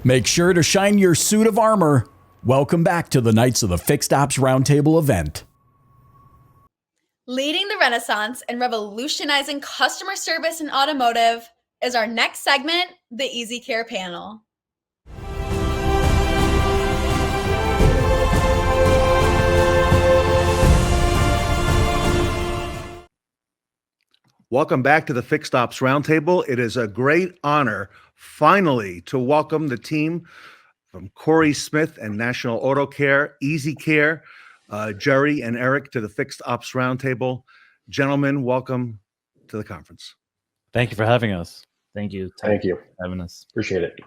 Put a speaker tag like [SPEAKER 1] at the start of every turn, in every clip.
[SPEAKER 1] Make sure to shine your suit of armor. Welcome back to the Knights of the Fixed Ops Roundtable event.
[SPEAKER 2] Leading the Renaissance and revolutionizing customer service in automotive is our next segment, the EasyCare panel.
[SPEAKER 3] Welcome back to the Fixed Ops Roundtable. It is a great honor, finally, to welcome the team from Corey Smith and National Auto Care, EasyCare, Jerry and Erick to the Fixed Ops Roundtable. Gentlemen, welcome to the conference.
[SPEAKER 4] Thank you for having us.
[SPEAKER 5] Thank you.
[SPEAKER 6] Thank you
[SPEAKER 5] for having us.
[SPEAKER 6] Appreciate it.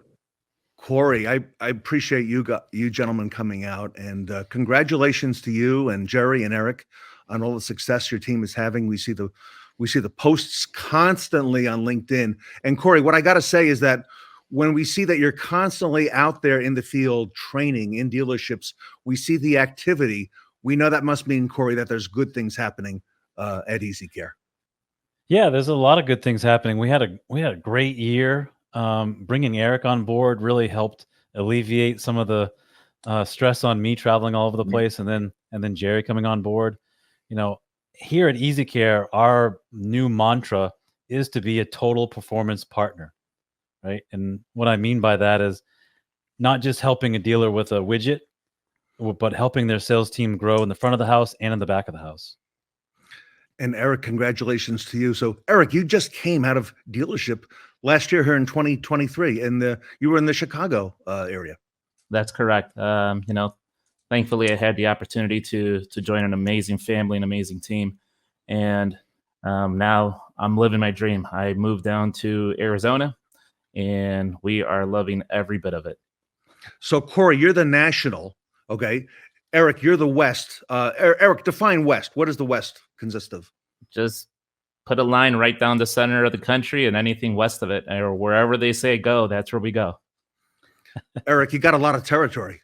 [SPEAKER 3] Corey, I appreciate you gentlemen coming out, and congratulations to you and Jerry and Erick on all the success your team is having. We see the posts constantly on LinkedIn. And Corey, what I got to say is that when we see that you're constantly out there in the field training in dealerships, we see the activity. We know that must mean, Corey, that there's good things happening at EasyCare.
[SPEAKER 4] Yeah, there's a lot of good things happening. We had a great year. Bringing Erick on board really helped alleviate some of the stress on me traveling all over the place, and then Jerry coming on board. You know, here at EasyCare, our new mantra is to be a total performance partner, right? And what I mean by that is not just helping a dealer with a widget, but helping their sales team grow in the front of the house and in the back of the house.
[SPEAKER 3] And Erick, congratulations to you. So Erick, you just came out of dealership last year here in 2023, and you were in the Chicago area.
[SPEAKER 5] That's correct. Thankfully, I had the opportunity to join an amazing family, an amazing team, and now I'm living my dream. I moved down to Arizona, and we are loving every bit of it.
[SPEAKER 3] So, Corey, you're the national, okay? Erick, you're the West. Erick, define West. What does the West consist of?
[SPEAKER 5] Just put a line right down the center of the country, and anything west of it, or wherever they say go, that's where we go.
[SPEAKER 3] Erick, you got a lot of territory.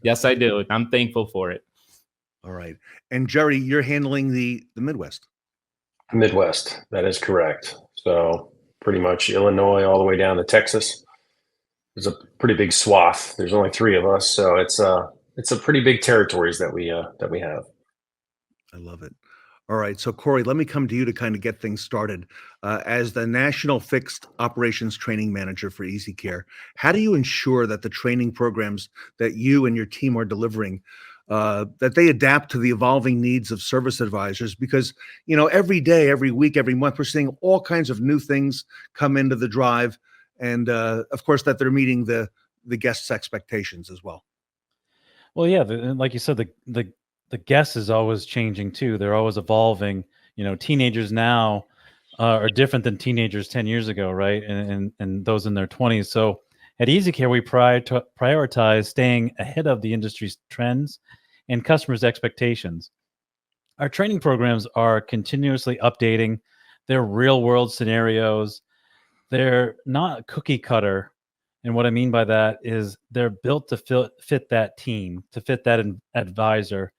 [SPEAKER 5] Yes, I do. I'm thankful for it.
[SPEAKER 3] All right. And Jerry, you're handling the Midwest.
[SPEAKER 6] Midwest, that is correct. So pretty much Illinois all the way down to Texas. There's a pretty big swath. There's only 3 of us, so it's a pretty big territories that we have.
[SPEAKER 3] I love it. All right. So Corey, let me come to you to kind of get things started. As the National Fixed Operations Training Manager for EasyCare, how do you ensure that the training programs that you and your team are delivering, that they adapt to the evolving needs of service advisors? Because, you know, every day, every week, every month, we're seeing all kinds of new things come into the drive. And of course, that they're meeting the guests' expectations as well.
[SPEAKER 4] Well, yeah, like you said, the guest is always changing too. They're always evolving. You know, teenagers now are different than teenagers 10 years ago, right? And those in their 20s. So at EasyCare, we prioritize staying ahead of the industry's trends and customers' expectations. Our training programs are continuously updating. They're real-world scenarios. They're not cookie cutter. And what I mean by that is they're built to fit that team, to fit that advisor,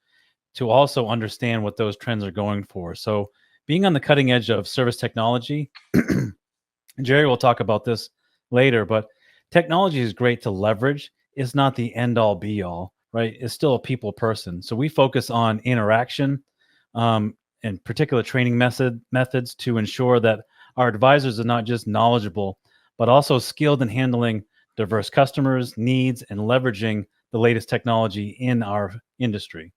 [SPEAKER 4] to also understand what those trends are going for. So being on the cutting edge of service technology, Jerry will talk about this later, but technology is great to leverage. It's not the end all be all, right? It's still a people person. So we focus on interaction and particular training methods to ensure that our advisors are not just knowledgeable, but also skilled in handling diverse customers' needs and leveraging the latest technology in our industry.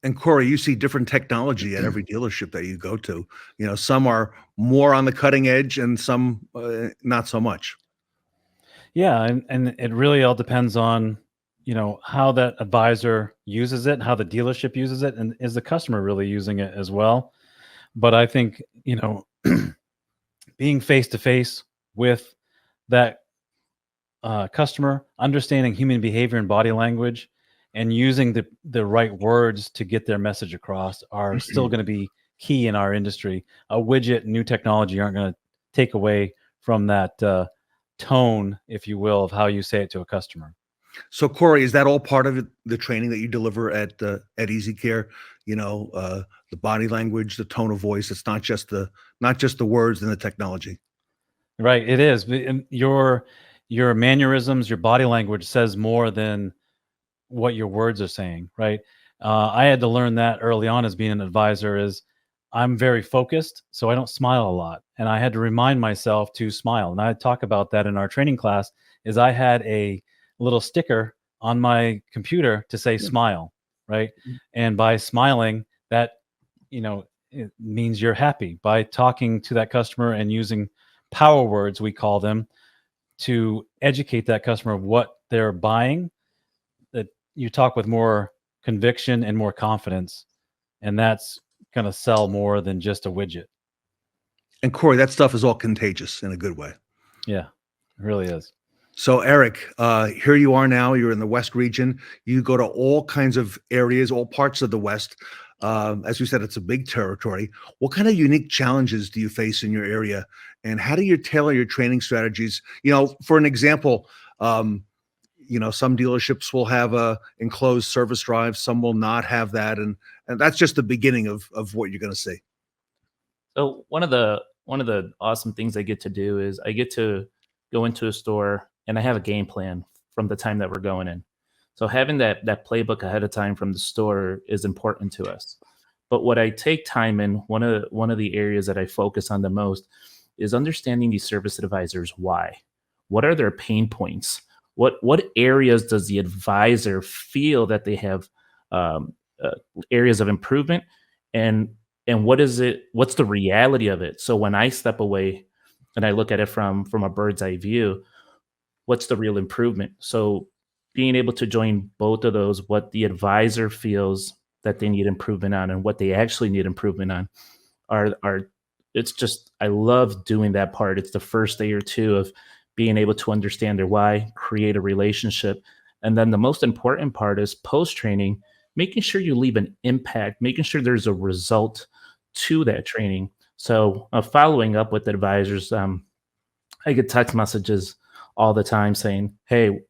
[SPEAKER 3] And Corey, you see different technology at every dealership that you go to. You know, some are more on the cutting edge and some not so much.
[SPEAKER 4] Yeah, and it really all depends on, you know, how that advisor uses it, how the dealership uses it, and is the customer really using it as well. But I think, you know, being face-to-face with that customer, understanding human behavior and body language, and using the right words to get their message across are still going to be key in our industry. A widget, new technology aren't going to take away from that tone, if you will, of how you say it to a customer.
[SPEAKER 3] So Corey, is that all part of the training that you deliver at EasyCare? You know, the body language, the tone of voice. It's not just the words and the technology.
[SPEAKER 4] Right. It is. your mannerisms, your body language says more than what your words are saying, right? I had to learn that early on as being an advisor. Is I'm very focused, so I don't smile a lot, and I had to remind myself to smile. And I talk about that in our training class. Is I had a little sticker on my computer to say smile, right? And by smiling, that it means you're happy. By talking to that customer and using power words, we call them, to educate that customer of what they're buying, that you talk with more conviction and more confidence, and that's going to sell more than just a widget.
[SPEAKER 3] And Corey, that stuff is all contagious in a good way.
[SPEAKER 4] Yeah, it really is.
[SPEAKER 3] So Erick, here you are now. You're in the West region. You go to all kinds of areas, all parts of the West. As we said, it's a big territory. What kind of unique challenges do you face in your area, and how do you tailor your training strategies? For an example, some dealerships will have a enclosed service drive, some will not have that, and that's just the beginning of what you're going to see.
[SPEAKER 5] So one of the awesome things I get to do is I get to go into a store and I have a game plan from the time that we're going in. So having that playbook ahead of time from the store is important to us. But what I take time in, one of the areas that I focus on the most is understanding these service advisors why. What are their pain points? What areas does the advisor feel that they have areas of improvement, and what's the reality of it? So when I step away and I look at it from a bird's eye view, what's the real improvement? So being able to join both of those, what the advisor feels that they need improvement on and what they actually need improvement on, it's just, I love doing that part. It's the first day or two of being able to understand their why, create a relationship. And then the most important part is post-training, making sure you leave an impact, making sure there's a result to that training. So following up with advisors, I get text messages all the time saying, hey,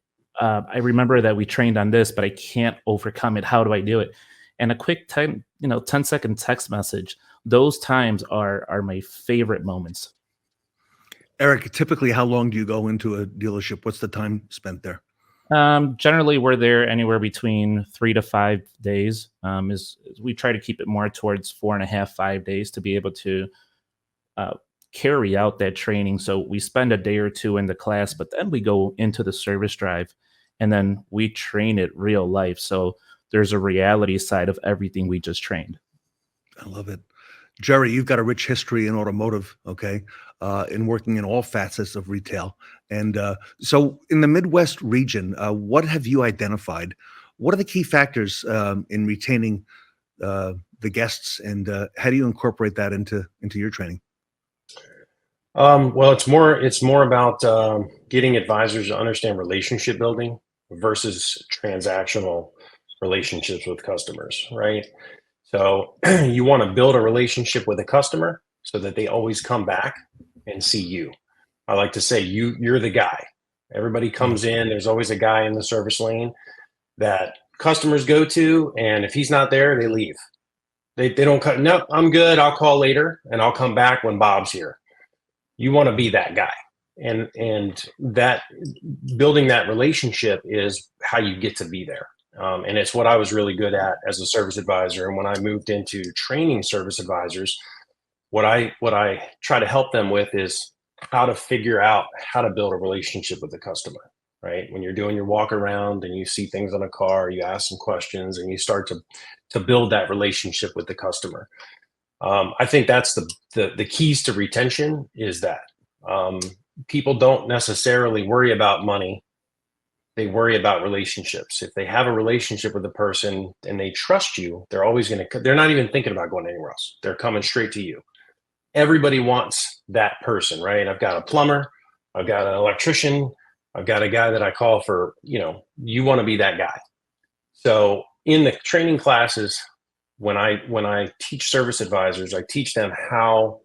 [SPEAKER 5] I remember that we trained on this, but I can't overcome it. How do I do it? And a quick 10-second text message, those times are my favorite moments.
[SPEAKER 3] Erick, typically, how long do you go into a dealership? What's the time spent there?
[SPEAKER 5] Generally, we're there anywhere between 3 to 5 days. We try to keep it more towards 4.5, 5 days to be able to carry out that training. So we spend a day or two in the class, but then we go into the service drive and then we train it real life. So there's a reality side of everything we just trained.
[SPEAKER 3] I love it. Jerry, you've got a rich history in automotive, okay, in working in all facets of retail. And so in the Midwest region, what have you identified? What are the key factors in retaining the guests, and how do you incorporate that into your training?
[SPEAKER 6] Well, it's more about getting advisors to understand relationship building versus transactional relationships with customers, right? So you want to build a relationship with a customer so that they always come back and see you. I like to say you're the guy. Everybody comes in, there's always a guy in the service lane that customers go to, and if he's not there, they leave. They don't cut, nope, I'm good, I'll call later and I'll come back when Bob's here. You want to be that guy. And that building that relationship is how you get to be there. And it's what I was really good at as a service advisor. And when I moved into training service advisors, what I try to help them with is how to figure out how to build a relationship with the customer, right? When you're doing your walk around and you see things on a car, you ask some questions and you start to build that relationship with the customer. I think that's the keys to retention is that people don't necessarily worry about money. They worry about relationships. If they have a relationship with a person and they trust you, they're not even thinking about going anywhere else. They're coming straight to you. Everybody wants that person, right? I've got a plumber, I've got an electrician, I've got a guy that I call for, you want to be that guy. So in the training classes, when I teach service advisors, I teach them how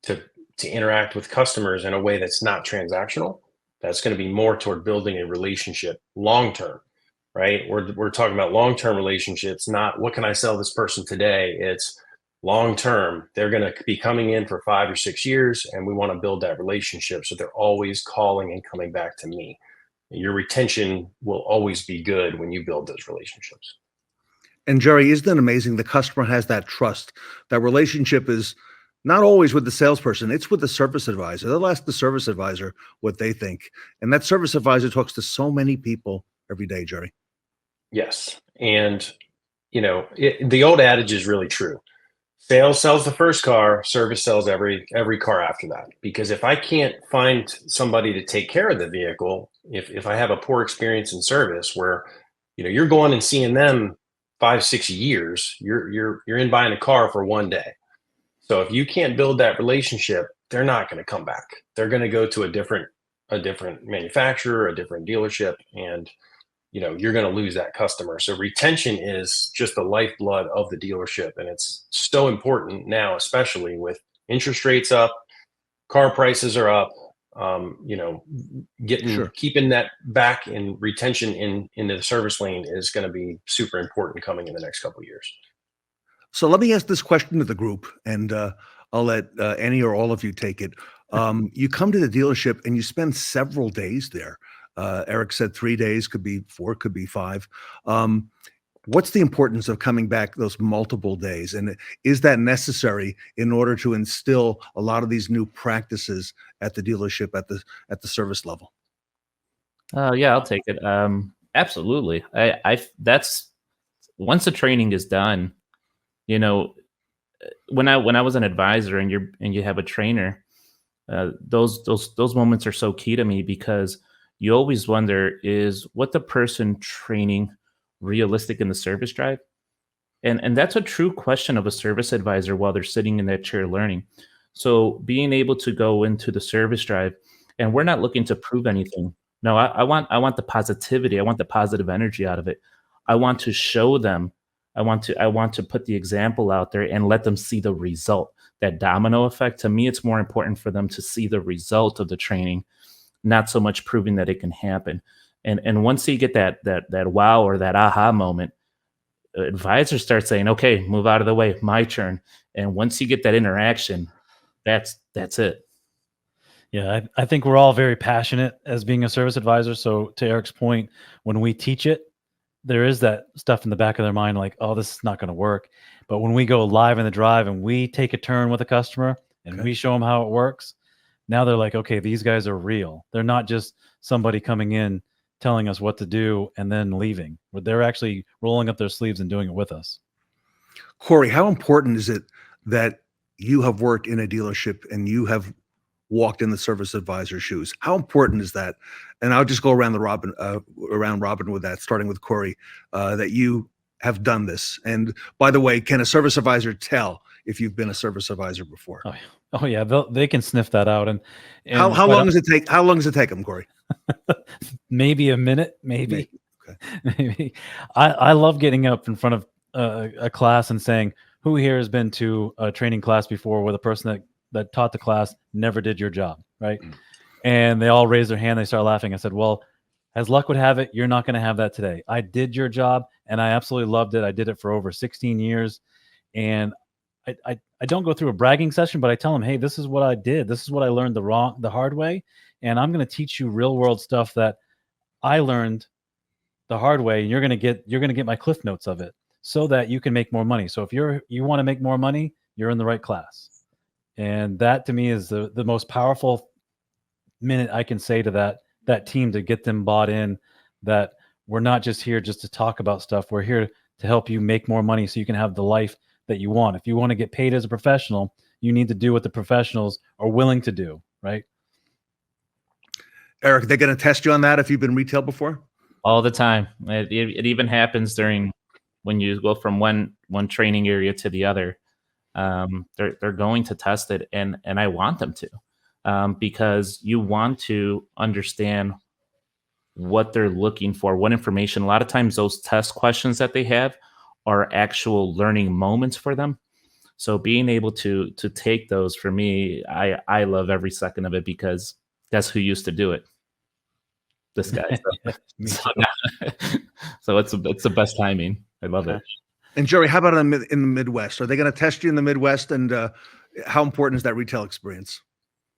[SPEAKER 6] to interact with customers in a way that's not transactional. That's going to be more toward building a relationship long-term, right? We're talking about long-term relationships, not what can I sell this person today? It's long term, they're going to be coming in for 5 or 6 years, and we want to build that relationship. So they're always calling and coming back to me. Your retention will always be good when you build those relationships.
[SPEAKER 3] And Jerry, isn't it amazing? The customer has that trust. That relationship is not always with the salesperson. It's with the service advisor. They'll ask the service advisor what they think. And that service advisor talks to so many people every day, Jerry.
[SPEAKER 6] Yes. And, the old adage is really true. Sales sells the first car, service sells every car after that. Because if I can't find somebody to take care of the vehicle, if I have a poor experience in service where, you're going and seeing them 5-6 years, you're in buying a car for one day. So if you can't build that relationship, they're not going to come back. They're going to go to a different manufacturer, a different dealership, and you're going to lose that customer. So retention is just the lifeblood of the dealership, and it's so important now, especially with interest rates up, car prices are up. Keeping that back in retention into the service lane is going to be super important coming in the next couple of years.
[SPEAKER 3] So let me ask this question to the group, and I'll let any or all of you take it. You come to the dealership and you spend several days there. Erick said 3 days, could be 4, could be 5. What's the importance of coming back those multiple days? And is that necessary in order to instill a lot of these new practices at the dealership, at the service level?
[SPEAKER 5] Yeah, I'll take it. Absolutely. That's once the training is done, when I was an advisor and you have a trainer, those moments are so key to me, because you always wonder, is what the person training realistic in the service drive? And that's a true question of a service advisor while they're sitting in that chair learning. So being able to go into the service drive, and we're not looking to prove anything. No, I want the positivity. I want the positive energy out of it. I want to show them. I want to put the example out there and let them see the result. That domino effect, to me, it's more important for them to see the result of the training, not so much proving that it can happen. And once you get that wow or that aha moment, advisors start saying, okay, move out of the way, my turn. And once you get that interaction, that's it.
[SPEAKER 4] Yeah, I think we're all very passionate as being a service advisor. So to Erick's point, when we teach it, there is that stuff in the back of their mind like, oh, this is not going to work. But when we go live in the drive and we take a turn with a customer and we show them how it works, now they're like, okay, these guys are real. They're not just somebody coming in telling us what to do and then leaving. But they're actually rolling up their sleeves and doing it with us.
[SPEAKER 3] Corey, how important is it that you have worked in a dealership and you have walked in the service advisor's shoes? How important is that? And I'll just go around robin with that, starting with Corey, that you have done this. And by the way, can a service advisor tell if you've been a service advisor before?
[SPEAKER 4] Oh yeah, they can sniff that out. And
[SPEAKER 3] how long does it take? How long does it take them, Corey?
[SPEAKER 4] Maybe a minute, maybe.
[SPEAKER 3] Okay.
[SPEAKER 4] Maybe. I love getting up in front of a class and saying, who here has been to a training class before where the person that taught the class never did your job, right? And they all raise their hand. They start laughing. I said, well, as luck would have it, you're not going to have that today. I did your job, and I absolutely loved it. I did it for over 16 years, and I don't go through a bragging session, but I tell them, hey, this is what I did. This is what I learned the hard way, and I'm going to teach you real world stuff that I learned the hard way, and you're going to get my cliff notes of it so that you can make more money. So if you want to make more money, you're in the right class. And that to me is the most powerful minute I can say to that team, to get them bought in, that we're not just here just to talk about stuff. We're here to help you make more money so you can have the life that you want. If you want to get paid as a professional, you need to do what the professionals are willing to do, right?
[SPEAKER 3] Erick, they're going to test you on that if you've been retail before?
[SPEAKER 5] All the time. It even happens during when you go from one training area to the other. They're going to test it, and I want them to, because you want to understand what they're looking for, what information. A lot of times those test questions that they have are actual learning moments for them. So being able to take those, for me, I love every second of it, because that's who used to do it. This guy. So it's the best timing. I love it.
[SPEAKER 3] And Jerry, how about in the Midwest? Are they going to test you in the Midwest? And how important is that retail experience?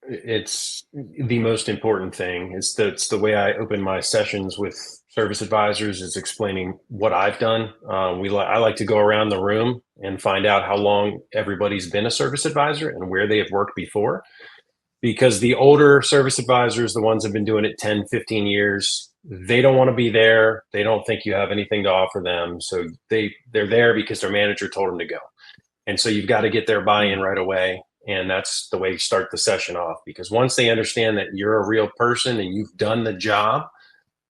[SPEAKER 6] It's the most important thing. It's the way I open my sessions with service advisors, is explaining what I've done. I like to go around the room and find out how long everybody's been a service advisor and where they have worked before. Because the older service advisors, the ones that have been doing it 10, 15 years, they don't want to be there. They don't think you have anything to offer them. So they're there because their manager told them to go. And so you've got to get their buy-in right away. And that's the way you start the session off, because once they understand that you're a real person and you've done the job,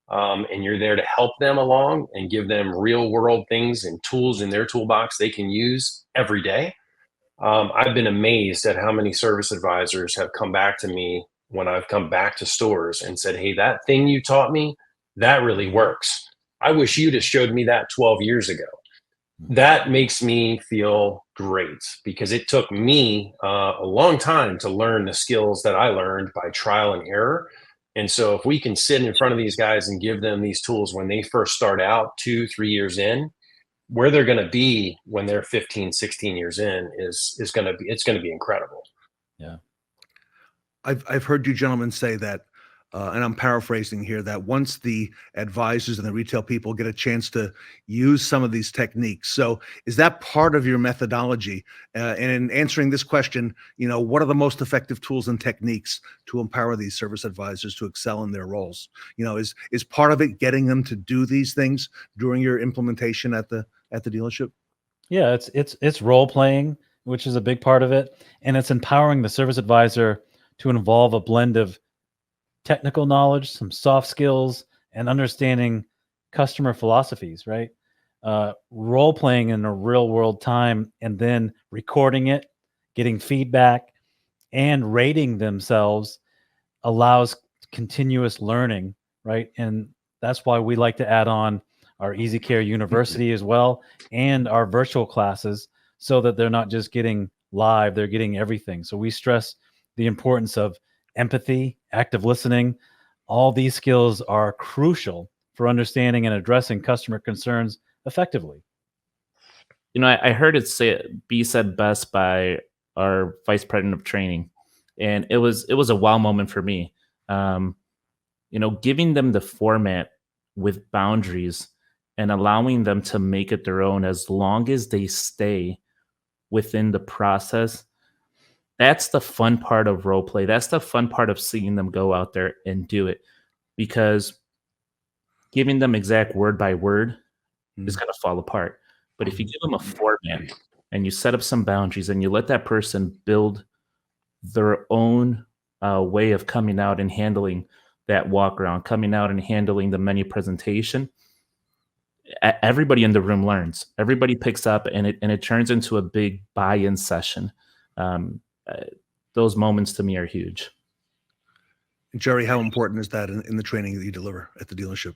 [SPEAKER 6] and you're there to help them along and give them real world things and tools in their toolbox they can use every day. I've been amazed at how many service advisors have come back to me when I've come back to stores and said, hey, that thing you taught me, that really works. I wish you'd have showed me that 12 years ago. That makes me feel great, because it took me a long time to learn the skills that I learned by trial and error. And so if we can sit in front of these guys and give them these tools when they first start out 2-3 years in, where they're going to be when they're 15, 16 years in is going to be incredible.
[SPEAKER 4] Yeah.
[SPEAKER 3] I've heard you gentlemen say that, and I'm paraphrasing here, that once the advisors and the retail people get a chance to use some of these techniques. So is that part of your methodology? And in answering this question, what are the most effective tools and techniques to empower these service advisors to excel in their roles? Is part of it getting them to do these things during your implementation at the dealership?
[SPEAKER 4] Yeah, it's role playing, which is a big part of it, and it's empowering the service advisor to involve a blend of technical knowledge, some soft skills, and understanding customer philosophies, right? Role playing in a real world time, and then recording it, getting feedback, and rating themselves allows continuous learning, right? And that's why we like to add on our EasyCare University as well, and our virtual classes, so that they're not just getting live, they're getting everything. So we stress the importance of empathy, active listening. All these skills are crucial for understanding and addressing customer concerns effectively.
[SPEAKER 5] I heard it be said best by our vice president of training, and it was a wow moment for me. Giving them the format with boundaries and allowing them to make it their own, as long as they stay within the process. That's the fun part of role play. That's the fun part of seeing them go out there and do it, because giving them exact word by word is going to fall apart. But if you give them a format and you set up some boundaries and you let that person build their own way of coming out and handling that walk around, coming out and handling the menu presentation, everybody in the room learns. Everybody picks up, and it turns into a big buy-in session. Those moments to me are huge.
[SPEAKER 3] Jerry, how important is that in the training that you deliver at the dealership?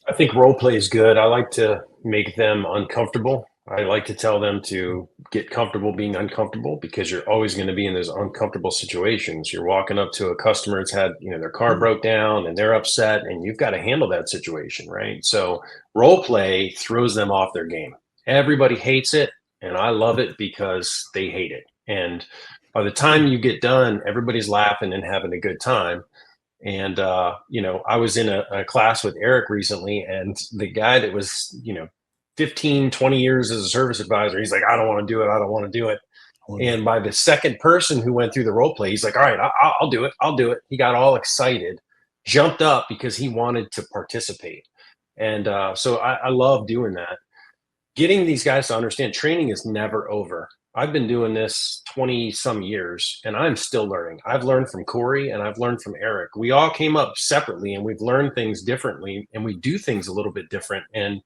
[SPEAKER 6] I think role play is good. I like to make them uncomfortable. I like to tell them to get comfortable being uncomfortable, because you're always going to be in those uncomfortable situations. You're walking up to a customer that's had, their car broke down and they're upset, and you've got to handle that situation, right? So role play throws them off their game. Everybody hates it, and I love it because they hate it. And by the time you get done, everybody's laughing and having a good time. And, I was in a class with Erick recently, and the guy that was, 15, 20 years as a service advisor, he's like, I don't want to do it. I don't want to do it. And by the second person who went through the role play, he's like, all right, I'll do it. I'll do it. He got all excited, jumped up because he wanted to participate. And so I love doing that. Getting these guys to understand training is never over. I've been doing this 20 some years, and I'm still learning. I've learned from Corey, and I've learned from Erick. We all came up separately, and we've learned things differently, and we do things a little bit different. And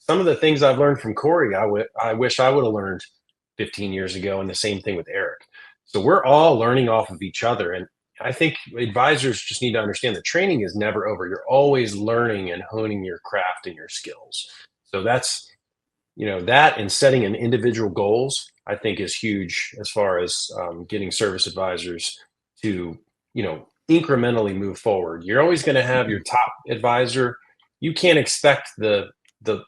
[SPEAKER 6] some of the things I've learned from Corey, I wish I would have learned 15 years ago, and the same thing with Erick. So we're all learning off of each other. And I think advisors just need to understand that training is never over. You're always learning and honing your craft and your skills. So that's, that, and setting an individual goals, I think, is huge as far as getting service advisors to, incrementally move forward. You're always going to have your top advisor. You can't expect the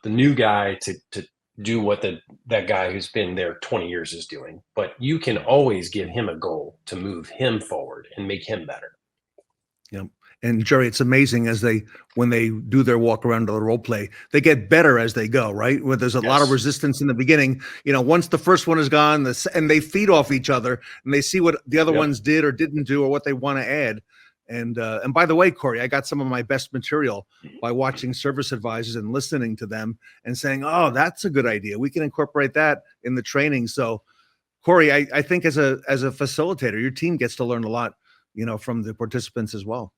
[SPEAKER 6] new guy to do what that guy who's been there 20 years is doing, but you can always give him a goal to move him forward and make him better.
[SPEAKER 3] Yep. And Jerry, it's amazing when they do their walk around to the role play, they get better as they go, right? Where there's a lot of resistance in the beginning, once the first one is gone, and they feed off each other and they see what the other ones did or didn't do or what they want to add. And by the way, Corey, I got some of my best material by watching service advisors and listening to them and saying, oh, that's a good idea. We can incorporate that in the training. So Corey, I think as a facilitator, your team gets to learn a lot, from the participants as well.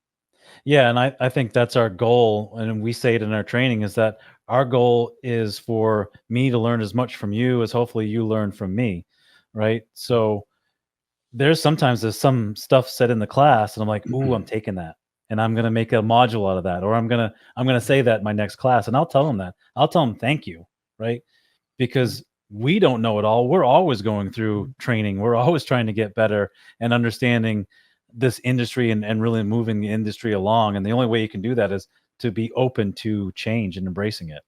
[SPEAKER 4] Yeah, and I think that's our goal, and we say it in our training, is that our goal is for me to learn as much from you as hopefully you learn from me, right? So there's some stuff said in the class, and I'm like, ooh, I'm taking that, and I'm gonna make a module out of that, or I'm gonna say that in my next class, and I'll tell them that. I'll tell them thank you, right? Because we don't know it all. We're always going through training. We're always trying to get better and understanding this industry and really moving the industry along. And the only way you can do that is to be open to change and embracing it.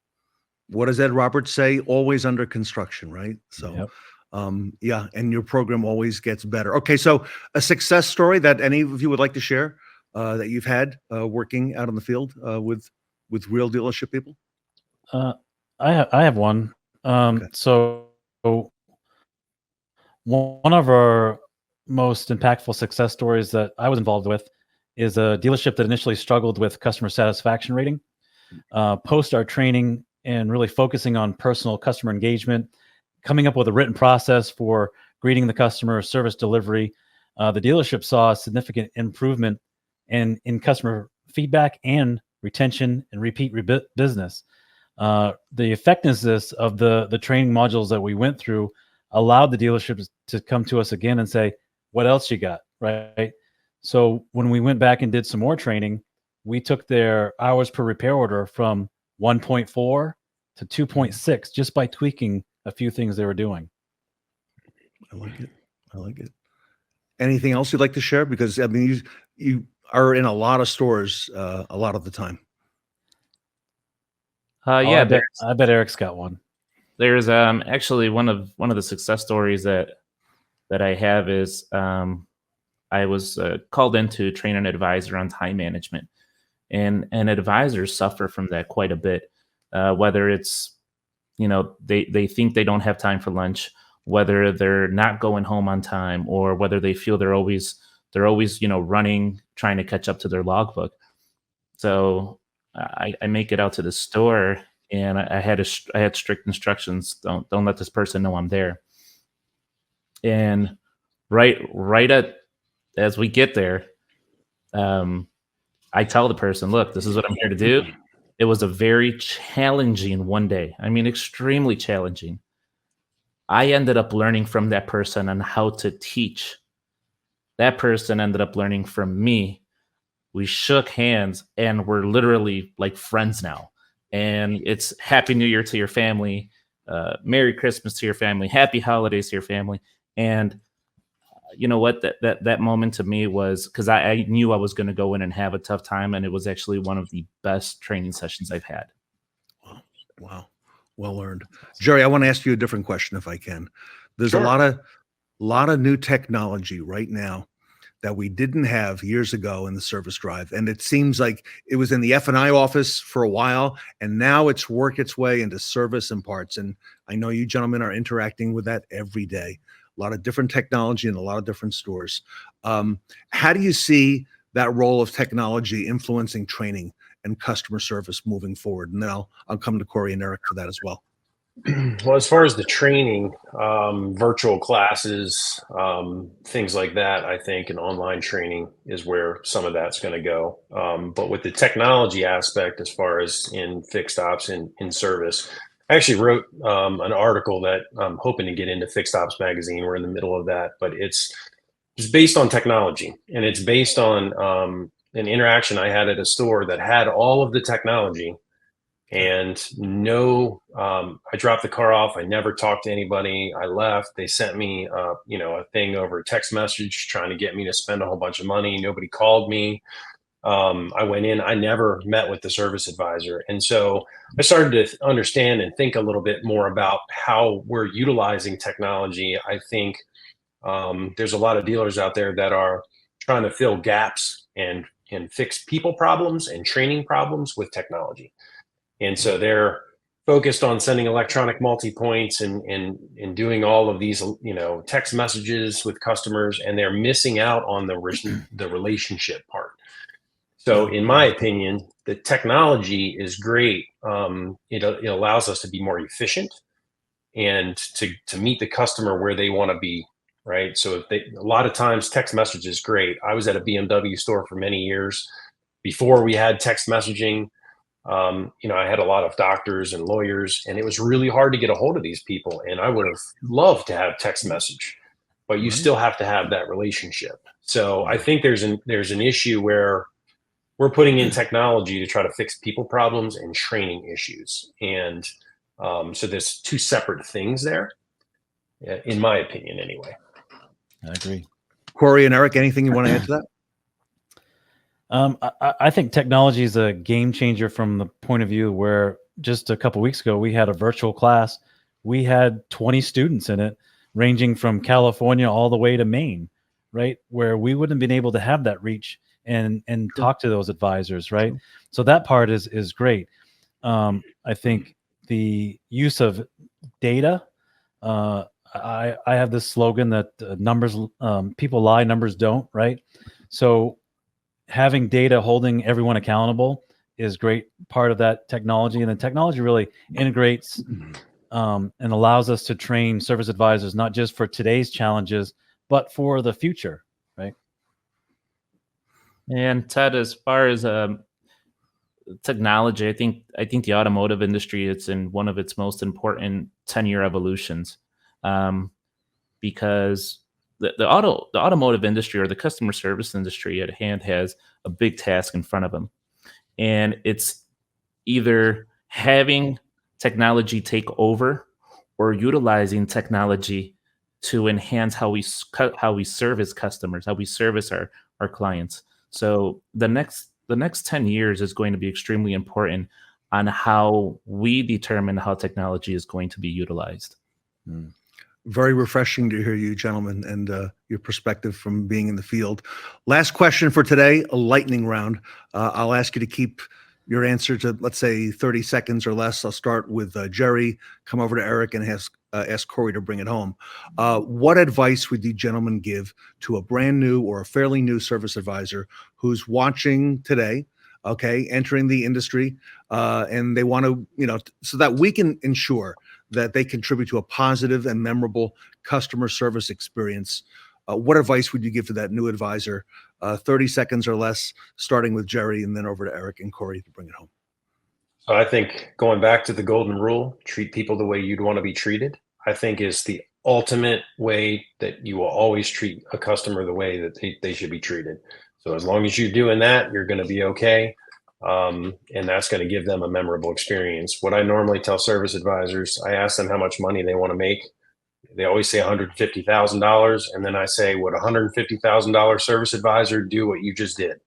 [SPEAKER 3] What does Ed Roberts say? Always under construction, right? So, yep. And your program always gets better. Okay, so a success story that any of you would like to share that you've had working out in the field with real dealership people?
[SPEAKER 4] I have one. Okay. So one of our most impactful success stories that I was involved with is a dealership that initially struggled with customer satisfaction rating. Post our training and really focusing on personal customer engagement, coming up with a written process for greeting the customer, service delivery, the dealership saw a significant improvement in customer feedback and retention and repeat business. The effectiveness of the training modules that we went through allowed the dealerships to come to us again and say, what else you got, right? So when we went back and did some more training, we took their hours per repair order from 1.4 to 2.6 just by tweaking a few things they were doing.
[SPEAKER 3] I like it. Anything else you'd like to share? Because I mean, you are in a lot of stores a lot of the time.
[SPEAKER 4] I bet Erick's got one.
[SPEAKER 5] There's actually one of the success stories that I have is I was called in to train an advisor on time management, and advisors suffer from that quite a bit. Whether it's they think they don't have time for lunch, whether they're not going home on time, or whether they feel they're always running, trying to catch up to their logbook. So I make it out to the store, and I had strict instructions. Don't let this person know I'm there. And right as we get there, I tell the person, look, this is what I'm here to do. It was a very challenging one day. I mean, extremely challenging. I ended up learning from that person on how to teach. That person ended up learning from me. We shook hands, and we're literally like friends now. And it's Happy New Year to your family, Merry Christmas to your family, Happy Holidays to your family. And you know what? That moment to me was, because I knew I was going to go in and have a tough time, and it was actually one of the best training sessions I've had.
[SPEAKER 3] Wow. Well earned. Jerry, I want to ask you a different question if I can. There's a lot of new technology right now that we didn't have years ago in the service drive. And it seems like it was in the F&I office for a while, and now it's worked its way into service and parts. And I know you gentlemen are interacting with that every day. A lot of different technology in a lot of different stores. How do you see that role of technology influencing training and customer service moving forward? And then I'll come to Corey and Erick for that as well.
[SPEAKER 6] Well, as far as the training, virtual classes, things like that, I think, and online training is where some of that's going to go. But with the technology aspect, as far as in fixed ops and in service, I actually wrote an article that I'm hoping to get into Fixed Ops Magazine. We're in the middle of that, but it's based on technology, and it's based on an interaction I had at a store that had all of the technology. And I dropped the car off. I never talked to anybody. I left. They sent me, a thing over a text message trying to get me to spend a whole bunch of money. Nobody called me. I went in, I never met with the service advisor. And so I started to understand and think a little bit more about how we're utilizing technology. I think there's a lot of dealers out there that are trying to fill gaps and fix people problems and training problems with technology. And so they're focused on sending electronic multi-points and doing all of these, text messages with customers, and they're missing out on the relationship part. So in my opinion, the technology is great. It allows us to be more efficient and to meet the customer where they want to be, right? So a lot of times text message is great. I was at a BMW store for many years before we had text messaging. I had a lot of doctors and lawyers, and it was really hard to get a hold of these people. And I would have loved to have text message, but you still have to have that relationship. So I think there's an issue where we're putting in technology to try to fix people problems and training issues. And so there's two separate things there, in my opinion, anyway.
[SPEAKER 4] I agree.
[SPEAKER 3] Corey and Eric, anything you want to add to that?
[SPEAKER 4] I think technology is a game changer from the point of view where just a couple weeks ago, we had a virtual class. We had 20 students in it, ranging from California all the way to Maine, right? Where we wouldn't have been able to have that reach and talk to those advisors, right? Sure. So that part is great. I think the use of data, I have this slogan that numbers, people lie, numbers don't, right? So having data holding everyone accountable is great part of that technology. And the technology really integrates and allows us to train service advisors, not just for today's challenges, but for the future, right?
[SPEAKER 5] And Ted, as far as technology, I think the automotive industry, it's in one of its most important 10-year evolutions, because the automotive industry, or the customer service industry at hand, has a big task in front of them, and it's either having technology take over or utilizing technology to enhance how we service customers, how we service our clients. So the next 10 years is going to be extremely important on how we determine how technology is going to be utilized.
[SPEAKER 3] Very refreshing to hear you, gentlemen, and your perspective from being in the field. Last question for today, a lightning round. I'll ask you to keep your answer to, let's say, 30 seconds or less. I'll start with Jerry, come over to Eric, and ask Corey to bring it home. What advice would you gentlemen give to a brand new or a fairly new service advisor who's watching today, entering the industry, and they want to, so that we can ensure that they contribute to a positive and memorable customer service experience? What advice would you give to that new advisor? 30 seconds or less, starting with Jerry, and then over to Eric and Corey to bring it home.
[SPEAKER 6] So I think going back to the golden rule, treat people the way you'd want to be treated, I think is the ultimate way that you will always treat a customer the way that they should be treated. So as long as you're doing that, you're going to be okay. And that's going to give them a memorable experience. What I normally tell service advisors, I ask them how much money they want to make. They always say $150,000. And then I say, would a $150,000 service advisor do what you just did?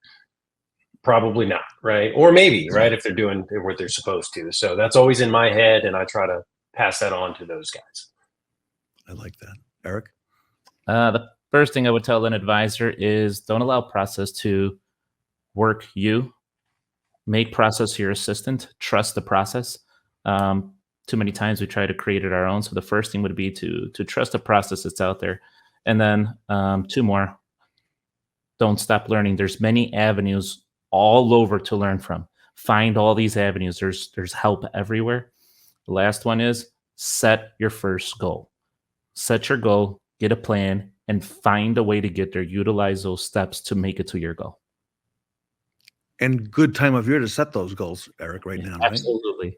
[SPEAKER 6] Probably not, right? Or maybe, right, if they're doing what they're supposed to. So that's always in my head, and I try to pass that on to those guys.
[SPEAKER 3] I like that. Eric?
[SPEAKER 5] The first thing I would tell an advisor is don't allow process to work you. Make process your assistant. Trust the process. Too many times we try to create it our own. So the first thing would be to trust the process that's out there. And then two more. Don't stop learning. There's many avenues all over to learn from. Find all these avenues. There's help everywhere. The last one is set your first goal. Set your goal, get a plan, and find a way to get there. Utilize those steps to make it to your goal.
[SPEAKER 3] And good time of year to set those goals, Eric, right now, right?
[SPEAKER 5] Absolutely.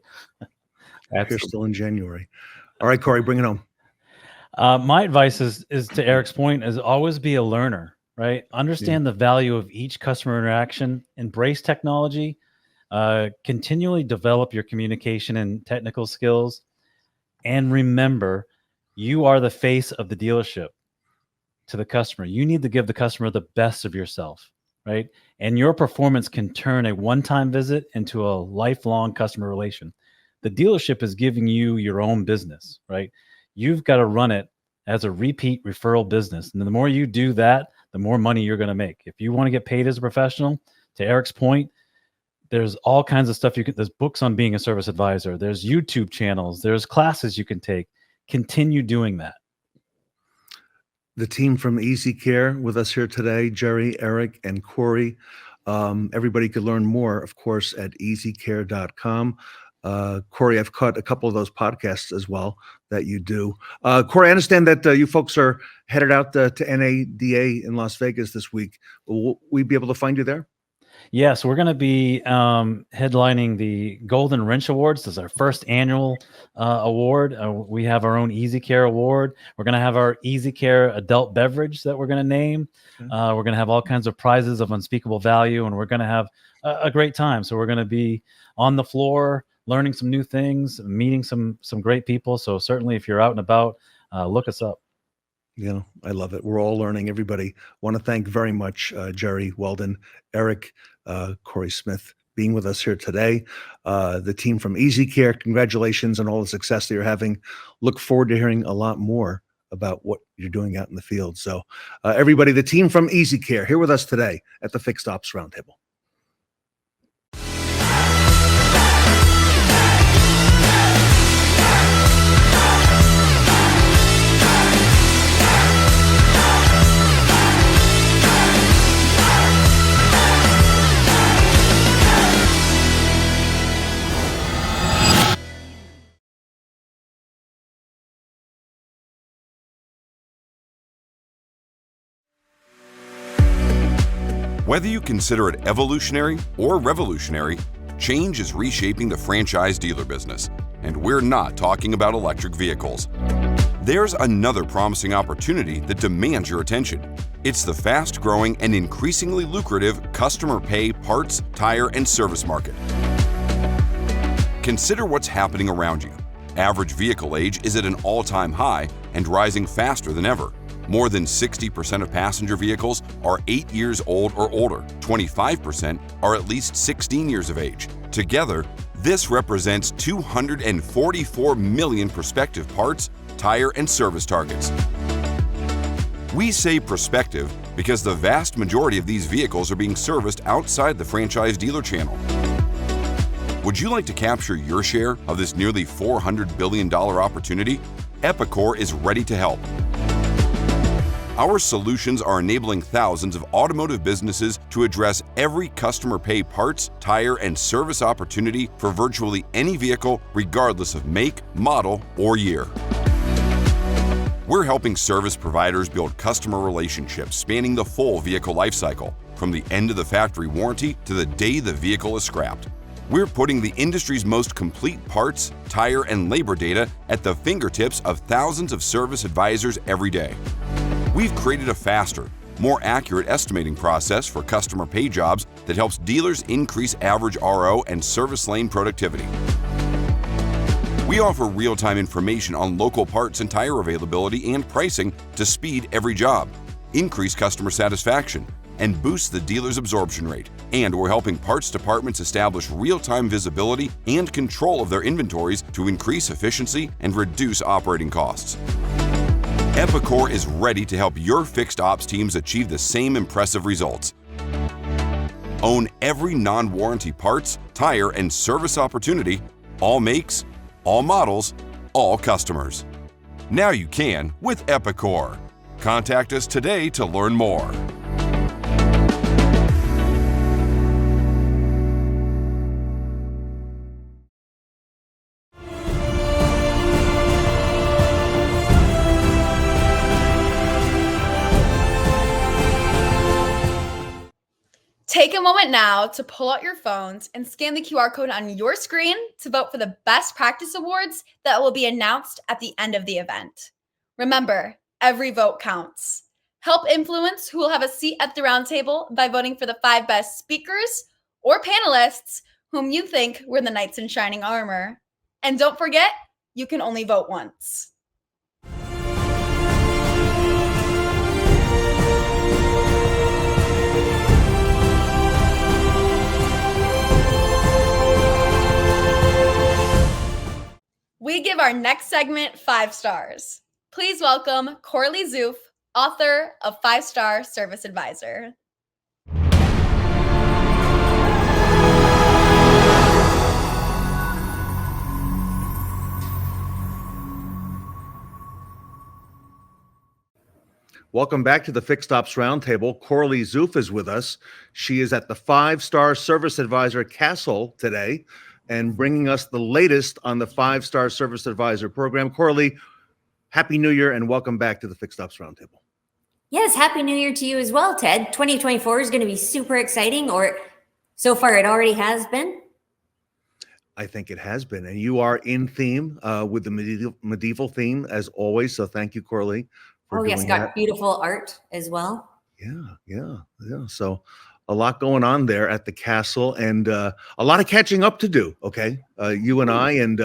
[SPEAKER 3] You're still in January. All right, Corey, bring it home.
[SPEAKER 4] My advice is to Eric's point, is always be a learner, right? Understand the value of each customer interaction, embrace technology, continually develop your communication and technical skills, and remember, you are the face of the dealership to the customer. You need to give the customer the best of yourself. right? And your performance can turn a one-time visit into a lifelong customer relation. The dealership is giving you your own business, right? You've got to run it as a repeat referral business. And the more you do that, the more money you're going to make. If you want to get paid as a professional, to Erick's point, there's all kinds of stuff there's books on being a service advisor. There's YouTube channels. There's classes you can take. Continue doing that.
[SPEAKER 3] The team from EasyCare with us here today, Jerry, Erick, and Corey. Everybody could learn more, of course, at easycare.com. Corey, I've caught a couple of those podcasts as well that you do. Corey, I understand that you folks are headed out to NADA in Las Vegas this week. Will we be able to find you there?
[SPEAKER 4] Yeah, so we're going to be headlining the Golden Wrench Awards. This is our first annual award. We have our own EasyCare award. We're going to have our EasyCare adult beverage that we're going to name. We're going to have all kinds of prizes of unspeakable value, and we're going to have a great time. So we're going to be on the floor, learning some new things, meeting some great people. So certainly if you're out and about, look us up.
[SPEAKER 3] You know, I love it. We're all learning. Everybody, want to thank very much Jerry, Weldon, Erick, Corey Smith being with us here today. The team from EasyCare, congratulations on all the success that you're having. Look forward to hearing a lot more about what you're doing out in the field. So everybody, the team from EasyCare here with us today at the Fixed Ops Roundtable.
[SPEAKER 7] Whether you consider it evolutionary or revolutionary, change is reshaping the franchise dealer business, and we're not talking about electric vehicles. There's another promising opportunity that demands your attention. It's the fast-growing and increasingly lucrative customer pay parts, tire, and service market. Consider what's happening around you. Average vehicle age is at an all-time high and rising faster than ever. More than 60% of passenger vehicles are 8 years old or older. 25% are at least 16 years of age. Together, this represents 244 million prospective parts, tire, and service targets. We say prospective because the vast majority of these vehicles are being serviced outside the franchise dealer channel. Would you like to capture your share of this nearly $400 billion opportunity? Epicor is ready to help. Our solutions are enabling thousands of automotive businesses to address every customer pay parts, tire, and service opportunity for virtually any vehicle, regardless of make, model, or year. We're helping service providers build customer relationships spanning the full vehicle lifecycle, from the end of the factory warranty to the day the vehicle is scrapped. We're putting the industry's most complete parts, tire, and labor data at the fingertips of thousands of service advisors every day. We've created a faster, more accurate estimating process for customer pay jobs that helps dealers increase average RO and service lane productivity. We offer real-time information on local parts and tire availability and pricing to speed every job, increase customer satisfaction, and boost the dealer's absorption rate. And we're helping parts departments establish real-time visibility and control of their inventories to increase efficiency and reduce operating costs. Epicor is ready to help your fixed ops teams achieve the same impressive results. Own every non-warranty parts, tire, and service opportunity, all makes, all models, all customers. Now you can with Epicor. Contact us today to learn more.
[SPEAKER 2] Take a moment now to pull out your phones and scan the QR code on your screen to vote for the Best Practice Awards that will be announced at the end of the event. Remember, every vote counts. Help influence who will have a seat at the roundtable by voting for the 5 best speakers or panelists whom you think were the knights in shining armor. And don't forget, you can only vote once. our next segment, 5 stars. Please welcome Coralee Zueff, author of 5-Star Service Advisor.
[SPEAKER 3] Welcome back to the Fixed Ops Roundtable. Coralee Zueff is with us. She is at the 5-Star Service Advisor Castle today and bringing us the latest on the 5-Star Service Advisor program. Coralee, Happy New Year and welcome back to the Fixed Ops Roundtable.
[SPEAKER 8] Yes, Happy New Year to you as well, Ted. 2024 is going to be super exciting, or so far it already has been.
[SPEAKER 3] I think it has been. And you are in theme with the medieval theme as always. So thank you, Coralee.
[SPEAKER 8] Oh, yes, got beautiful art as well.
[SPEAKER 3] Yeah. So a lot going on there at the castle and a lot of catching up to do. Okay. You and I, and,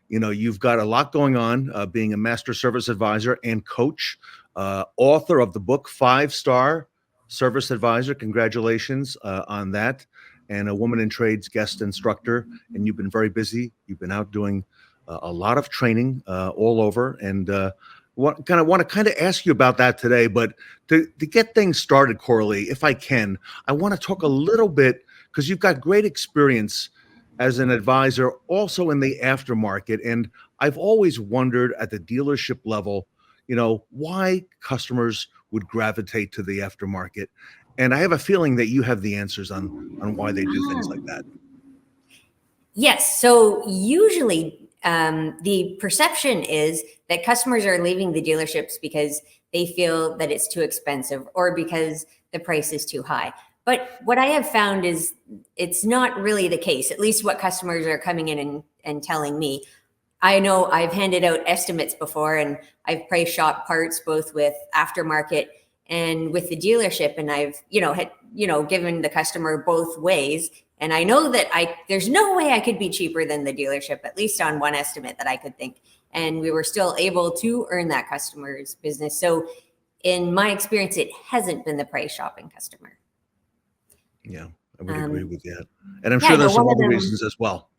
[SPEAKER 3] you've got a lot going on being a master service advisor and coach, author of the book 5-Star Service Advisor. Congratulations on that. And a woman in trades guest instructor. And you've been very busy. You've been out doing a lot of training all over. And want to ask you about that today, but to get things started, Coralee, if I can, I want to talk a little bit because you've got great experience as an advisor, also in the aftermarket. And I've always wondered at the dealership level, why customers would gravitate to the aftermarket. And I have a feeling that you have the answers on why they do things like that.
[SPEAKER 8] Yes. So usually the perception is that customers are leaving the dealerships because they feel that it's too expensive or because the price is too high. But what I have found is it's not really the case, at least what customers are coming in and telling me. I know I've handed out estimates before and I've price shop parts both with aftermarket and with the dealership. And I've, given the customer both ways. And I know that there's no way I could be cheaper than the dealership, at least on one estimate that I could think. And we were still able to earn that customer's business. So in my experience, it hasn't been the price shopping customer.
[SPEAKER 3] Yeah, I would agree with that. And I'm sure there's some other reasons as well.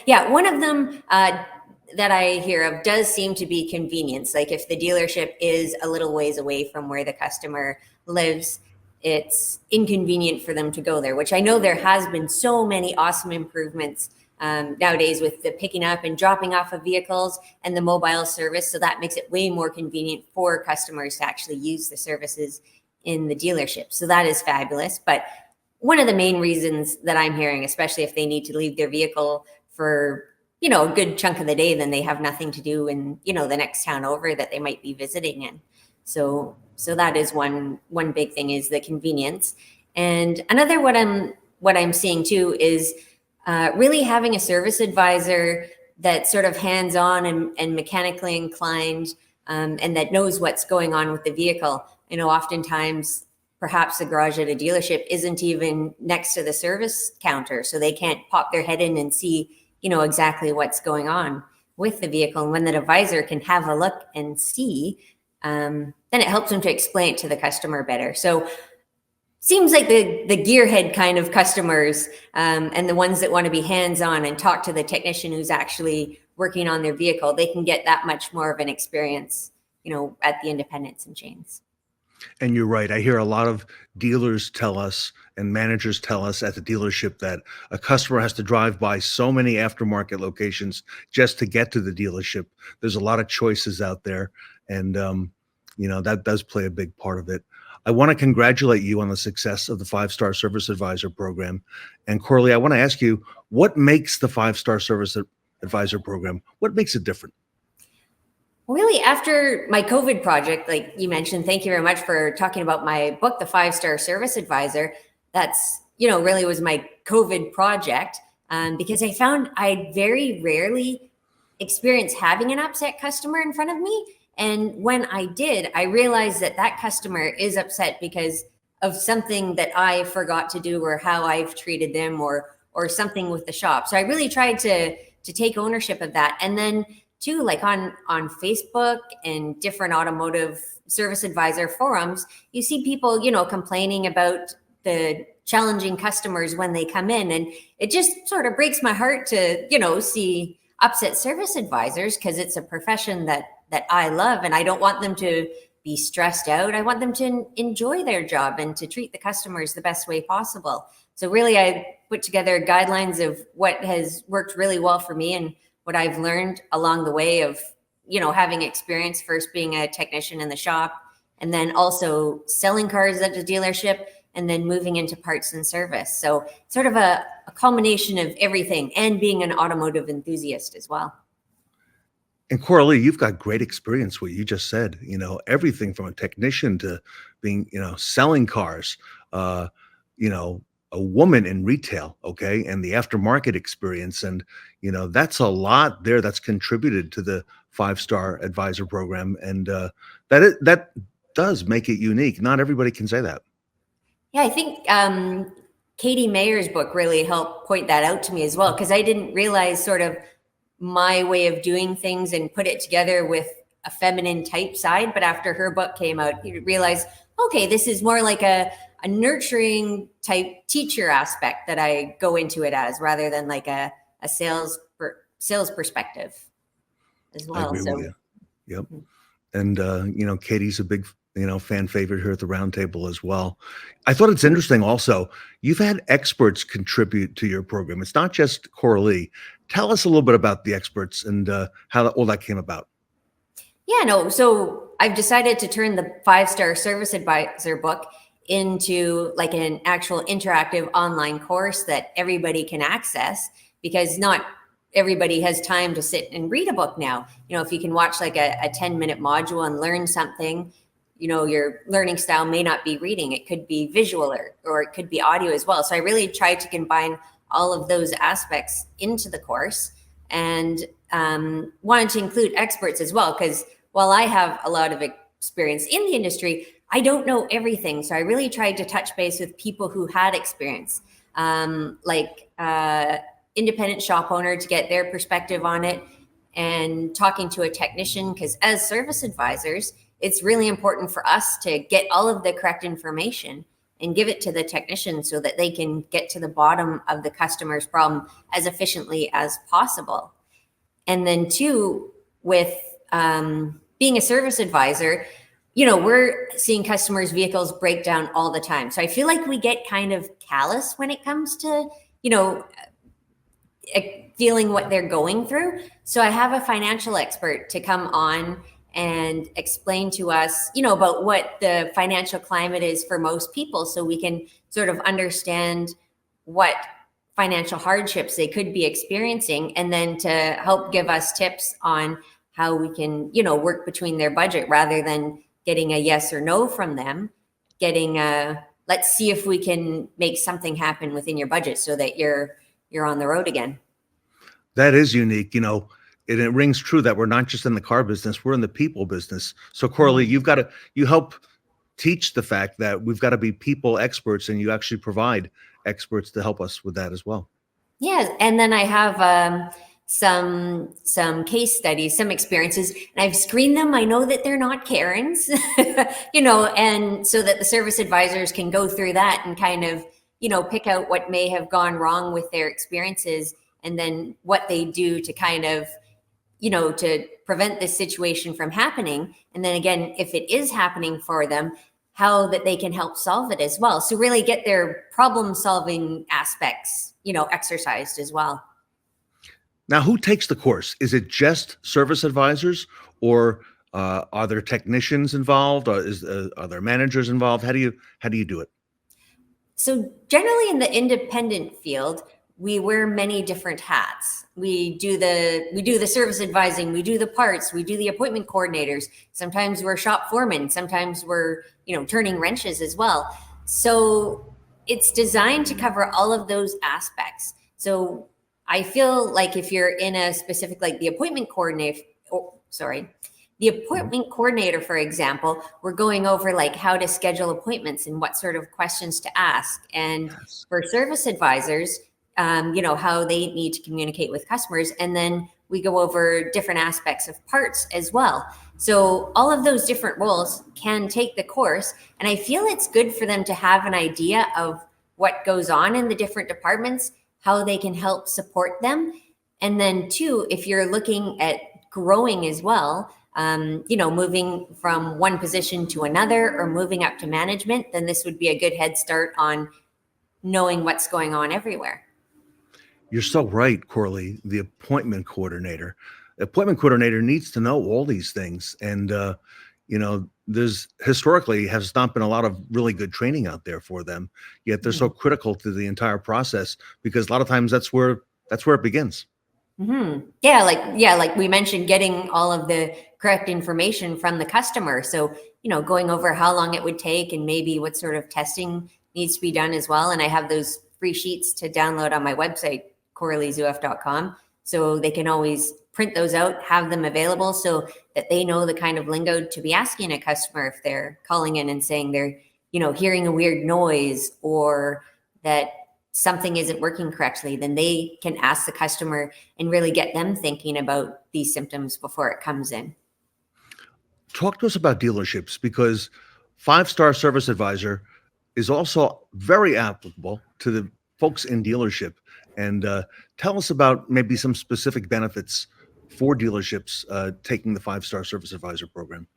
[SPEAKER 8] Yeah, one of them that I hear of does seem to be convenience. Like if the dealership is a little ways away from where the customer lives, it's inconvenient for them to go there, which I know there has been so many awesome improvements nowadays with the picking up and dropping off of vehicles and the mobile service. So that makes it way more convenient for customers to actually use the services in the dealership. So that is fabulous. But one of the main reasons that I'm hearing, especially if they need to leave their vehicle for, a good chunk of the day, then they have nothing to do in, the next town over that they might be visiting in. So that is one big thing is the convenience. And another what I'm seeing too is really having a service advisor that's sort of hands-on and mechanically inclined and that knows what's going on with the vehicle. Oftentimes perhaps the garage at a dealership isn't even next to the service counter, so they can't pop their head in and see, exactly what's going on with the vehicle. And when the advisor can have a look and see, then it helps them to explain it to the customer better. So seems like the gearhead kind of customers and the ones that want to be hands-on and talk to the technician who's actually working on their vehicle, they can get that much more of an experience, at the independents and chains.
[SPEAKER 3] And you're right. I hear a lot of dealers tell us and managers tell us at the dealership that a customer has to drive by so many aftermarket locations just to get to the dealership. There's a lot of choices out there. And, that does play a big part of it. I want to congratulate you on the success of the 5-Star Service Advisor program. And Coralee, I want to ask you, what makes the 5-Star Service Advisor program, what makes it different?
[SPEAKER 8] Really, after my COVID project, like you mentioned, thank you very much for talking about my book, The 5-Star Service Advisor. That's, really was my COVID project because I found I very rarely experience having an upset customer in front of me. And when I did, I realized that customer is upset because of something that I forgot to do or how I've treated them or something with the shop. So I really tried to take ownership of that. And then too, like on Facebook and different automotive service advisor forums, you see people, complaining about the challenging customers when they come in. And it just sort of breaks my heart to, see upset service advisors because it's a profession that I love, and I don't want them to be stressed out. I want them to enjoy their job and to treat the customers the best way possible. So really, I put together guidelines of what has worked really well for me and what I've learned along the way of, having experience first being a technician in the shop, and then also selling cars at the dealership, and then moving into parts and service. So sort of a culmination of everything, and being an automotive enthusiast as well.
[SPEAKER 3] And Coralee, you've got great experience, what you just said, everything from a technician to being, selling cars, a woman in retail, okay, and the aftermarket experience. And, that's a lot there that's contributed to the 5-star advisor program. And that does make it unique. Not everybody can say that.
[SPEAKER 8] Yeah, I think Katie Mayer's book really helped point that out to me as well, because I didn't realize sort of my way of doing things and put it together with a feminine type side. But after her book came out, you realize, okay, this is more like a nurturing type teacher aspect that I go into it as, rather than like a sales perspective as well.
[SPEAKER 3] I agree with you. Yep. And, Katie's a big, fan favorite here at the roundtable as well. I thought it's interesting also, you've had experts contribute to your program. It's not just Coralee. Tell us a little bit about the experts and how all that came about.
[SPEAKER 8] Yeah, no. So I've decided to turn the 5-star service advisor book into like an actual interactive online course that everybody can access, because not everybody has time to sit and read a book now. If you can watch like a 10-minute module and learn something, your learning style may not be reading. It could be visual or it could be audio as well. So I really tried to combine all of those aspects into the course, and wanted to include experts as well, because while I have a lot of experience in the industry, I don't know everything. So I really tried to touch base with people who had experience, like independent shop owner, to get their perspective on it, and talking to a technician, because as service advisors, it's really important for us to get all of the correct information and give it to the technician so that they can get to the bottom of the customer's problem as efficiently as possible. And then two, with being a service advisor, we're seeing customers' vehicles break down all the time. So I feel like we get kind of callous when it comes to, feeling what they're going through. So I have a financial expert to come on and explain to us, about what the financial climate is for most people, so we can sort of understand what financial hardships they could be experiencing, and then to help give us tips on how we can, work between their budget, rather than getting a yes or no from them, getting let's see if we can make something happen within your budget so that you're on the road again.
[SPEAKER 3] That is unique, and it rings true that we're not just in the car business, we're in the people business. So Coralee, you help teach the fact that we've got to be people experts, and you actually provide experts to help us with that as well.
[SPEAKER 8] Yeah. And then I have some case studies, some experiences, and I've screened them. I know that they're not Karens, and so that the service advisors can go through that and kind of, pick out what may have gone wrong with their experiences, and then what they do to kind of, to prevent this situation from happening. And then again, if it is happening for them, how that they can help solve it as well. So really get their problem solving aspects, exercised as well.
[SPEAKER 3] Now, who takes the course? Is it just service advisors, or are there technicians involved? Or are there managers involved? How do you do it?
[SPEAKER 8] So generally in the independent field, we wear many different hats. We do the service advising, we do the parts, we do the appointment coordinators. Sometimes we're shop foremen, sometimes we're, turning wrenches as well. So it's designed to cover all of those aspects. So I feel like if you're in a specific, like the appointment coordinator, for example, we're going over like how to schedule appointments and what sort of questions to ask. And for service advisors, how they need to communicate with customers. And then we go over different aspects of parts as well. So all of those different roles can take the course. And I feel it's good for them to have an idea of what goes on in the different departments, how they can help support them. And then two, if you're looking at growing as well, moving from one position to another or moving up to management, then this would be a good head start on knowing what's going on everywhere.
[SPEAKER 3] You're so right, Coralee, the appointment coordinator. The appointment coordinator needs to know all these things. And, there's historically has not been a lot of really good training out there for them, yet they're so critical to the entire process because a lot of times that's where it begins.
[SPEAKER 8] Mm-hmm. Like we mentioned, getting all of the correct information from the customer. So, going over how long it would take and maybe what sort of testing needs to be done as well. And I have those free sheets to download on my website, CoraleeZueff.com. So they can always print those out, have them available so that they know the kind of lingo to be asking a customer if they're calling in and saying they're, hearing a weird noise or that something isn't working correctly. Then they can ask the customer and really get them thinking about these symptoms before it comes in.
[SPEAKER 3] Talk to us about dealerships, because 5-star service advisor is also very applicable to the folks in dealership. And tell us about maybe some specific benefits for dealerships taking the 5-star service advisor program.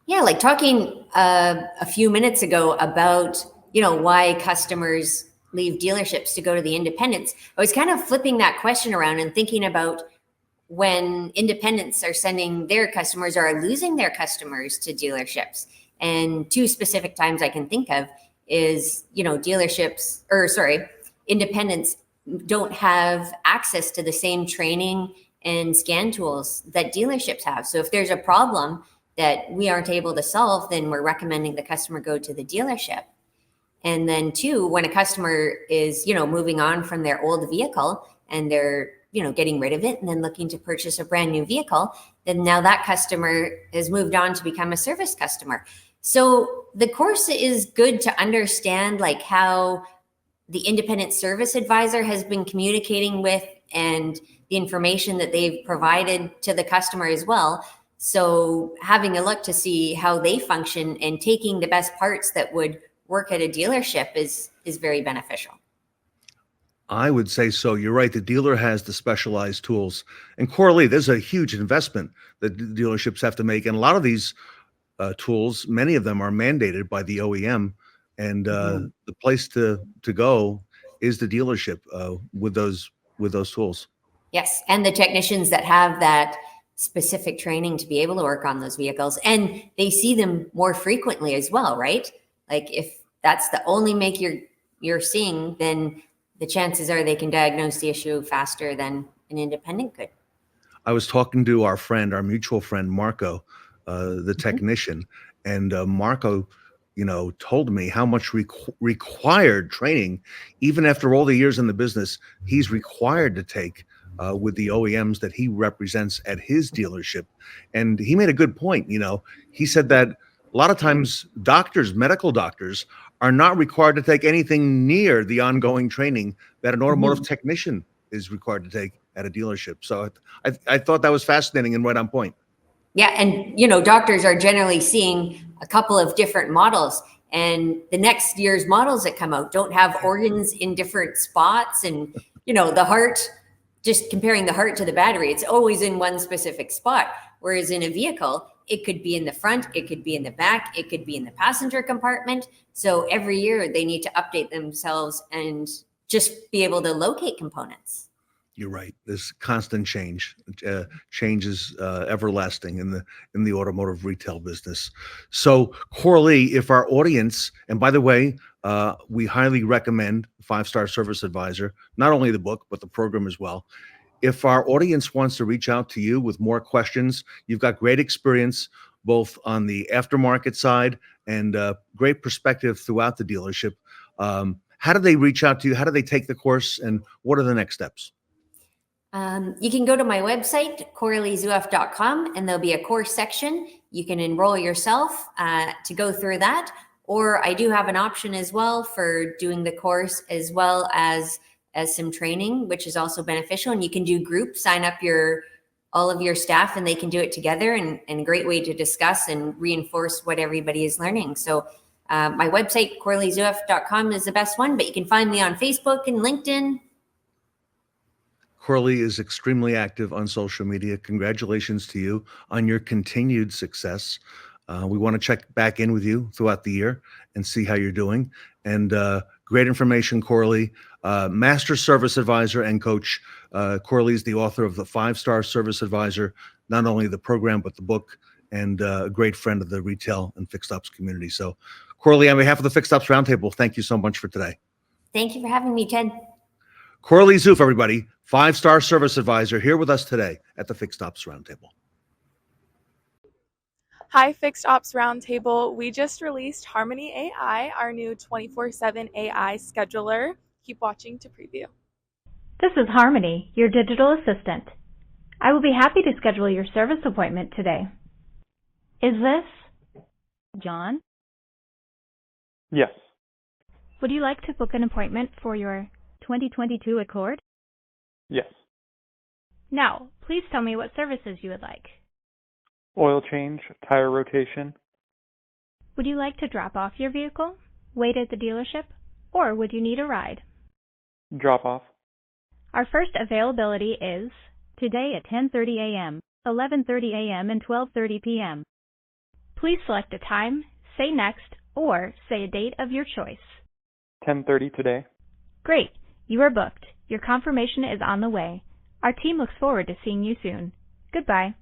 [SPEAKER 8] Yeah, like talking a few minutes ago about, why customers leave dealerships to go to the independents. I was kind of flipping that question around and thinking about when independents are sending their customers or are losing their customers to dealerships. And two specific times I can think of is, independents don't have access to the same training and scan tools that dealerships have. So if there's a problem that we aren't able to solve, then we're recommending the customer go to the dealership. And then two, when a customer is, moving on from their old vehicle and they're, getting rid of it and then looking to purchase a brand new vehicle, then now that customer has moved on to become a service customer. So the course is good to understand like how the independent service advisor has been communicating with and the information that they've provided to the customer as well. So having a look to see how they function and taking the best parts that would work at a dealership is very beneficial.
[SPEAKER 3] I would say so. You're right. The dealer has the specialized tools. And Coralee, there's a huge investment that dealerships have to make. And a lot of these tools, many of them are mandated by the OEM. And the place to go is the dealership with those tools.
[SPEAKER 8] Yes. And the technicians that have that specific training to be able to work on those vehicles. And they see them more frequently as well, right? Like if that's the only make you're seeing, then the chances are they can diagnose the issue faster than an independent could.
[SPEAKER 3] I was talking to our mutual friend, Marco, the technician, and Marco, told me how much required training, even after all the years in the business, he's required to take with the OEMs that he represents at his dealership. And he made a good point. He said that a lot of times medical doctors are not required to take anything near the ongoing training that an automotive technician is required to take at a dealership. So I thought that was fascinating and right on point.
[SPEAKER 8] Yeah. And, doctors are generally seeing a couple of different models, and the next year's models that come out don't have organs in different spots. And, the heart, just comparing the heart to the battery, it's always in one specific spot. Whereas in a vehicle, it could be in the front, it could be in the back, it could be in the passenger compartment. So every year they need to update themselves and just be able to locate components.
[SPEAKER 3] You're right. There's constant change. Change is everlasting in the automotive retail business. So Coralee, if our audience, and by the way, we highly recommend 5-Star Service Advisor, not only the book, but the program as well. If our audience wants to reach out to you with more questions, you've got great experience both on the aftermarket side and great perspective throughout the dealership. How do they reach out to you? How do they take the course? And what are the next steps?
[SPEAKER 8] You can go to my website, CoraleeZueff.com, and there'll be a course section. You can enroll yourself to go through that. Or I do have an option as well for doing the course as well as some training, which is also beneficial. And you can do group, sign up all of your staff, and they can do it together, and a great way to discuss and reinforce what everybody is learning. So my website, CoraleeZueff.com, is the best one, but you can find me on Facebook and LinkedIn.
[SPEAKER 3] Coralee is extremely active on social media. Congratulations to you on your continued success. We want to check back in with you throughout the year and see how you're doing. And great information, Coralee. Master Service Advisor and Coach. Coralee is the author of the 5-Star Service Advisor, not only the program, but the book, and a great friend of the retail and fixed ops community. So, Coralee, on behalf of the Fixed Ops Roundtable, thank you so much for today.
[SPEAKER 8] Thank you for having me, Ted.
[SPEAKER 3] Coralee Zueff, everybody, 5-Star Service Advisor, here with us today at the Fixed Ops Roundtable.
[SPEAKER 9] Hi, Fixed Ops Roundtable. We just released Harmony AI, our new 24/7 AI scheduler. Keep watching to preview.
[SPEAKER 10] This is Harmony, your digital assistant. I will be happy to schedule your service appointment today. Is this John?
[SPEAKER 11] Yes.
[SPEAKER 10] Would you like to book an appointment for your 2022 Accord?
[SPEAKER 11] Yes.
[SPEAKER 10] Now, please tell me what services you would like.
[SPEAKER 11] Oil change, tire rotation.
[SPEAKER 10] Would you like to drop off your vehicle, wait at the dealership, or would you need a ride?
[SPEAKER 11] Drop off.
[SPEAKER 10] Our first availability is today at 10:30 a.m., 11:30 a.m., and 12:30 p.m. Please select a time, say next, or say a date of your choice.
[SPEAKER 11] 10:30 today.
[SPEAKER 10] Great. You are booked. Your confirmation is on the way. Our team looks forward to seeing you soon. Goodbye.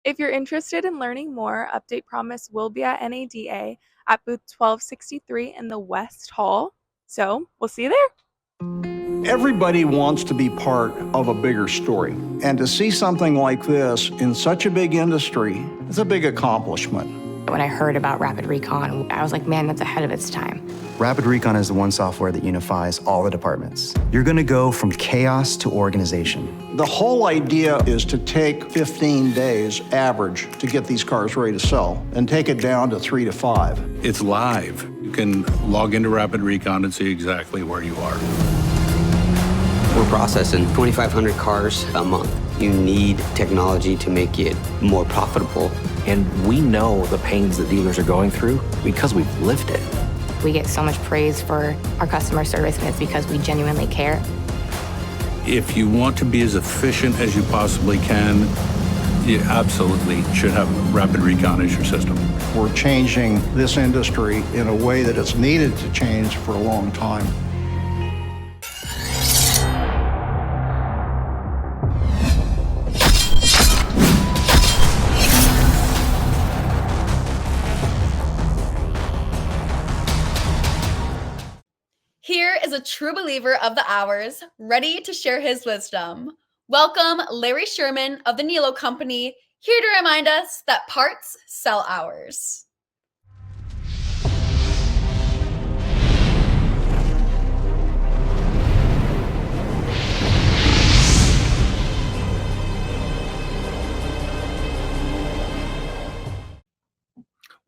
[SPEAKER 9] If you're interested in learning more, Update Promise will be at NADA at booth 1263 in the West Hall. So we'll see you there.
[SPEAKER 12] Everybody wants to be part of a bigger story. And to see something like this in such a big industry is a big accomplishment.
[SPEAKER 13] When I heard about Rapid Recon, I was like, man, that's ahead of its time.
[SPEAKER 14] Rapid Recon is the one software that unifies all the departments. You're going to go from chaos to organization.
[SPEAKER 12] The whole idea is to take 15 days average to get these cars ready to sell and take it down to 3 to 5.
[SPEAKER 15] It's live. You can log into Rapid Recon and see exactly where you are.
[SPEAKER 16] We're processing 2,500 cars a month. You need technology to make it more profitable.
[SPEAKER 17] And we know the pains that dealers are going through because we've lived it.
[SPEAKER 13] We get so much praise for our customer service, and it's because we genuinely care.
[SPEAKER 15] If you want to be as efficient as you possibly can, you absolutely should have Rapid Recon as your system.
[SPEAKER 12] We're changing this industry in a way that it's needed to change for a long time.
[SPEAKER 2] Here is a true believer of the hours, ready to share his wisdom. Welcome, Larry Sherman of the Niello Company, here to remind us that parts sell hours.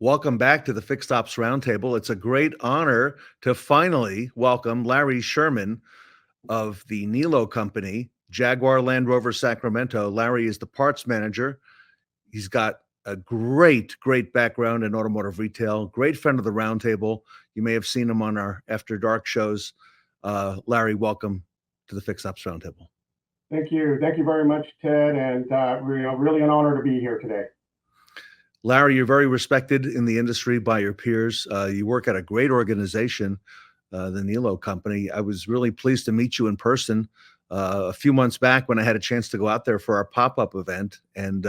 [SPEAKER 3] Welcome back to the Fixed Ops Roundtable. It's a great honor to finally welcome Larry Sherman of the Niello Company, Jaguar Land Rover Sacramento. Larry is the parts manager. He's got a great background in automotive retail, great friend of the Roundtable. You may have seen him on our After Dark shows. Larry, welcome to the Fixed Ops Roundtable.
[SPEAKER 18] Thank you. Thank you very much, Ted, and really an honor to be here today.
[SPEAKER 3] Larry, you're very respected in the industry by your peers. You work at a great organization, the Niello Company. I was really pleased to meet you in person a few months back when I had a chance to go out there for our pop-up event. And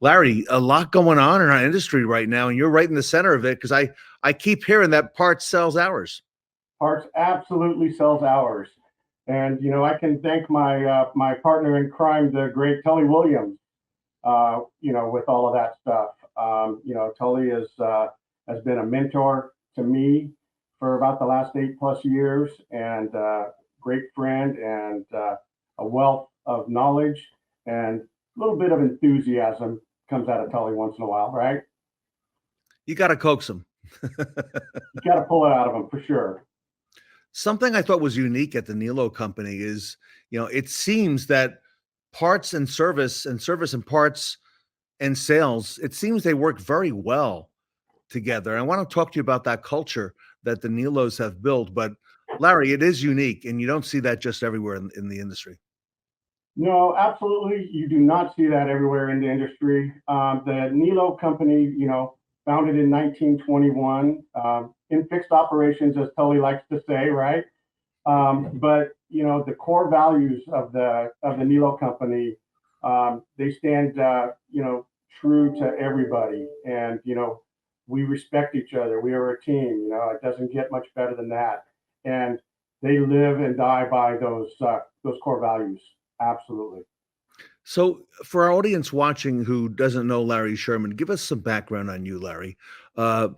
[SPEAKER 3] Larry, a lot going on in our industry right now, and you're right in the center of it because I keep hearing that parts sells hours.
[SPEAKER 18] Parts absolutely sells hours. And, I can thank my partner in crime, the great Tully Williams, with all of that stuff. Tully has been a mentor to me for about the last 8+ years, and great friend, and a wealth of knowledge, and a little bit of enthusiasm comes out of Tully once in a while, right?
[SPEAKER 3] You got to coax him.
[SPEAKER 18] You got to pull it out of him for sure.
[SPEAKER 3] Something I thought was unique at the Niello Company is, it seems that parts and service and parts and sales, it seems they work very well together. And I want to talk to you about that culture that the Niellos have built. But Larry, it is unique, and you don't see that just everywhere in the industry.
[SPEAKER 18] No, absolutely. You do not see that everywhere in the industry. The Niello company, founded in 1921, in fixed operations, as Tully likes to say, right? But the core values of the Niello company, they stand, true to everybody, and we respect each other. We are a team. It doesn't get much better than that, and they live and die by those core values. Absolutely.
[SPEAKER 3] So, for our audience watching who doesn't know Larry Sherman, give us some background on you, Larry.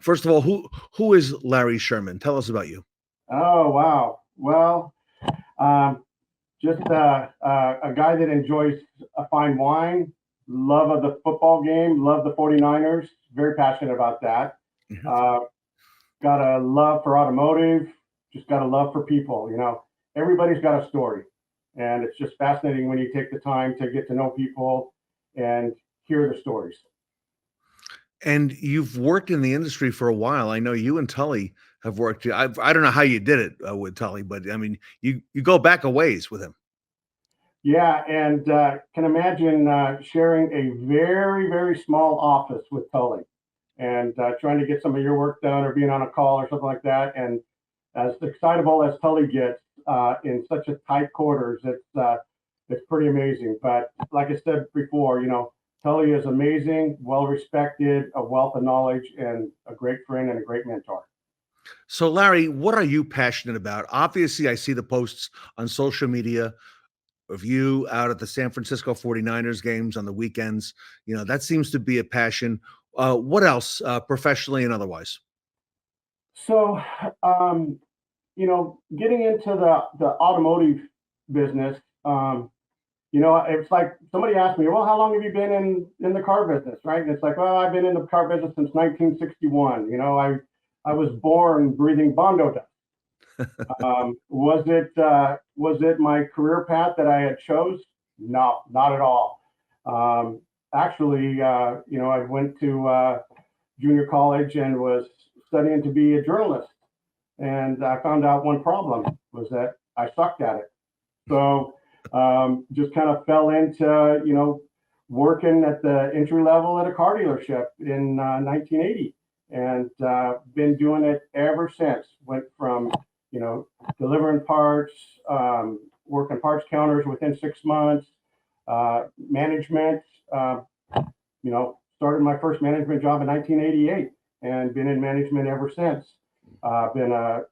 [SPEAKER 3] First of all, who is Larry Sherman? Tell us about you.
[SPEAKER 18] Oh, wow. Well, just a guy that enjoys a fine wine, love of the football game, love the 49ers, very passionate about that. Got a love for automotive, just got a love for people. Everybody's got a story. And it's just fascinating when you take the time to get to know people and hear their stories.
[SPEAKER 3] And you've worked in the industry for a while. I know you and Tully have worked. I don't know how you did it with Tully, but I mean, you go back a ways with him.
[SPEAKER 18] Yeah, and can imagine sharing a very, very small office with Tully and trying to get some of your work done or being on a call or something like that. And as excitable as Tully gets in such a tight quarters, it's pretty amazing. But like I said before, Tully is amazing, well respected, a wealth of knowledge, and a great friend and a great mentor.
[SPEAKER 3] So, Larry, what are you passionate about? Obviously, I see the posts on social media of you out at the San Francisco 49ers games on the weekends. That seems to be a passion. What else, professionally and otherwise?
[SPEAKER 18] So, getting into the automotive business, it's like somebody asked me, well, how long have you been in the car business, right? And it's like, well, I've been in the car business since 1961. I was born breathing Bondo dust. Was it my career path that I had chose? No, not at all. Actually, I went to junior college and was studying to be a journalist. And I found out one problem was that I sucked at it. So just kind of fell into, working at the entry level at a car dealership in 1980, and been doing it ever since. Went from, delivering parts, working parts counters within 6 months, management, started my first management job in 1988 and been in management ever since. Been a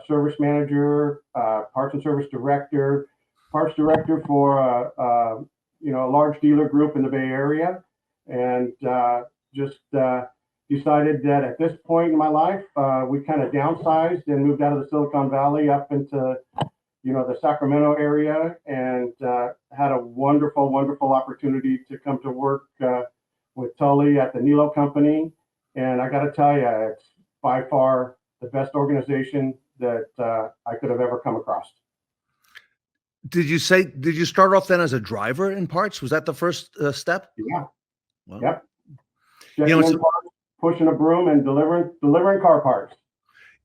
[SPEAKER 18] service manager, parts and service director, parts director for a large dealer group in the Bay Area, and just decided that at this point in my life, we kind of downsized and moved out of the Silicon Valley up into the Sacramento area, and had a wonderful, wonderful opportunity to come to work with Tully at the Niello company. And I got to tell you, it's by far the best organization that I could have ever come across.
[SPEAKER 3] Did you start off then as a driver in parts? Was that the first step?
[SPEAKER 18] Yeah.
[SPEAKER 3] Wow.
[SPEAKER 18] Yep. Parts, pushing a broom and delivering car parts.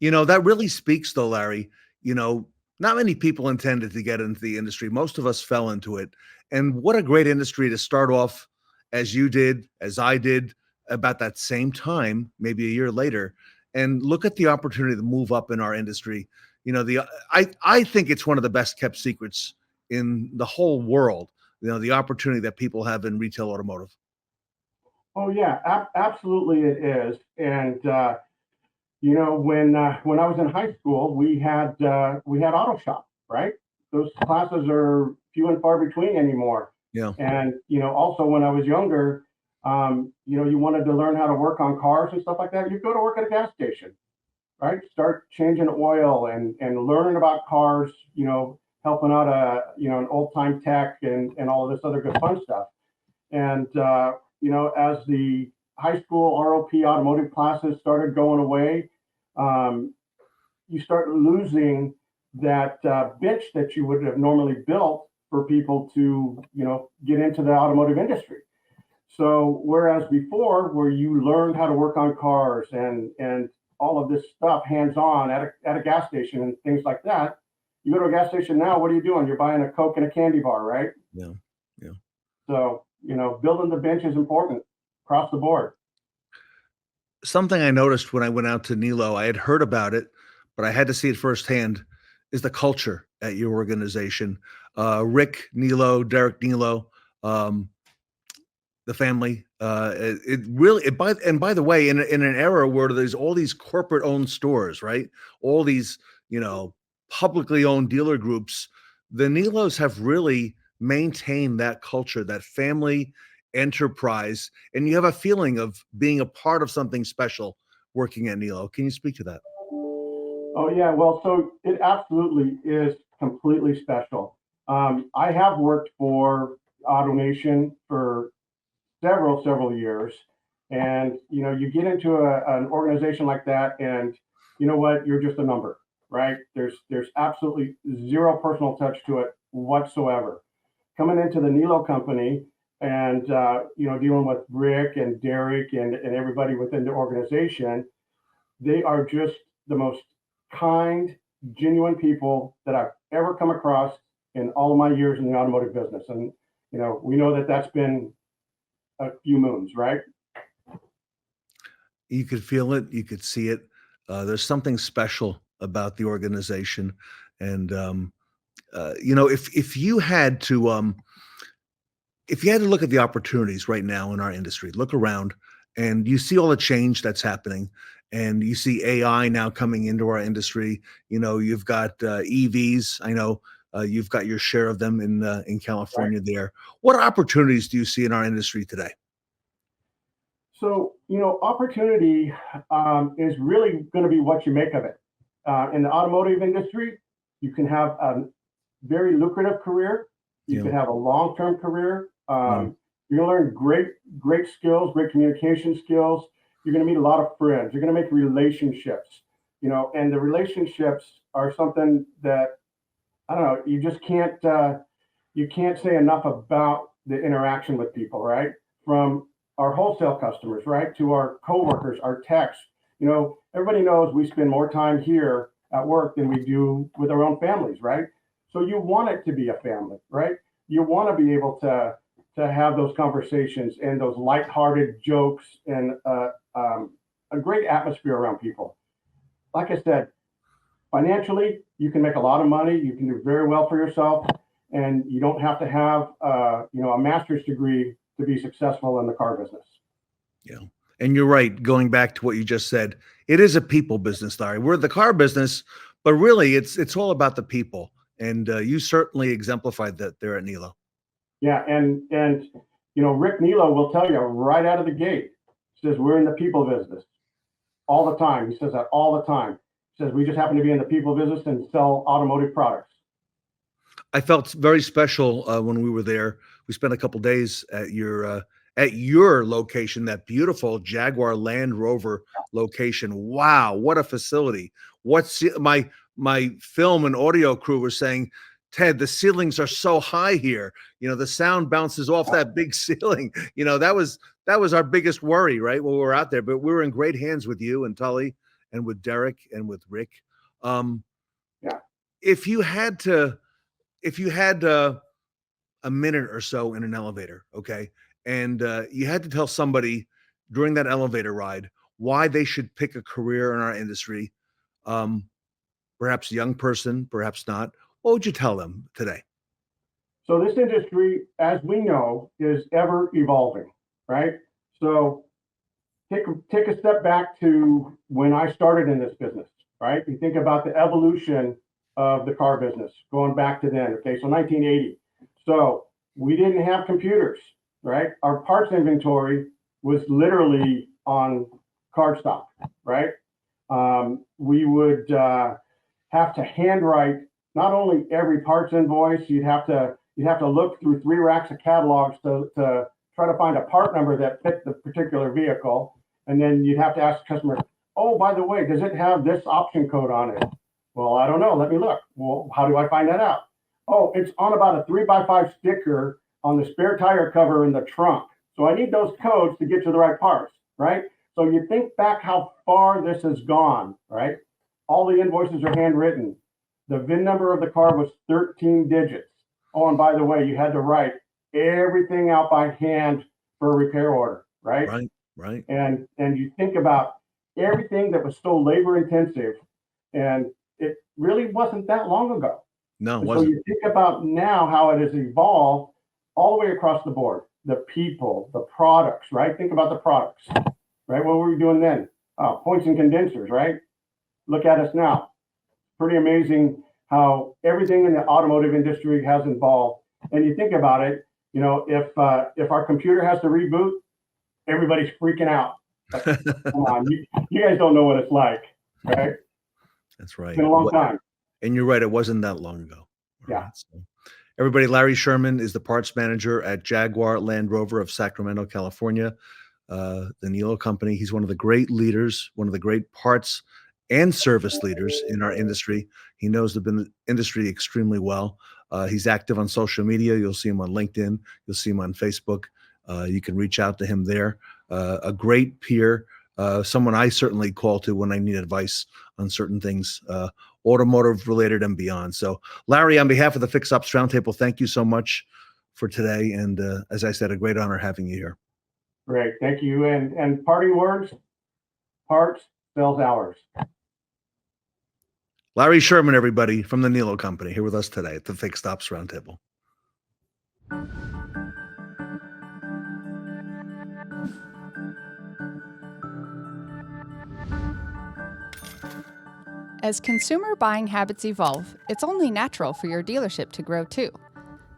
[SPEAKER 3] That really speaks though, Larry. Not many people intended to get into the industry. Most of us fell into it. And what a great industry to start off as you did, as I did, about that same time, maybe a year later, and look at the opportunity to move up in our industry. I think it's one of the best kept secrets in the whole world, the opportunity that people have in retail automotive.
[SPEAKER 18] Oh yeah, absolutely it is. And when I was in high school, we had auto shop, right? Those classes are few and far between anymore.
[SPEAKER 3] Yeah.
[SPEAKER 18] And also when I was younger, you wanted to learn how to work on cars and stuff like that. You go to work at a gas station, right? Start changing oil and learning about cars. Helping out an old time tech and all of this other good fun stuff. And as the high school ROP automotive classes started going away, you start losing that bench that you would have normally built for people to, get into the automotive industry. So whereas before, where you learned how to work on cars and all of this stuff hands-on at a gas station and things like that. You go to a gas station now, what are you doing? You're buying a Coke and a candy bar, right?
[SPEAKER 3] Yeah.
[SPEAKER 18] So, building the bench is important across the board.
[SPEAKER 3] Something I noticed when I went out to Niello, I had heard about it, but I had to see it firsthand, is the culture at your organization. Rick Niello, Derek Niello, the family. It really, by the way, in an era where there's all these corporate owned stores, right? All these, publicly owned dealer groups, the Niellos have really maintained that culture, that family enterprise, and you have a feeling of being a part of something special working at Niello. Can you speak to that?
[SPEAKER 18] Oh yeah, well, so it absolutely is completely special. I have worked for AutoNation for several years, and you get into an organization like that, and you know what? You're just a number, right? There's absolutely zero personal touch to it whatsoever. Coming into the Niello company and dealing with Rick and Derek and everybody within the organization, they are just the most kind, genuine people that I've ever come across in all of my years in the automotive business. And we know that that's been a few moons, right?
[SPEAKER 3] You could feel it, you could see it. There's something special about the organization, and if you had to look at the opportunities right now in our industry, look around, and you see all the change that's happening, and you see AI now coming into our industry. You've got EVs. I know you've got your share of them in California. There, what opportunities do you see in our industry today?
[SPEAKER 18] So, opportunity is really going to be what you make of it. In the automotive industry, you can have a very lucrative career. You can have a long-term career. You're going to learn great skills, great communication skills. You're going to meet a lot of friends. You're going to make relationships, and the relationships are something that, I don't know, you just can't say enough about the interaction with people, right? From our wholesale customers, right, to our coworkers, our techs. Everybody knows we spend more time here at work than we do with our own families, right? So you want it to be a family, right? You want to be able to have those conversations and those lighthearted jokes and a great atmosphere around people. Like I said, financially, you can make a lot of money. You can do very well for yourself, and you don't have to have a master's degree to be successful in the car business.
[SPEAKER 3] Yeah. And you're right. Going back to what you just said, it is a people business, Larry. We're the car business, but really it's all about the people. And you certainly exemplified that there at Niello.
[SPEAKER 18] Yeah. And Rick Niello will tell you right out of the gate, he says, we're in the people business all the time. He says that all the time. He says, we just happen to be in the people business and sell automotive products.
[SPEAKER 3] I felt very special when we were there. We spent a couple days at your location, that beautiful Jaguar Land Rover location. Wow, what a facility! My film and audio crew were saying, Ted, the ceilings are so high here. The sound bounces off that big ceiling. That was our biggest worry, right, when we were out there. But we were in great hands with you and Tully and with Derek and with Rick. If you had a minute or so in an elevator, okay, and you had to tell somebody during that elevator ride why they should pick a career in our industry, perhaps a young person, perhaps not, what would you tell them today?
[SPEAKER 18] So this industry, as we know, is ever evolving, right? So take a step back to when I started in this business, right? You think about the evolution of the car business going back to then. Okay, so 1980. So we didn't have computers, right? Our parts inventory was literally on cardstock, right? We would have to handwrite not only every parts invoice. You'd have to look through 3 racks of catalogs to try to find a part number that fit the particular vehicle, and then you'd have to ask the customer, "Oh, by the way, does it have this option code on it?" Well, I don't know. Let me look. Well, how do I find that out? Oh, it's on about a 3x5 sticker on the spare tire cover in the trunk. So I need those codes to get to the right parts, right? So you think back how far this has gone, right? All the invoices are handwritten. The VIN number of the car was 13 digits. Oh, and by the way, you had to write everything out by hand for a repair order, right?
[SPEAKER 3] Right.
[SPEAKER 18] And you think about everything that was so labor intensive, and it really wasn't that long ago.
[SPEAKER 3] No, it
[SPEAKER 18] And so
[SPEAKER 3] wasn't.
[SPEAKER 18] you think about now how it has evolved all the way across the board. The people, the products, right? Think about the products, right? What were we doing then? Points and condensers, right? Look at us now. Pretty amazing how everything in the automotive industry has evolved. And you think about it, you know, if our computer has to reboot, everybody's freaking out. Like, come on, you guys don't know what it's like, right?
[SPEAKER 3] That's right.
[SPEAKER 18] It's been a long time.
[SPEAKER 3] And you're right, it wasn't that long ago.
[SPEAKER 18] Yeah.
[SPEAKER 3] Right, so. Everybody, Larry Sherman is the parts manager at Jaguar Land Rover of Sacramento, California, the Niello company. He's one of the great leaders, one of the great parts and service leaders in our industry. He knows the industry extremely well. He's active on social media. You'll see him on LinkedIn. You'll see him on Facebook. You can reach out to him there. A great peer, someone I certainly call to when I need advice on certain things, automotive related and beyond. So Larry, on behalf of the Fixed Ops Roundtable, thank you so much for today. And as I said, a great honor having you here.
[SPEAKER 18] Great, thank you. And parting words, parts sells hours.
[SPEAKER 3] Larry Sherman, everybody, from the Niello company, here with us today at the Fixed Ops Roundtable.
[SPEAKER 19] As consumer buying habits evolve, it's only natural for your dealership to grow too.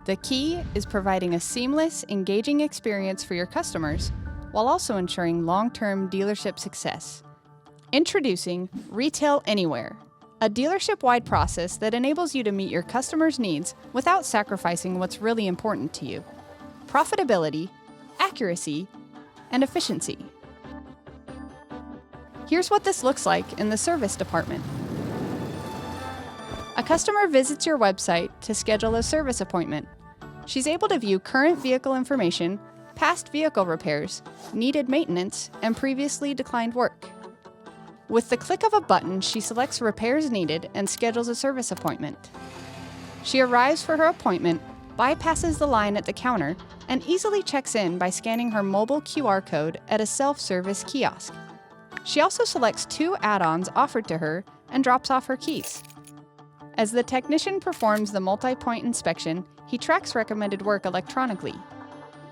[SPEAKER 19] The key is providing a seamless, engaging experience for your customers while also ensuring long-term dealership success. Introducing Retail Anywhere, a dealership-wide process that enables you to meet your customers' needs without sacrificing what's really important to you: profitability, accuracy, and efficiency. Here's what this looks like in the service department. A customer visits your website to schedule a service appointment. She's able to view current vehicle information, past vehicle repairs, needed maintenance, and previously declined work. With the click of a button, she selects repairs needed and schedules a service appointment. She arrives for her appointment, bypasses the line at the counter, and easily checks in by scanning her mobile QR code at a self-service kiosk. She also selects 2 add-ons offered to her and drops off her keys. As the technician performs the multi-point inspection, he tracks recommended work electronically.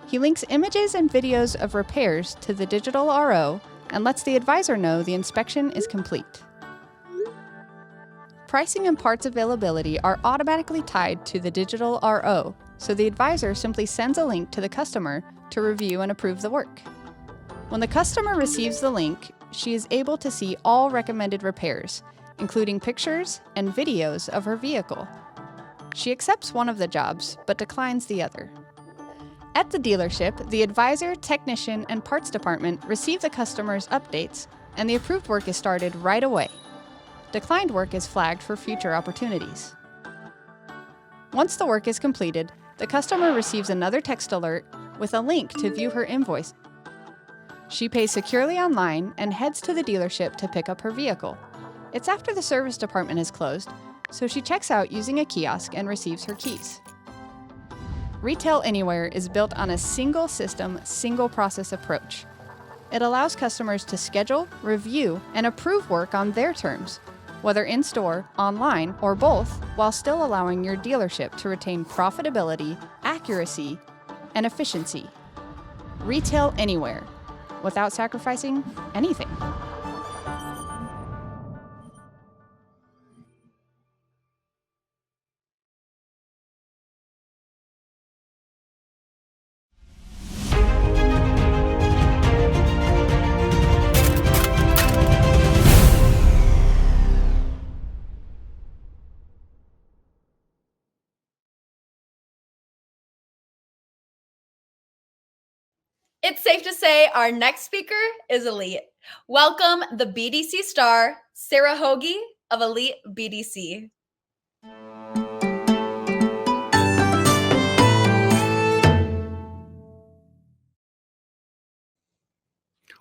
[SPEAKER 19] He links images and videos of repairs to the digital RO and lets the advisor know the inspection is complete. Pricing and parts availability are automatically tied to the digital RO, so the advisor simply sends a link to the customer to review and approve the work. When the customer receives the link, she is able to see all recommended repairs, including pictures and videos of her vehicle. She accepts one of the jobs, but declines the other. At the dealership, the advisor, technician, and parts department receive the customer's updates, and the approved work is started right away. Declined work is flagged for future opportunities. Once the work is completed, the customer receives another text alert with a link to view her invoice. She pays securely online and heads to the dealership to pick up her vehicle. It's after the service department is closed, so she checks out using a kiosk and receives her keys. Retail Anywhere is built on a single system, single process approach. It allows customers to schedule, review, and approve work on their terms, whether in-store, online, or both, while still allowing your dealership to retain profitability, accuracy, and efficiency. Retail Anywhere, without sacrificing anything.
[SPEAKER 2] It's safe to say our next speaker is elite. Welcome the BDC star, Sara Hoagey of Elite BDC.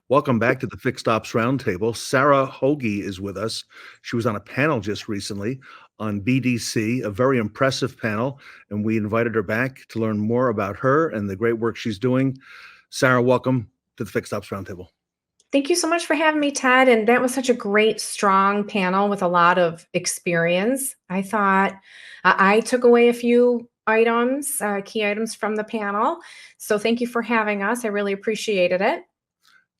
[SPEAKER 3] Welcome back to the Fixed Ops Roundtable. Sara Hoagey is with us. She was on a panel just recently on BDC, a very impressive panel, and we invited her back to learn more about her and the great work she's doing. Sara, welcome to the Fixed Ops Roundtable.
[SPEAKER 20] Thank you so much for having me, Ted. And that was such a great, strong panel with a lot of experience. I thought I took away a few items, key items from the panel. So thank you for having us. I really appreciated it.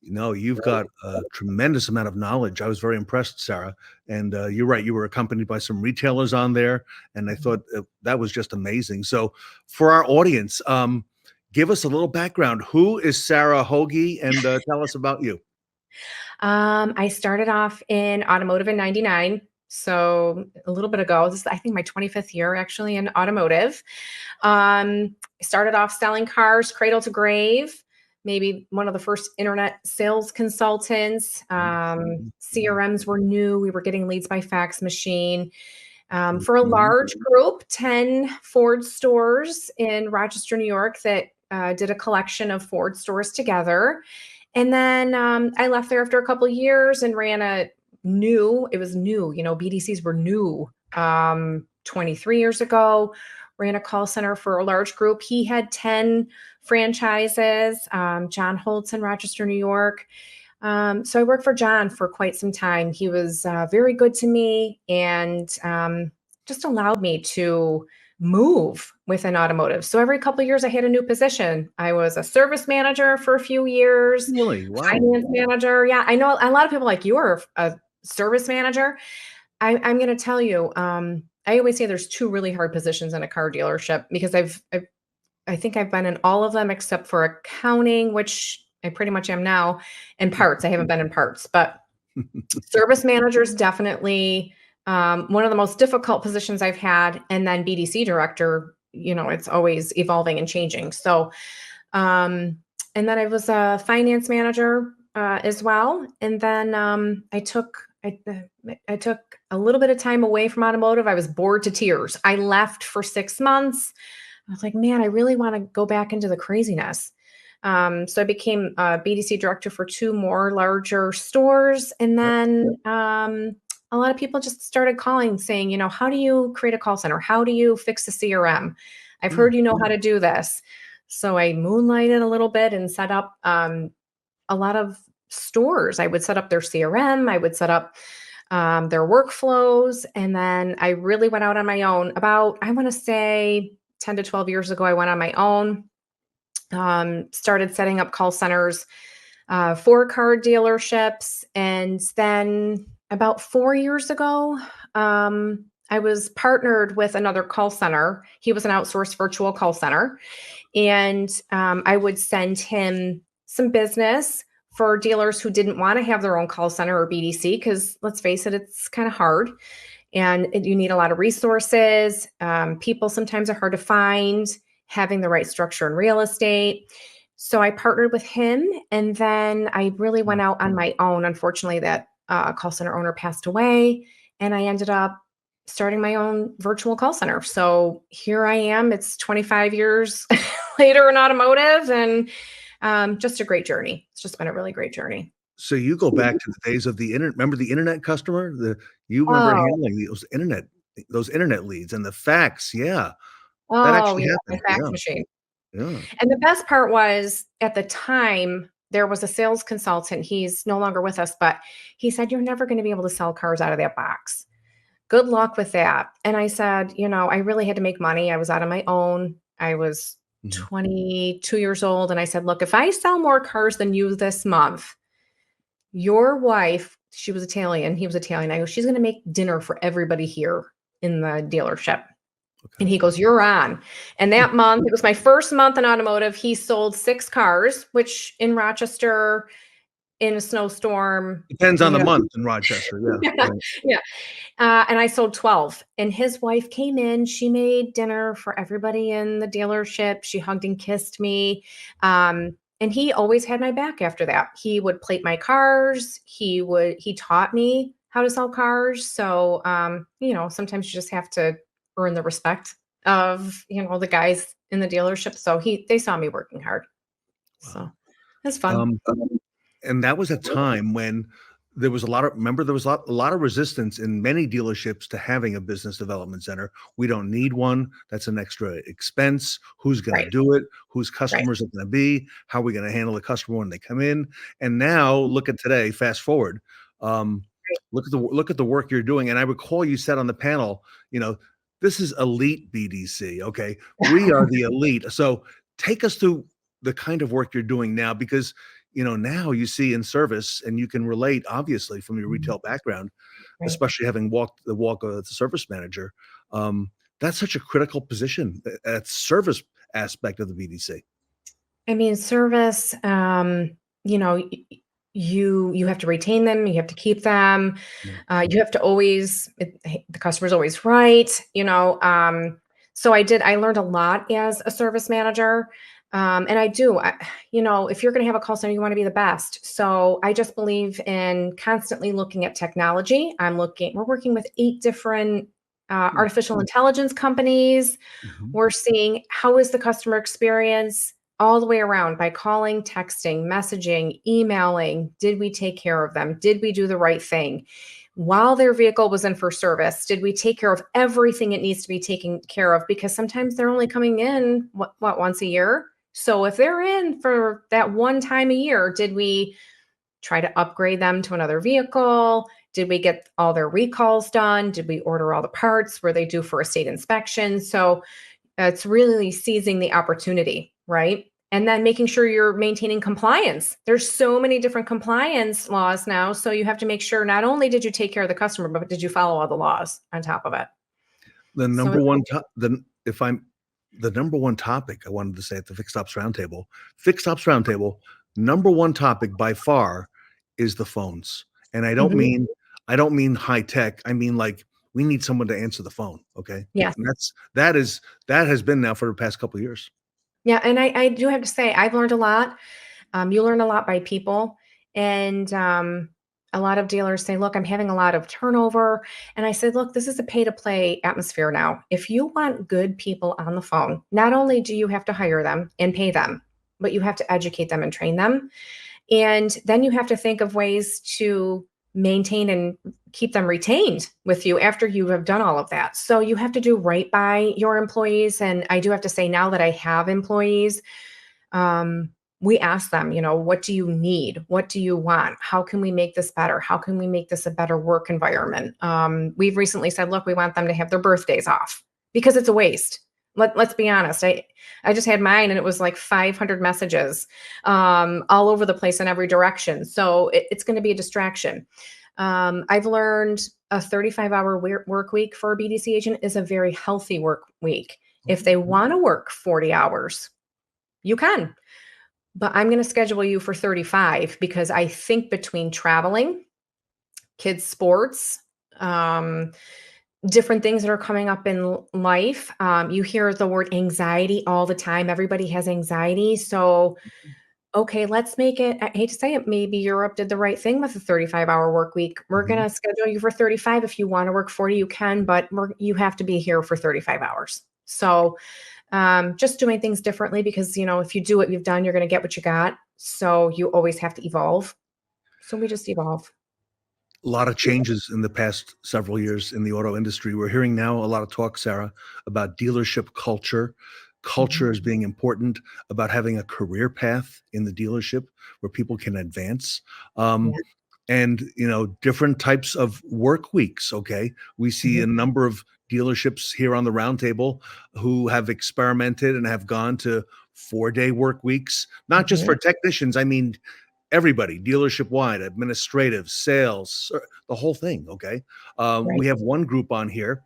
[SPEAKER 3] No, you've got a tremendous amount of knowledge. I was very impressed, Sara. And you're right, you were accompanied by some retailers on there, and I thought that was just amazing. So for our audience, give us a little background. Who is Sara Hoagey, and tell us about you.
[SPEAKER 20] I started off in automotive in 99. So a little bit ago, this is, I think, my 25th year actually in automotive. I started off selling cars cradle to grave, maybe one of the first internet sales consultants. CRMs were new. We were getting leads by fax machine. For a large group, 10 Ford stores in Rochester, New York, that did a collection of Ford stores together. And then I left there after a couple of years and ran it was new, BDCs were new 23 years ago, ran a call center for a large group. He had 10 franchises, John Holtz in Rochester, New York. So I worked for John for quite some time. He was very good to me and just allowed me to move within automotive. So every couple of years I had a new position. I was a service manager for a few years.
[SPEAKER 3] Really? Wow.
[SPEAKER 20] Finance manager. Yeah, I know a lot of people like you are a service manager. I'm going to tell you, I always say there's two really hard positions in a car dealership because I think I've been in all of them except for accounting, which I pretty much am now, and parts. I haven't been in parts, but service manager is definitely one of the most difficult positions I've had. And then BDC director, it's always evolving and changing. So, and then I was a finance manager as well. And then I took a little bit of time away from automotive. I was bored to tears. I left for 6 months. I was like, man, I really want to go back into the craziness. So I became a BDC director for 2 more larger stores. And then a lot of people just started calling saying, how do you create a call center? How do you fix a CRM? I've heard you know how to do this. So I moonlighted a little bit and set up a lot of stores. I would set up their CRM. I would set up their workflows. And then I really went out on my own about, I want to say 10 to 12 years ago, I went on my own, started setting up call centers for car dealerships. And then about 4 years ago, I was partnered with another call center. He was an outsourced virtual call center. And I would send him some business for dealers who didn't want to have their own call center or BDC, because let's face it, it's kind of hard. And you need a lot of resources. People sometimes are hard to find, having the right structure in real estate. So I partnered with him, and then I really went out on my own. Unfortunately, that call center owner passed away, and I ended up starting my own virtual call center. So here I am. It's 25 years later in automotive, and just a great journey. It's just been a really great journey.
[SPEAKER 3] So you go back to the days of the internet. Remember the internet customer? You remember handling those internet leads and the fax. Yeah. That actually
[SPEAKER 20] Yeah,
[SPEAKER 3] happened.
[SPEAKER 20] the fax
[SPEAKER 3] Yeah.
[SPEAKER 20] machine.
[SPEAKER 3] Yeah.
[SPEAKER 20] And the best part was, at the time, there was a sales consultant. He's no longer with us, but he said, "You're never going to be able to sell cars out of that box. Good luck with that." And I said, I really had to make money. I was out on my own. I was 22 years old. And I said, "Look, if I sell more cars than you this month, your wife," she was Italian, he was Italian, I go, "she's going to make dinner for everybody here in the dealership." And he goes, "You're on." And that month, it was my first month in automotive. He sold 6 cars, which in Rochester, in a snowstorm.
[SPEAKER 3] Depends on the month in Rochester. Yeah.
[SPEAKER 20] Yeah. Yeah. And I sold 12. And his wife came in. She made dinner for everybody in the dealership. She hugged and kissed me. And he always had my back after that. He would plate my cars. He taught me how to sell cars. So, sometimes you just have to earn the respect of, the guys in the dealership. So they saw me working hard. So it's fun.
[SPEAKER 3] and that was a time when there was a lot of a lot of resistance in many dealerships to having a business development center. We don't need one. That's an extra expense. Who's going to do it? Whose customers are going to be? How are we going to handle the customer when they come in? And now look at today, fast forward. Look at the work you're doing. And I recall you said on the panel, this is elite BDC. Okay. We are the elite. So take us through the kind of work you're doing now, because now you see in service, and you can relate obviously from your retail background, especially having walked the walk of the service manager. That's such a critical position, that service aspect of the BDC.
[SPEAKER 20] I mean, service, you have to retain them, you have to keep them, you have to always, the customer's always right, so I learned a lot as a service manager. And if you're going to have a call center, you want to be the best. So I just believe in constantly looking at technology. We're working with 8 different artificial intelligence companies. We're seeing how is the customer experience all the way around by calling, texting, messaging, emailing. Did we take care of them? Did we do the right thing? While their vehicle was in for service, did we take care of everything it needs to be taken care of? Because sometimes they're only coming in, once a year? So if they're in for that one time a year, did we try to upgrade them to another vehicle? Did we get all their recalls done? Did we order all the parts? Were they due for a state inspection? So it's really seizing the opportunity, right? And then making sure you're maintaining compliance. There's so many different compliance laws now. So you have to make sure not only did you take care of the customer, but did you follow all the laws on top of it?
[SPEAKER 3] The number one topic I wanted to say at the Fixed Ops Roundtable, number one topic by far is the phones. And I don't mean high tech. I mean, like, we need someone to answer the phone. Okay.
[SPEAKER 20] Yeah.
[SPEAKER 3] And that has been now for the past couple of years.
[SPEAKER 20] Yeah. And I do have to say, I've learned a lot. You learn a lot by people. And a lot of dealers say, look, I'm having a lot of turnover. And I said, look, this is a pay to play atmosphere now. If you want good people on the phone, not only do you have to hire them and pay them, but you have to educate them and train them. And then you have to think of ways to maintain and keep them retained with you after you have done all of that. So you have to do right by your employees. And I do have to say, now that I have employees, we ask them, what do you need? What do you want? How can we make this better? How can we make this a better work environment? We've recently said, look, we want them to have their birthdays off because it's a waste. Let's be honest. I just had mine and it was like 500 messages all over the place in every direction. So it's going to be a distraction. I've learned a 35-hour work week for a BDC agent is a very healthy work week. If they want to work 40 hours, you can. But I'm going to schedule you for 35 because I think between traveling, kids' sports, different things that are coming up in life. You hear the word anxiety all the time. Everybody has anxiety. So, okay, let's make it, I hate to say it, maybe Europe did the right thing with a 35-hour work week. We're going to schedule you for 35. If you want to work 40, you can, but you have to be here for 35 hours. So just doing things differently because, if you do what you've done, you're going to get what you got. So you always have to evolve. So we just evolve.
[SPEAKER 3] A lot of changes in the past several years in the auto industry. We're hearing now a lot of talk, Sara, about dealership culture. Culture as being important, about having a career path in the dealership where people can advance. And, different types of work weeks. Okay. We see a number of dealerships here on the roundtable who have experimented and have gone to 4-day work weeks, not just for technicians. I mean, everybody, dealership wide, administrative, sales, the whole thing. Okay. We have one group on here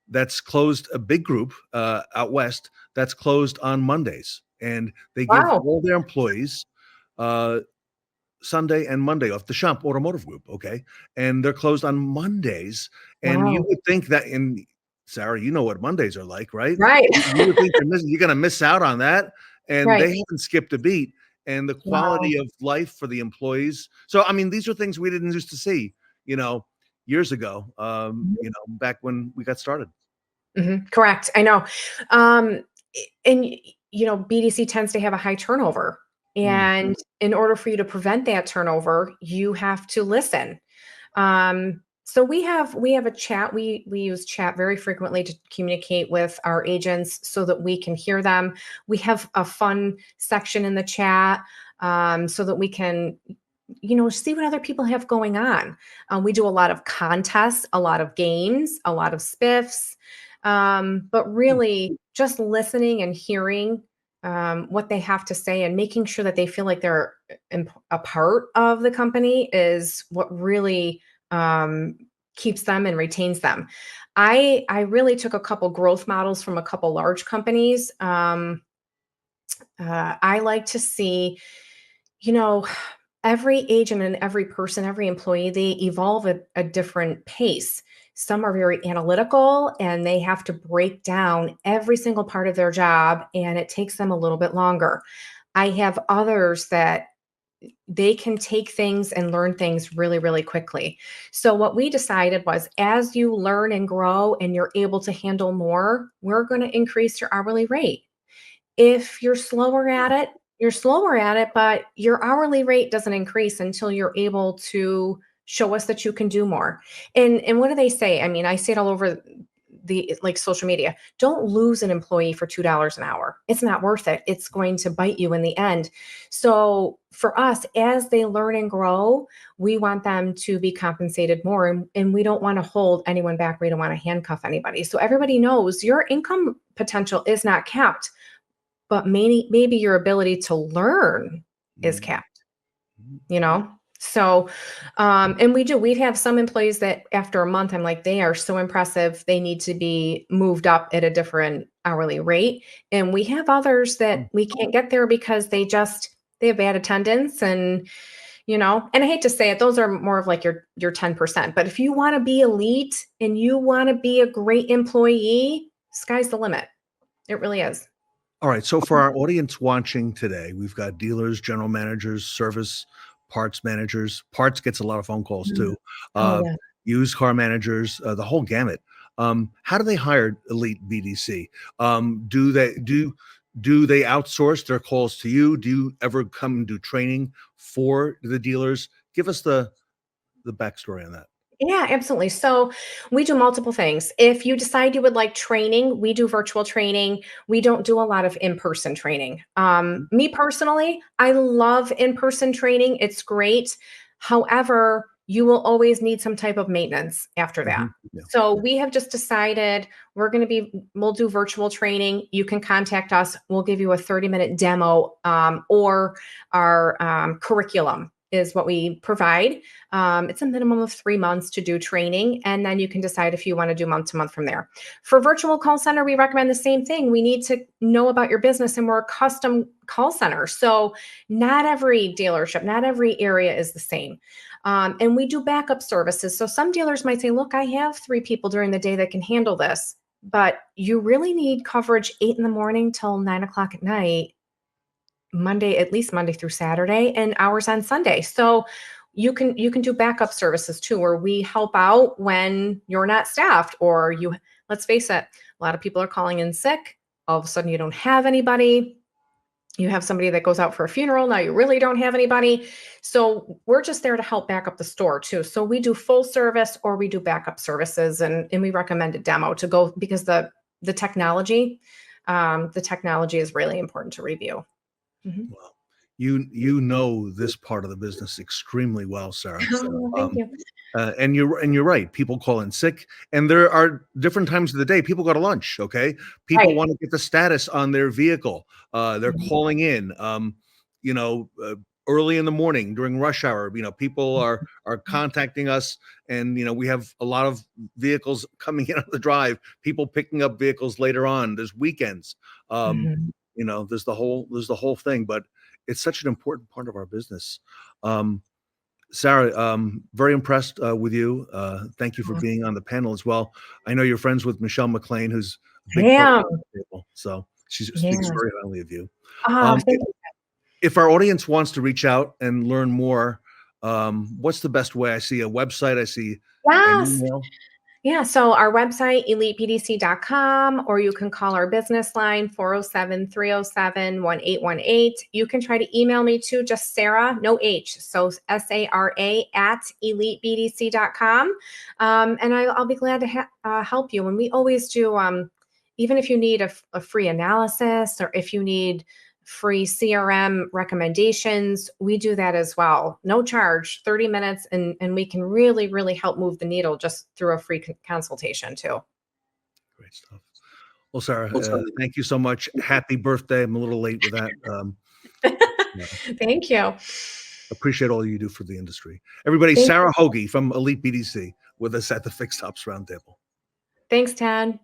[SPEAKER 3] that's closed, a big group out west that's closed on Mondays. And they give all their employees Sunday and Monday off, the Shawn Automotive group. Okay. And they're closed on Mondays. And you would think that Sara, you know what Mondays are like, right?
[SPEAKER 20] Right.
[SPEAKER 3] You would think you're going to miss out on that. And they haven't skipped a beat. And the quality of life for the employees. So, I mean, these are things we didn't used to see, years ago, back when we got started.
[SPEAKER 20] Correct. I know. And, BDC tends to have a high turnover. And in order for you to prevent that turnover, you have to listen. So we have a chat. We use chat very frequently to communicate with our agents so that we can hear them. We have a fun section in the chat so that we can, see what other people have going on. We do a lot of contests, a lot of games, a lot of spiffs, but really just listening and hearing what they have to say and making sure that they feel like they're a part of the company is what really keeps them and retains them. I really took a couple growth models from a couple large companies. I like to see, every agent and every person, every employee, they evolve at a different pace. Some are very analytical and they have to break down every single part of their job, and it takes them a little bit longer. I have others that they can take things and learn things really, really quickly. So what we decided was, as you learn and grow and you're able to handle more, we're going to increase your hourly rate. If you're slower at it, you're slower at it, but your hourly rate doesn't increase until you're able to show us that you can do more. And what do they say? I mean, I see it all over the social media. Don't lose an employee for $2 an hour. It's not worth it. It's going to bite you in the end. So for us, as they learn and grow, we want them to be compensated more, and we don't want to hold anyone back. We don't want to handcuff anybody. So everybody knows your income potential is not capped, but maybe your ability to learn is capped, So, and we have some employees that after a month, I'm like, they are so impressive. They need to be moved up at a different hourly rate. And we have others that we can't get there because they have bad attendance and, and I hate to say it, those are more of like your 10%. But if you want to be elite and you want to be a great employee, sky's the limit. It really is.
[SPEAKER 3] All right. So for our audience watching today, we've got dealers, general managers, service parts managers. Parts gets a lot of phone calls too. Used car managers, the whole gamut. How do they hire elite BDC? Do they outsource their calls to you? Do you ever come and do training for the dealers? Give us the backstory on that.
[SPEAKER 20] Yeah, absolutely. So we do multiple things. If you decide you would like training, we do virtual training. We don't do a lot of in-person training. Me personally, I love in-person training. It's great. However, you will always need some type of maintenance after that. So we have just decided we'll do virtual training. You can contact us. We'll give you a 30-minute demo or our curriculum is what we provide. It's a minimum of 3 months to do training, and then you can decide if you want to do month to month from there. For virtual call center, we recommend the same thing. We need to know about your business, and we're a custom call center. So not every dealership, not every area is the same. And we do backup services. So some dealers might say, look, I have 3 people during the day that can handle this, but you really need coverage 8 a.m. till 9 o'clock at night, at least Monday through Saturday, and hours on Sunday. So you can do backup services too, where we help out when you're not staffed, or let's face it, a lot of people are calling in sick. All of a sudden you don't have anybody. You have somebody that goes out for a funeral. Now you really don't have anybody. So we're just there to help back up the store too. So we do full service or we do backup services, and we recommend a demo to go, because the technology is really important to review.
[SPEAKER 3] Well, you know this part of the business extremely well, Sara.
[SPEAKER 20] Thank you.
[SPEAKER 3] And you're right. People call in sick, and there are different times of the day. People go to lunch. Okay, people want to get the status on their vehicle. They're calling in. Early in the morning during rush hour. People are contacting us, and we have a lot of vehicles coming in on the drive. People picking up vehicles later on. There's weekends. There's the whole thing, but it's such an important part of our business. Sara, very impressed with you. Thank you for being on the panel as well. I know you're friends with Michelle McLean, who's a big part of the table, so she speaks very highly of you.
[SPEAKER 20] Thank you.
[SPEAKER 3] If our audience wants to reach out and learn more, what's the best way? I see a website. I see an email.
[SPEAKER 20] Yeah, so our website, elitepdc.com, or you can call our business line, 407-307-1818. You can try to email me too, just Sara, no H, so SARA @elitebdc.com. And I'll be glad to help you. And we always do, even if you need a free analysis or if you need free CRM recommendations, we do that as well. No charge, 30 minutes, and we can really, really help move the needle just through a free consultation too.
[SPEAKER 3] Great stuff. Well, Sara, thank you so much. Happy birthday. I'm a little late with that.
[SPEAKER 20] Thank you.
[SPEAKER 3] Appreciate all you do for the industry. Everybody,
[SPEAKER 20] Thank
[SPEAKER 3] Sara
[SPEAKER 20] you.
[SPEAKER 3] Hoagey from Elite BDC with us at the Fixed Ops Roundtable.
[SPEAKER 20] Thanks, Ted.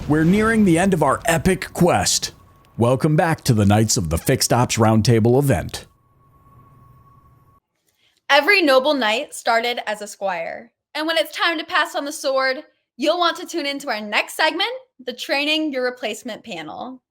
[SPEAKER 1] We're nearing the end of our epic quest. Welcome back to the Knights of the Fixed Ops Roundtable event.
[SPEAKER 2] Every noble knight started as a squire. And when it's time to pass on the sword, you'll want to tune into our next segment, the Training Your Replacement panel.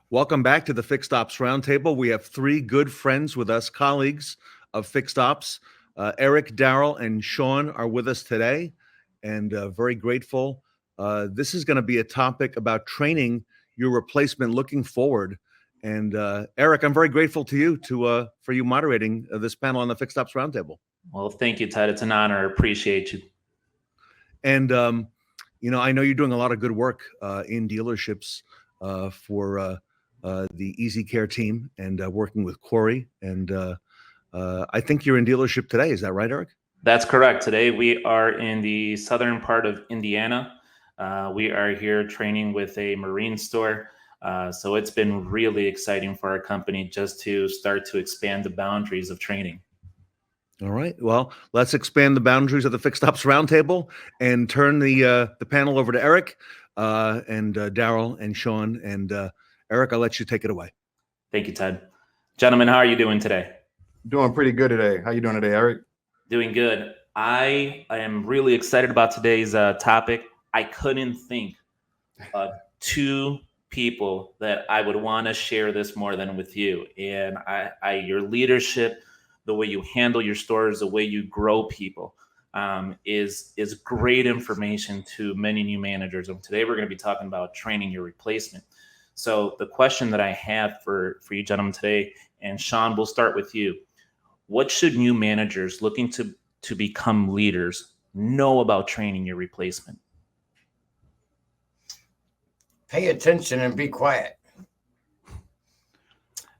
[SPEAKER 3] Welcome back to the Fixed Ops Roundtable. We have three good friends with us, colleagues of Fixed Ops. Erick, Darryl, and Shawn are with us today, and very grateful. This is going to be a topic about training your replacement looking forward. And Erick, I'm very grateful to you for you moderating this panel on the Fixed Ops Roundtable.
[SPEAKER 5] Well, thank you, Ted. It's an honor. I appreciate you.
[SPEAKER 3] And, I know you're doing a lot of good work in dealerships for the EasyCare team and working with Corey. And I think you're in dealership today. Is that right, Erick?
[SPEAKER 5] That's correct. Today we are in the southern part of Indiana. We are here training with a marine store. So it's been really exciting for our company just to start to expand the boundaries of training.
[SPEAKER 3] All right. Well, let's expand the boundaries of the Fixed Ops Roundtable and turn the panel over to Erick and Darryl and Shawn. And Erick, I'll let you take it away.
[SPEAKER 5] Thank you, Ted. Gentlemen, how are you doing today?
[SPEAKER 21] Doing pretty good today. How you doing today, Erick?
[SPEAKER 5] Doing good. I am really excited about today's topic. I couldn't think of two people that I would want to share this more than with you. And your leadership, the way you handle your stores, the way you grow people, is great information to many new managers. And today we're going to be talking about training your replacement. So the question that I have for you gentlemen today, and Shawn, we'll start with you. What should new managers looking to become leaders know about training your replacement?
[SPEAKER 22] Pay attention and be quiet.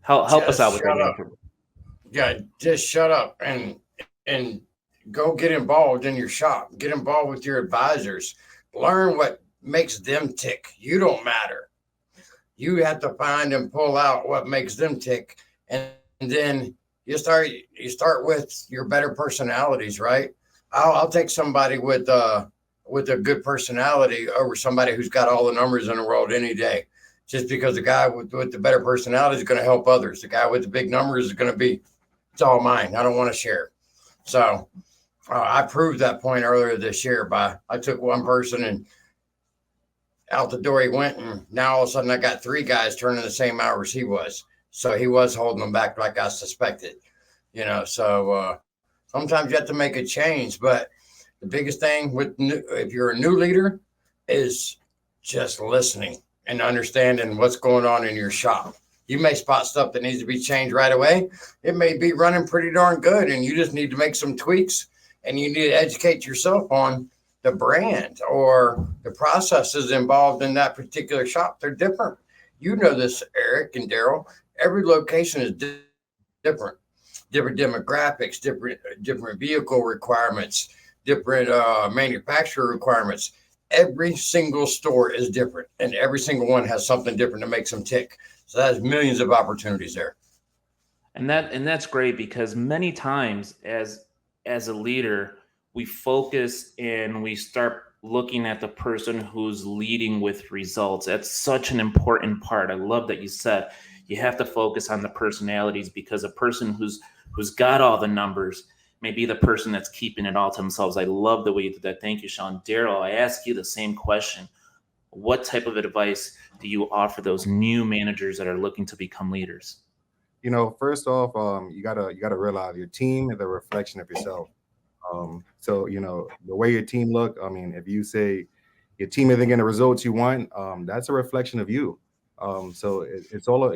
[SPEAKER 5] Help us out with that.
[SPEAKER 22] Yeah, just shut up and go get involved in your shop. Get involved with your advisors. Learn what makes them tick. You don't matter. You have to find and pull out what makes them tick, and then you start with your better personalities, right? I'll take somebody with a good personality over somebody who's got all the numbers in the world any day, just because the guy with the better personality is going to help others. The guy with the big numbers is going to be, it's all mine. I don't want to share. So I proved that point earlier this year I took one person and out the door he went, and now all of a sudden I got three guys turning the same hours he was. So he was holding them back like I suspected. So sometimes you have to make a change, but the biggest thing if you're a new leader is just listening and understanding what's going on in your shop. You may spot stuff that needs to be changed right away. It may be running pretty darn good, and you just need to make some tweaks, and you need to educate yourself on the brand or the processes involved in that particular shop. They're different. You know this, Eric and Darryl. Every location is different demographics, different vehicle requirements, different manufacturer requirements. Every single store is different, and every single one has something different that makes them tick. So that's millions of opportunities there.
[SPEAKER 5] And that's great, because many times as a leader, we focus and we start looking at the person who's leading with results. That's such an important part. I love that you said you have to focus on the personalities, because a person who's got all the numbers may be the person that's keeping it all to themselves. I love the way you did that. Thank you, Shawn. Darryl, I ask you the same question. What type of advice do you offer those new managers that are looking to become leaders?
[SPEAKER 21] First off, you gotta realize your team is a reflection of yourself. So the way your team look, I mean, if you say your team isn't getting the results you want, that's a reflection of you. So it's all,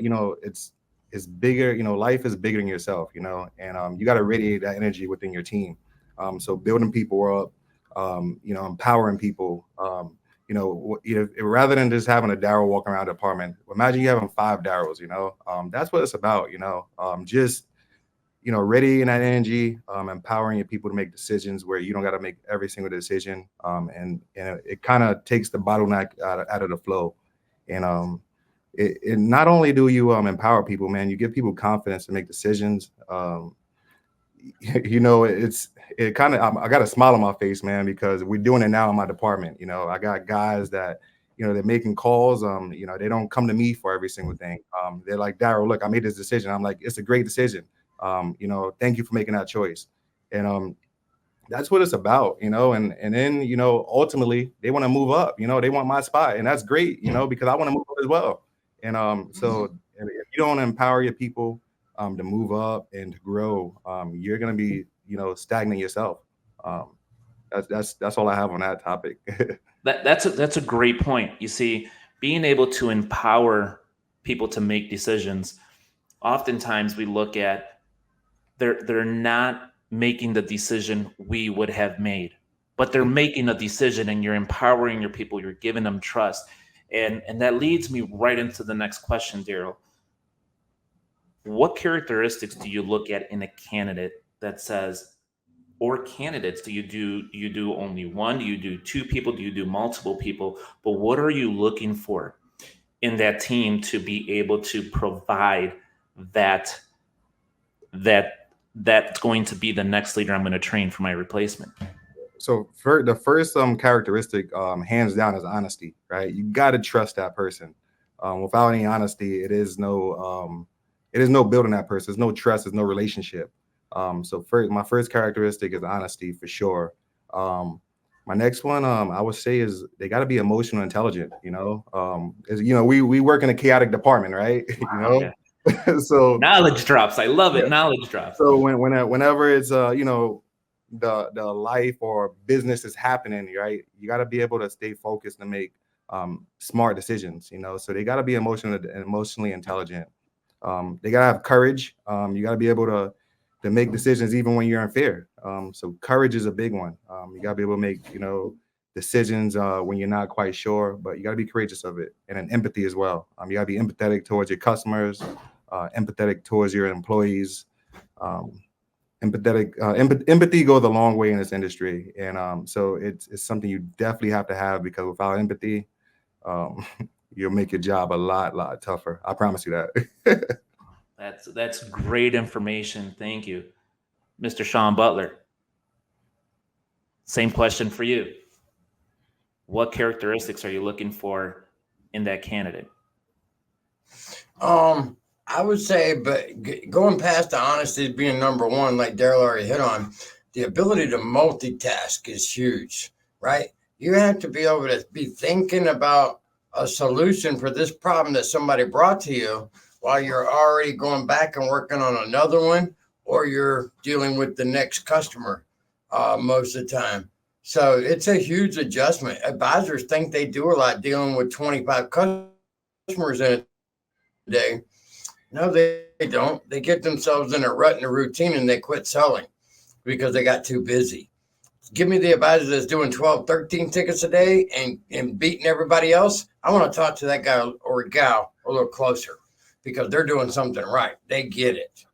[SPEAKER 21] it's bigger, life is bigger than yourself, and you got to radiate that energy within your team. So building people up, empowering people, rather than just having a Darryl walking around the apartment, imagine you having 5 Darryls, that's what it's about, just, radiating that energy, empowering your people to make decisions where you don't got to make every single decision. And it kind of takes the bottleneck out of the flow. And it not only do you empower people, man, you give people confidence to make decisions. It kind of, I got a smile on my face, man, because we're doing it now in my department. I got guys that, they're making calls. They don't come to me for every single thing. They're like, Darryl, look, I made this decision. I'm like, it's a great decision. Thank you for making that choice. And that's what it's about, and then, ultimately they want to move up, they want my spot, and that's great, because I want to move up as well. And so if you don't empower your people to move up and to grow, you're going to be, stagnant yourself. That's all I have on that topic.
[SPEAKER 5] That's a great point. You see, being able to empower people to make decisions, oftentimes we look at they're not making the decision we would have made, but they're making a decision, and you're empowering your people, you're giving them trust. And that leads me right into the next question, Darryl. What characteristics do you look at in a candidate that says, or candidates, do you do only one? Do you do 2 people? Do you do multiple people? But what are you looking for in that team to be able to provide that's going to be the next leader I'm going to train for my replacement?
[SPEAKER 21] So for the first characteristic, hands down, is honesty, right? You got to trust that person. Without any honesty, it is no building that person. There's no trust. There's no relationship. So my first characteristic is honesty, for sure. My next one, I would say, is they got to be emotional intelligent. We work in a chaotic department, right?
[SPEAKER 5] Wow,
[SPEAKER 21] yeah. So
[SPEAKER 5] knowledge drops. I love it. Yeah. Knowledge drops.
[SPEAKER 21] So whenever it's the life or business is happening, right, you got to be able to stay focused and make smart decisions. So they got to be emotionally intelligent. They got to have courage. You got to be able to make decisions even when you're in fear. So courage is a big one. You got to be able to make decisions when you're not quite sure, but you got to be courageous of it. And then empathy as well. You got to be empathetic towards your customers, empathetic towards your employees. Empathy goes a long way in this industry, and so it's something you definitely have to have, because without empathy, you'll make your job a lot tougher. I promise you that.
[SPEAKER 5] That's great information. Thank you, Mr. Shawn Butler. Same question for you. What characteristics are you looking for in that candidate?
[SPEAKER 22] I would say, but going past the honesty being number one, like Darryl already hit on, the ability to multitask is huge, right? You have to be able to be thinking about a solution for this problem that somebody brought to you while you're already going back and working on another one, or you're dealing with the next customer most of the time. So it's a huge adjustment. Advisors think they do a lot dealing with 25 customers in a day. No, they don't. They get themselves in a rut and a routine and they quit selling because they got too busy. Give me the advisor that's doing 12, 13 tickets a day and beating everybody else. I want to talk to that guy or gal a little closer because they're doing something right. They get it.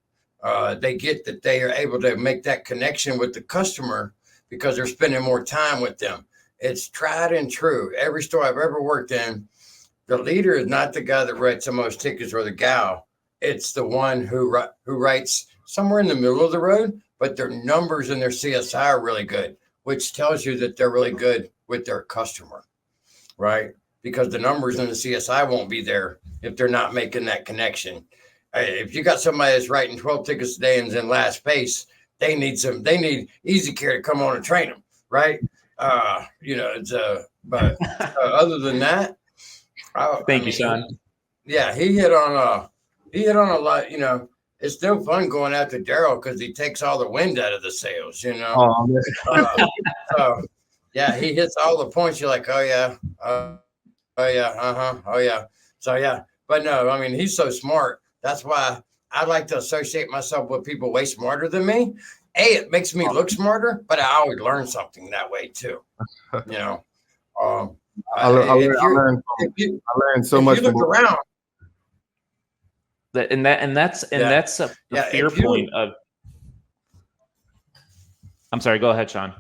[SPEAKER 22] They get that they are able to make that connection with the customer because they're spending more time with them. It's tried and true. Every store I've ever worked in, the leader is not the guy that writes the most tickets or the gal. It's the one who writes somewhere in the middle of the road, but their numbers and their CSI are really good, which tells you that they're really good with their customer, right? Because the numbers in the CSI won't be there if they're not making that connection. If you got somebody that's writing 12 tickets a day and is in last place, they need EasyCare to come on and train them, right? But other than that,
[SPEAKER 5] Thank you, Shawn.
[SPEAKER 22] Yeah, he hit on a lot. It's still fun going after Darryl because he takes all the wind out of the sails. So yeah, he hits all the points. You're like, oh yeah, oh yeah. So yeah, but no, I mean he's so smart. That's why I like to associate myself with people way smarter than me. It makes me look smarter, but I always learn something that way too.
[SPEAKER 21] I learned so much.
[SPEAKER 22] If you look around,
[SPEAKER 5] that's a fair point of. I'm sorry. Go ahead, Shawn.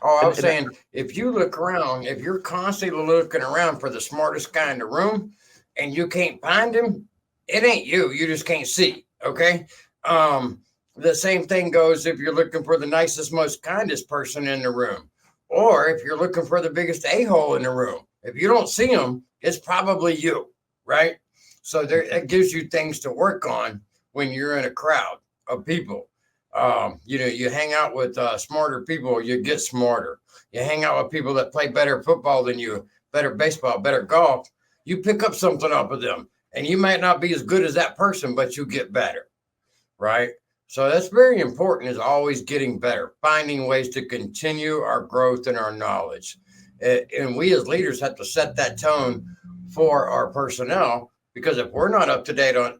[SPEAKER 22] Oh, I was saying, if you look around, if you're constantly looking around for the smartest guy in the room, and you can't find him, it ain't you. You just can't see. Okay. The same thing goes if you're looking for the nicest, most kindest person in the room, or if you're looking for the biggest a-hole in the room. If you don't see him, it's probably you, right? So it gives you things to work on when you're in a crowd of people. You hang out with smarter people, you get smarter. You hang out with people that play better football than you, better baseball, better golf. You pick up something off of them, and you might not be as good as that person, but you get better, right? So that's very important, is always getting better, finding ways to continue our growth and our knowledge. And we as leaders have to set that tone for our personnel, because if we're not up to date on,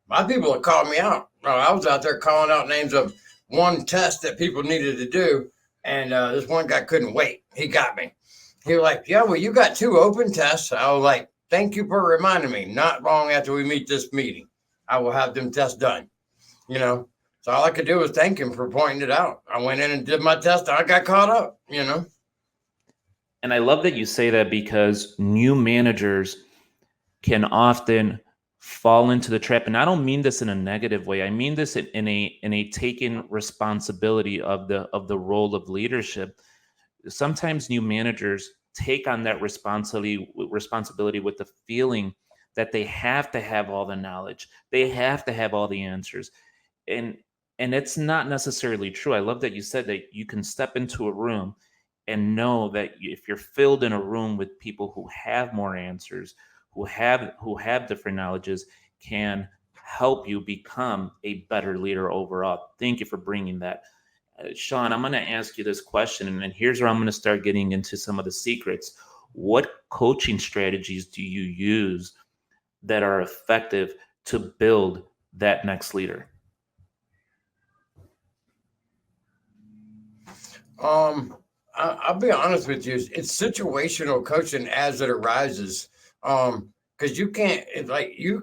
[SPEAKER 22] my people have called me out. I was out there calling out names of one test that people needed to do, and this one guy couldn't wait. He got me. He was like, yeah, well, you got 2 open tests. I was like, thank you for reminding me. Not long after we meet this meeting, I will have them tests done. So all I could do was thank him for pointing it out. I went in and did my test. I got caught up,
[SPEAKER 5] And I love that you say that, because new managers can often fall into the trap. And I don't mean this in a negative way. I mean this in a taking responsibility of the role of leadership. Sometimes new managers take on that responsibility with the feeling that they have to have all the knowledge. They have to have all the answers. And it's not necessarily true. I love that you said that you can step into a room and know that if you're filled in a room with people who have more answers, who have different knowledges, can help you become a better leader overall. Thank you for bringing that. Shawn, I'm going to ask you this question, and here's where I'm going to start getting into some of the secrets. What coaching strategies do you use that are effective to build that next leader?
[SPEAKER 22] I'll be honest with you. It's situational coaching as it arises. Because you can't,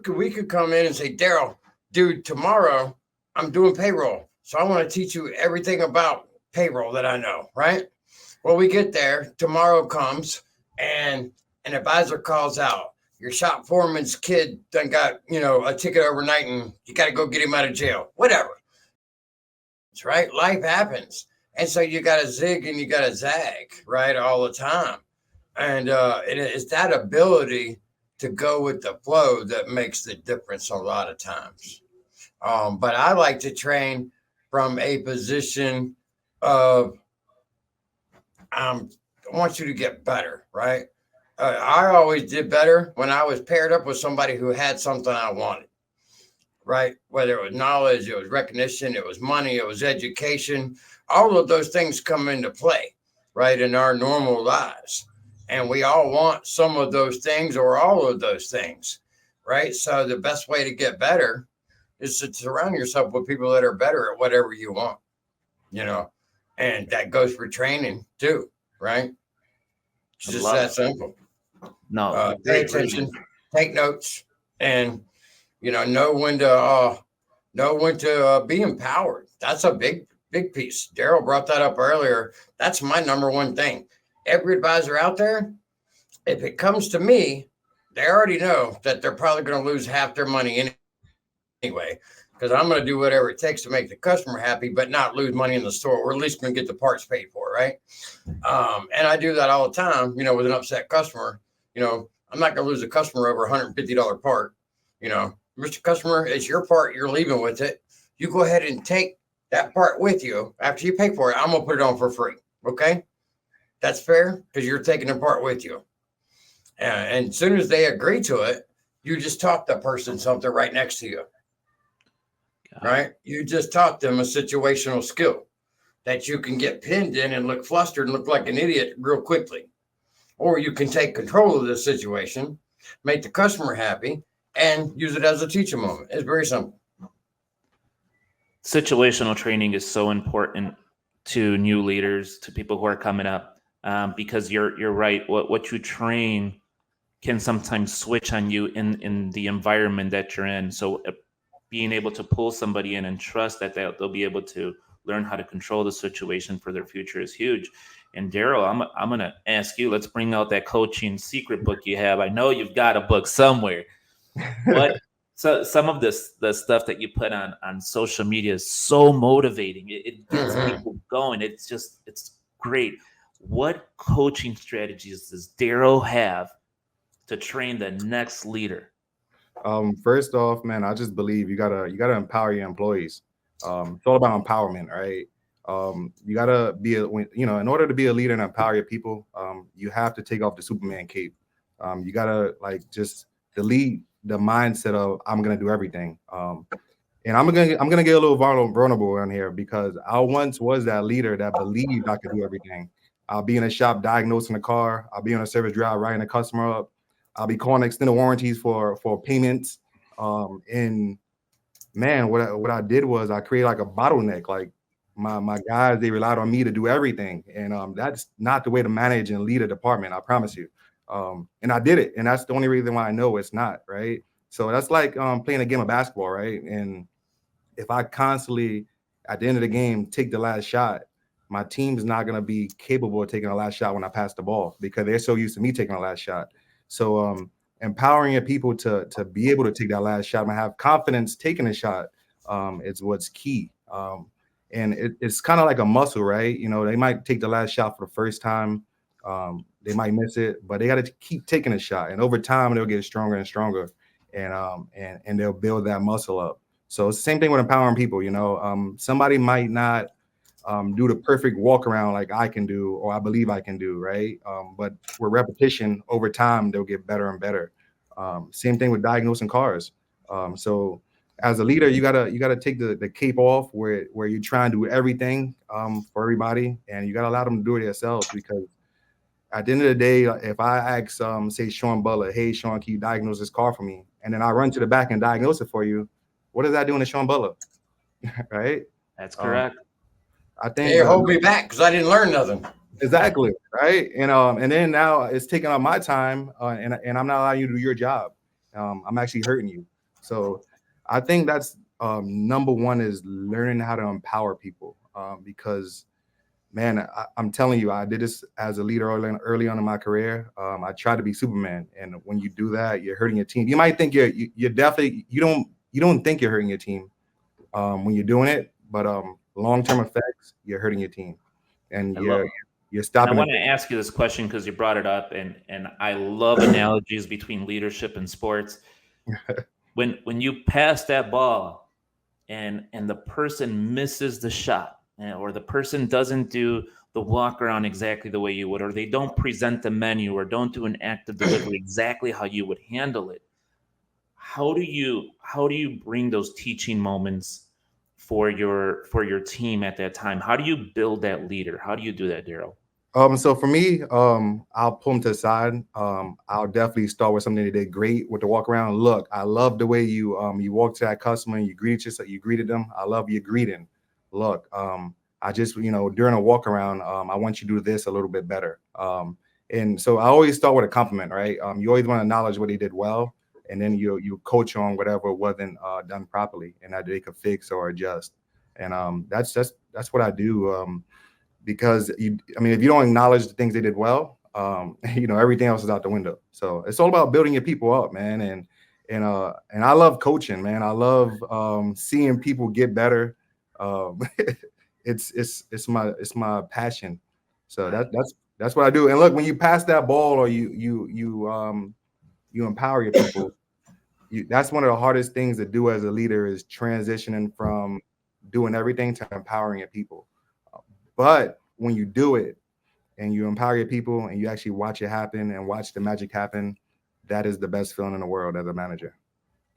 [SPEAKER 22] we could come in and say, Darryl, dude, tomorrow I'm doing payroll. So I want to teach you everything about payroll that I know, right? Well, we get there, tomorrow comes, and an advisor calls out. Your shop foreman's kid done got, a ticket overnight, and you got to go get him out of jail. Whatever. That's right. Life happens. And so you got to zig and you got to zag, right, all the time. And it's that ability to go with the flow that makes the difference a lot of times. But I like to train from a position of, I want you to get better, right? I always did better when I was paired up with somebody who had something I wanted. right? Whether it was knowledge, it was recognition, it was money, it was education. All of those things come into play, right, in our normal lives. And we all want some of those things or all of those things, right? So the best way to get better is to surround yourself with people that are better at whatever you want, and that goes for training too, right? It's just that simple.
[SPEAKER 5] No,
[SPEAKER 22] Pay attention, take notes, and know when to be empowered. That's a big piece. Darryl brought that up earlier. That's my number one thing. Every advisor out there, if it comes to me, they already know that they're probably going to lose half their money anyway, because I'm going to do whatever it takes to make the customer happy, but not lose money in the store. We're at least going to get the parts paid for, right? And I do that all the time, with an upset customer. I'm not going to lose a customer over $150 part. Mr. Customer, it's your part. You're leaving with it. You go ahead and take that part with you. After you pay for it, I'm going to put it on for free. Okay? That's fair because you're taking the part with you. And as soon as they agree to it, you just taught the person something right next to you. Right? You just taught them a situational skill that you can get pinned in and look flustered and look like an idiot real quickly. Or you can take control of the situation, make the customer happy, and use it as a teaching moment. It's very simple.
[SPEAKER 5] Situational training is so important to new leaders, to people who are coming up, because you're right. What you train can sometimes switch on you in the environment that you're in. So being able to pull somebody in and trust that they'll be able to learn how to control the situation for their future is huge. And Darryl, I'm going to ask you, let's bring out that coaching secret book you have. I know you've got a book somewhere. So some of the stuff that you put on social media is so motivating. It gets people going. It's great. What coaching strategies does Darryl have to train the next leader?
[SPEAKER 21] First off, man, I just believe you gotta empower your employees. It's all about empowerment, right? You gotta be in order to be a leader and empower your people, you have to take off the Superman cape. You gotta just delete the mindset of I'm gonna do everything. And I'm gonna get a little vulnerable around here because I once was that leader that believed I could do everything. I'll be in a shop diagnosing a car. I'll be on a service drive writing a customer up. I'll be calling extended warranties for payments. And man, what I did was I created like a bottleneck. Like my guys, they relied on me to do everything. And that's not the way to manage and lead a department, I promise you. And I did it. And that's the only reason why I know it's not, right? So that's like playing a game of basketball, right? And if I constantly, at the end of the game, take the last shot, my team's not going to be capable of taking the last shot when I pass the ball because they're so used to me taking the last shot. So empowering your people to be able to take that last shot and have confidence taking a shot is what's key. And it's kind of like a muscle, right? They might take the last shot for the first time. They might miss it, but they got to keep taking a shot. And over time, they'll get stronger and stronger and they'll build that muscle up. So it's the same thing with empowering people. Somebody might not do the perfect walk around like I can do, or I believe I can do, right? But with repetition over time, they'll get better and better. Same thing with diagnosing cars. So as a leader, you gotta take the cape off where you try and do everything for everybody, and you gotta allow them to do it themselves. Because at the end of the day, if I ask, say Shawn Butler, hey Shawn, can you diagnose this car for me? And then I run to the back and diagnose it for you. What is that doing to Shawn Butler? Right?
[SPEAKER 5] That's correct.
[SPEAKER 21] I think
[SPEAKER 22] they hold me back because I didn't learn nothing.
[SPEAKER 21] Exactly, right? And then now it's taking up my time, and I'm not allowing you to do your job. I'm actually hurting you. So I think that's number one is learning how to empower people. Because, man, I'm telling you, I did this as a leader early on in my career. I tried to be Superman, and when you do that, you're hurting your team. You might think you're definitely you don't think you're hurting your team when you're doing it, but long-term effects, you're hurting your team, and you're stopping.
[SPEAKER 5] And I want to ask you this question because you brought it up, and I love analogies between leadership and sports. When you pass that ball, and the person misses the shot, or the person doesn't do the walk around exactly the way you would, or they don't present the menu, or don't do an active delivery exactly how you would handle it. how do you bring those teaching moments for your team at that time? How do you build that leader? How do you do that, Darryl?
[SPEAKER 21] So for me, I'll pull them to the side. I'll definitely start with something they did great with the walk around. Look, I love the way you you walked to that customer and you greeted them. I love your greeting. Look, I just, during a walk around, I want you to do this a little bit better. And so I always start with a compliment, right? You always want to acknowledge what they did well, and then you coach on whatever wasn't done properly and that they could fix or adjust. And that's what I do. Because if you don't acknowledge the things they did well, everything else is out the window. So it's all about building your people up, man. And I love coaching, man. I love seeing people get better. It's my passion. So that's what I do. And look, when you pass that ball or you empower your people, that's one of the hardest things to do as a leader is transitioning from doing everything to empowering your people. But when you do it and you empower your people and you actually watch it happen and watch the magic happen, that is the best feeling in the world as a manager.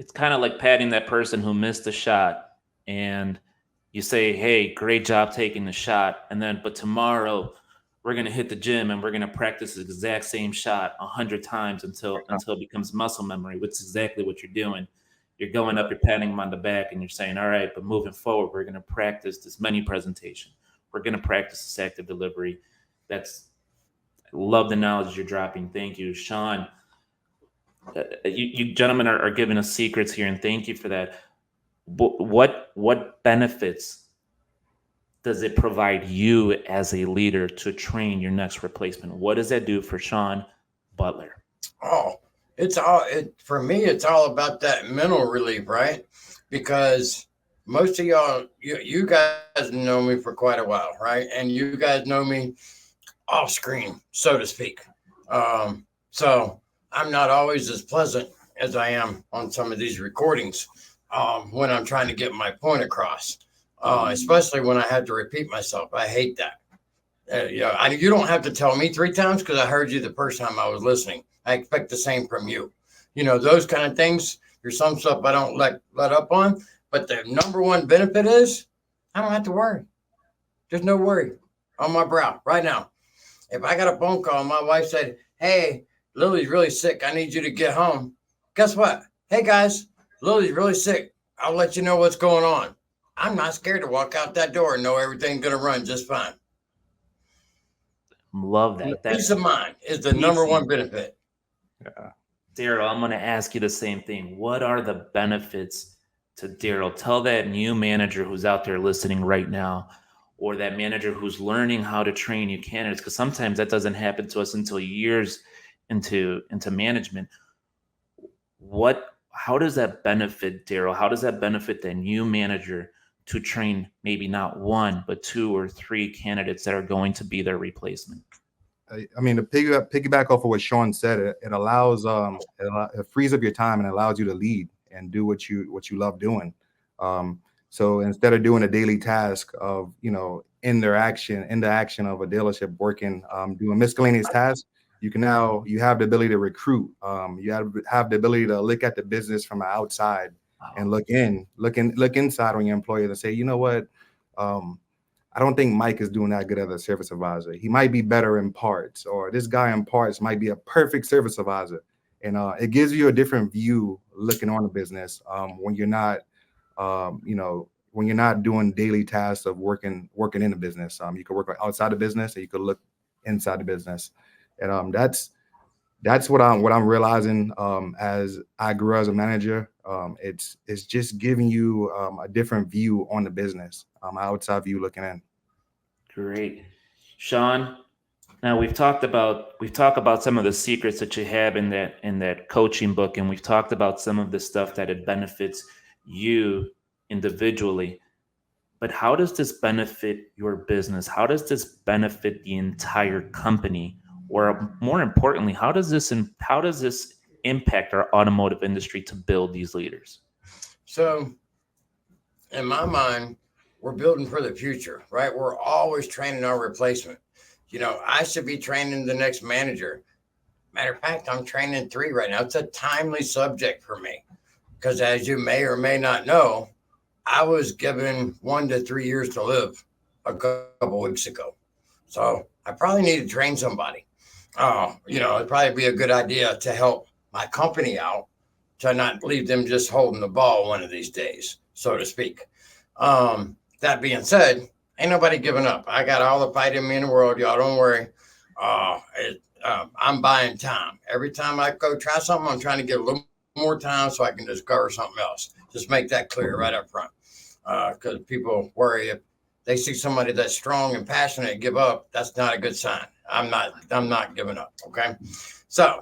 [SPEAKER 5] It's kind of like patting that person who missed the shot and you say, hey, great job taking the shot. And then, but tomorrow we're going to hit the gym and we're going to practice the exact same shot 100 times until it becomes muscle memory, which is exactly what you're doing. You're going up, you're patting them on the back and you're saying, all right, but moving forward, we're going to practice this many presentation. We're going to practice this active delivery. I love the knowledge you're dropping. Thank you, Shawn. You gentlemen are giving us secrets here, and thank you for that. What benefits does it provide you as a leader to train your next replacement? What does that do for Shawn Butler?
[SPEAKER 22] Oh, for me, it's all about that mental relief, right? Because most of y'all, you guys know me for quite a while, right? And you guys know me off screen, so to speak. So I'm not always as pleasant as I am on some of these recordings when I'm trying to get my point across, especially when I have to repeat myself. I hate that. You don't have to tell me 3 times because I heard you the first time I was listening. I expect the same from you. Those kind of things. There's some stuff I don't let up on. But the number one benefit is I don't have to worry. There's no worry on my brow right now. If I got a phone call, my wife said, hey, Lily's really sick. I need you to get home. Guess what? Hey, guys, Lily's really sick. I'll let you know what's going on. I'm not scared to walk out that door and know everything's going to run just fine.
[SPEAKER 5] Love that.
[SPEAKER 22] Peace of mind is the number one benefit.
[SPEAKER 5] Yeah. Darryl, I'm going to ask you the same thing. What are the benefits to Darryl? Tell that new manager who's out there listening right now, or that manager who's learning how to train new candidates, because sometimes that doesn't happen to us until years into management. How does that benefit Darryl? How does that benefit the new manager to train maybe not 1, but 2 or 3 candidates that are going to be their replacement?
[SPEAKER 21] To piggyback off of what Shawn said, it allows it frees up your time and allows you to lead and do what you love doing. So instead of doing a daily task of in the action of a dealership working doing miscellaneous tasks, you have the ability to recruit. You have the ability to look at the business from the outside and look inside on your employer and say, you know what, I don't think Mike is doing that good as a service advisor. He might be better in parts, or this guy in parts might be a perfect service advisor. And it gives you a different view looking on the business when you're not, when you're not doing daily tasks of working in the business. You could work outside the business, and you could look inside the business. And that's what I'm realizing as I grew as a manager. It's just giving you a different view on the business, outside view looking in.
[SPEAKER 5] Great, Shawn. Now we've talked about some of the secrets that you have in that coaching book, and we've talked about some of the stuff that it benefits you individually. But how does this benefit your business? How does this benefit the entire company? Or more importantly, how does this impact our automotive industry to build these leaders?
[SPEAKER 22] So, in my mind, we're building for the future, right? We're always training our replacement. I should be training the next manager. Matter of fact, I'm training 3 right now. It's a timely subject for me. Because as you may or may not know, I was given 1 to 3 years to live a couple weeks ago. So I probably need to train somebody. It'd probably be a good idea to help my company out, to not leave them just holding the ball one of these days, so to speak. That being said, ain't nobody giving up. I got all the fight in me in the world. Y'all don't worry. I'm buying time. Every time I go try something, I'm trying to get a little more time so I can discover something else. Just make that clear right up front. Because people worry if they see somebody that's strong and passionate give up, that's not a good sign. I'm not giving up. Okay. So,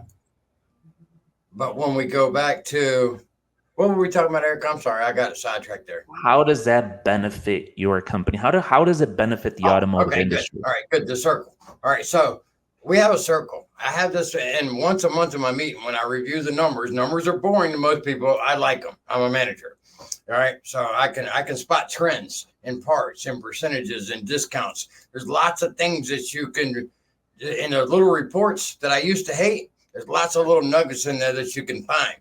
[SPEAKER 22] but when we go back to, what were we talking about, Eric? I'm sorry, I got sidetracked there.
[SPEAKER 5] How does that benefit your company? How does it benefit the automotive industry?
[SPEAKER 22] Good. All right, good. The circle. All right, so we have a circle. I have this, and once a month in my meeting, when I review the numbers, numbers are boring to most people. I like them. I'm a manager. All right, so I can spot trends in parts and percentages and discounts. There's lots of things that you can, in the little reports that I used to hate, there's lots of little nuggets in there that you can find.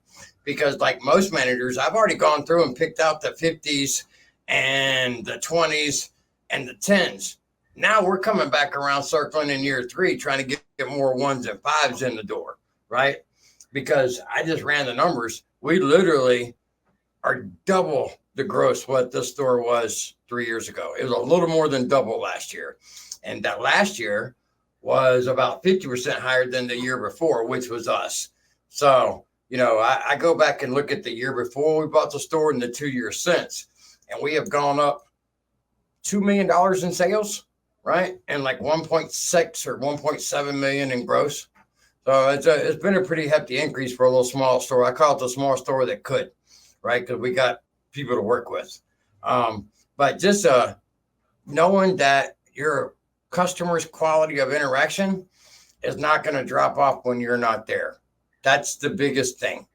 [SPEAKER 22] Because like most managers, I've already gone through and picked out the 50s and the 20s and the 10s. Now we're coming back around circling in year 3, trying to get more 1s and 5s in the door, right? Because I just ran the numbers. We literally are double the gross what this store was 3 years ago. It was a little more than double last year. And that last year was about 50% higher than the year before, which was us. So, I go back and look at the year before we bought the store and the 2 years since, and we have gone up $2 million in sales, right? And like 1.6 or 1.7 million in gross. So it's been a pretty hefty increase for a little small store. I call it the small store that could, right? Because we got people to work with. But just knowing that your customer's quality of interaction is not going to drop off when you're not there. That's the biggest thing,